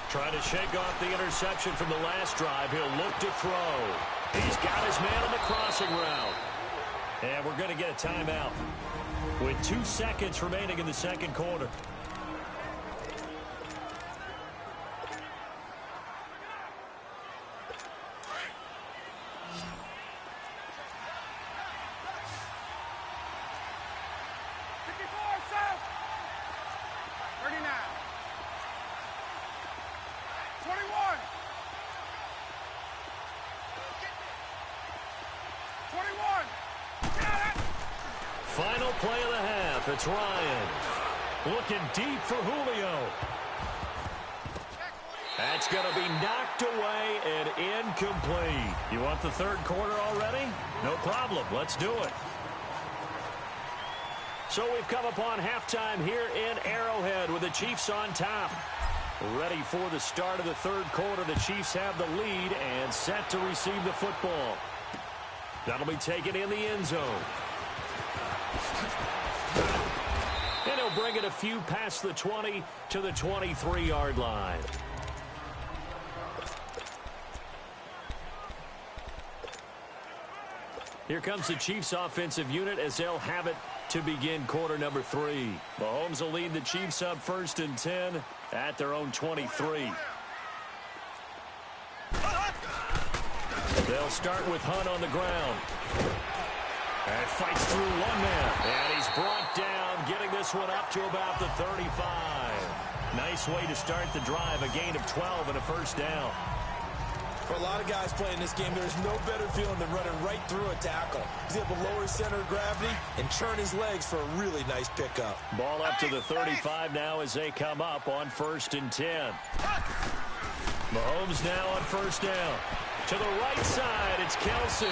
Trying to shake off the interception from the last drive. He'll look to throw. He's got his man on the crossing route. And we're going to get a timeout with 2 seconds remaining in the second quarter. play of the half. It's Ryan. Looking deep for Julio. That's going to be knocked away and incomplete. You want the third quarter already? No problem. Let's do it. So we've come upon halftime here in Arrowhead with the Chiefs on top. Ready for the start of the third quarter. The Chiefs have the lead and set to receive the football. That'll be taken in the end zone. And he'll bring it a few past the 20 to the 23-yard line. Here comes the Chiefs offensive unit as they'll have it to begin quarter number 3. Mahomes will lead the Chiefs up 1st and 10 at their own 23. They'll start with Hunt on the ground. And fights through one man. And he's brought down, getting this one up to about the 35. Nice way to start the drive. A gain of 12 and a first down. For a lot of guys playing this game, there's no better feeling than running right through a tackle. He's able to lower his center of gravity and churn his legs for a really nice pickup. Ball up to the 35 now as they come up on 1st and 10. Mahomes now on 1st down. To the right side, it's Kelsey.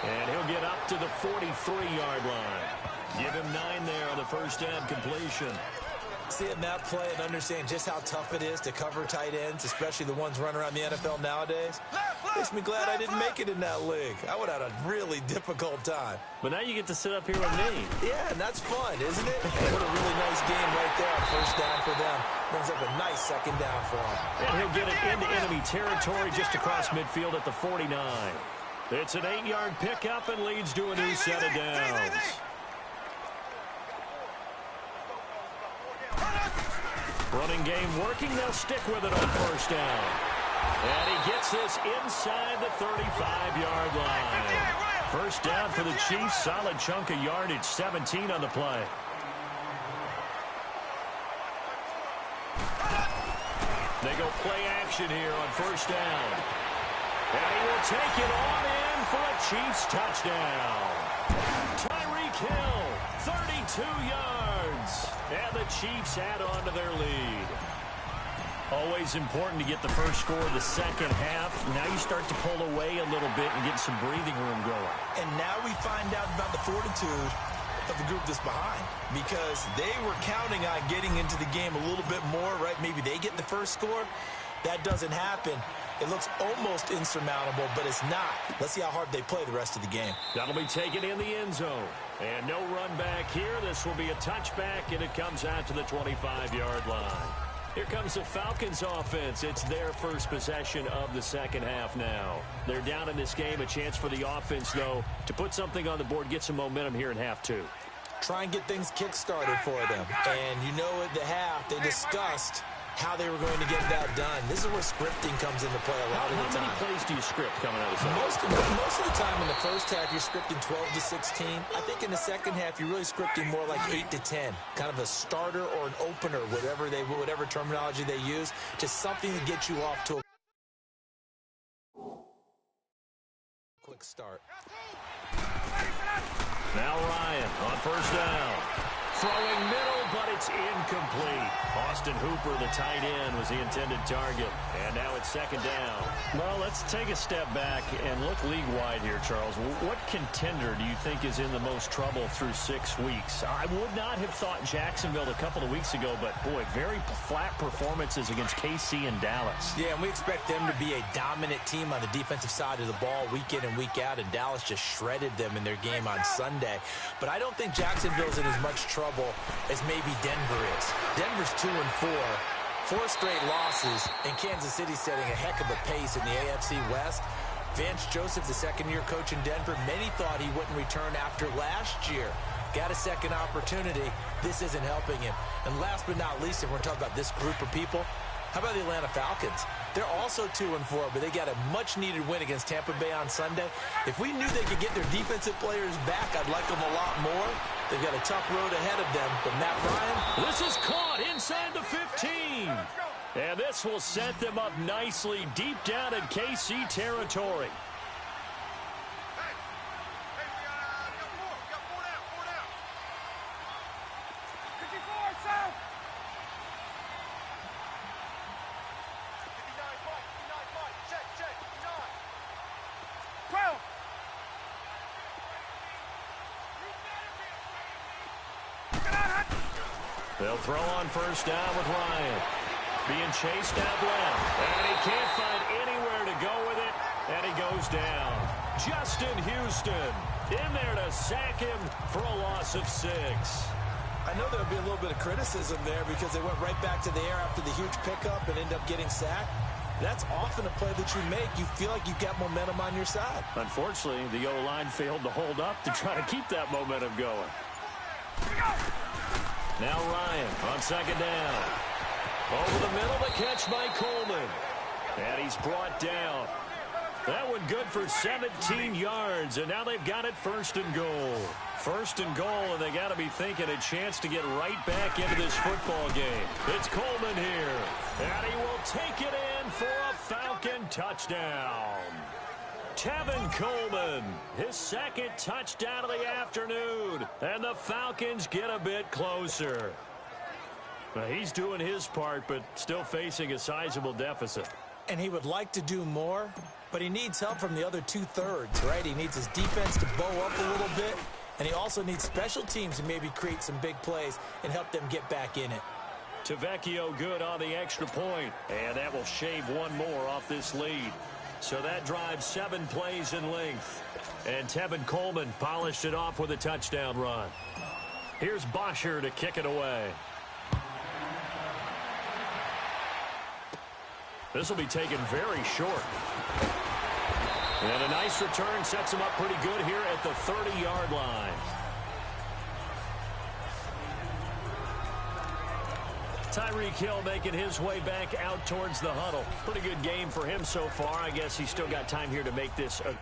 And he'll get up to the 43-yard line. Give him 9 there on the first down completion. Seeing that play and understand just how tough it is to cover tight ends, especially the ones running around the NFL nowadays, makes me glad I didn't make it in that league. I would have had a really difficult time. But now you get to sit up here with me. Yeah, and that's fun, isn't it? What a really nice game right there on first down for them. Brings up a nice second down for him. And he'll get it into enemy territory just across midfield at the 49. It's an 8-yard pickup and leads to a new set of downs. Running game working. They'll stick with it on first down. And he gets this inside the 35-yard line. First down for the Chiefs. Solid chunk of yardage. 17 on the play. They go play action here on first down. And he will take it on in for a Chiefs touchdown. Tyreek Hill, 32 yards. And the Chiefs add on to their lead. Always important to get the first score of the second half. Now you start to pull away a little bit and get some breathing room going. And now we find out about the fortitude of the group that's behind, because they were counting on getting into the game a little bit more, right? Maybe they get the first score. That doesn't happen. It looks almost insurmountable, but it's not. Let's see how hard they play the rest of the game. That'll be taken in the end zone. And no run back here. This will be a touchback, and it comes out to the 25-yard line. Here comes the Falcons offense. It's their first possession of the second half now. They're down in this game. A chance for the offense, though, to put something on the board, get some momentum here in half 2. Try and get things kick-started for them. And you know at the half, they discussed how they were going to get that done. This is where scripting comes into play a lot of the time. How many plays do you script coming out of the most of the time in the first half, you're scripting 12 to 16. I think in the second half, you're really scripting more like 8 to 10. Kind of a starter or an opener, whatever terminology they use. Just something to get you off to a quick start. Now Ryan on first down. Throwing middle, but it's incomplete. Austin Hooper, the tight end, was the intended target. And now it's second down. Well, let's take a step back and look league-wide here, Charles. What contender do you think is in the most trouble through 6 weeks? I would not have thought Jacksonville a couple of weeks ago, but, boy, very flat performances against KC and Dallas. Yeah, and we expect them to be a dominant team on the defensive side of the ball week in and week out, and Dallas just shredded them in their game on Sunday. But I don't think Jacksonville's in as much trouble as maybe Denver is. Denver's 2-4, 4 straight losses, and Kansas City setting a heck of a pace in the AFC West. Vance Joseph, the second-year coach in Denver, many thought he wouldn't return after last year. Got a second opportunity. This isn't helping him. And last but not least, if we're talking about this group of people, how about the Atlanta Falcons? They're also 2-4, but they got a much-needed win against Tampa Bay on Sunday. If we knew they could get their defensive players back, I'd like them a lot more. They've got a tough road ahead of them, but Matt Ryan... This is caught inside the 15. And this will set them up nicely deep down in KC territory. They'll throw on first down with Ryan. Being chased out left. And he can't find anywhere to go with it. And he goes down. Justin Houston in there to sack him for a loss of 6. I know there'll be a little bit of criticism there because they went right back to the air after the huge pickup and ended up getting sacked. That's often a play that you make. You feel like you've got momentum on your side. Unfortunately, the O-line failed to hold up to try to keep that momentum going. Now Ryan on second down. Over the middle, the catch by Coleman. And he's brought down. That one good for 17 yards, and now they've got it first and goal. First and goal, and they got to be thinking a chance to get right back into this football game. It's Coleman here, and he will take it in for a Falcon touchdown. Tevin Coleman, his second touchdown of the afternoon, and the Falcons get a bit closer. Well, he's doing his part, but still facing a sizable deficit. And he would like to do more, but he needs help from the other 2/3, right? He needs his defense to bow up a little bit, and he also needs special teams to maybe create some big plays and help them get back in it. Tavecchio good on the extra point, and that will shave one more off this lead. So that drives 7 plays in length. And Tevin Coleman polished it off with a touchdown run. Here's Bosher to kick it away. This will be taken very short. And a nice return sets him up pretty good here at the 30-yard line. Tyreek Hill making his way back out towards the huddle. Pretty good game for him so far. I guess he's still got time here to make this a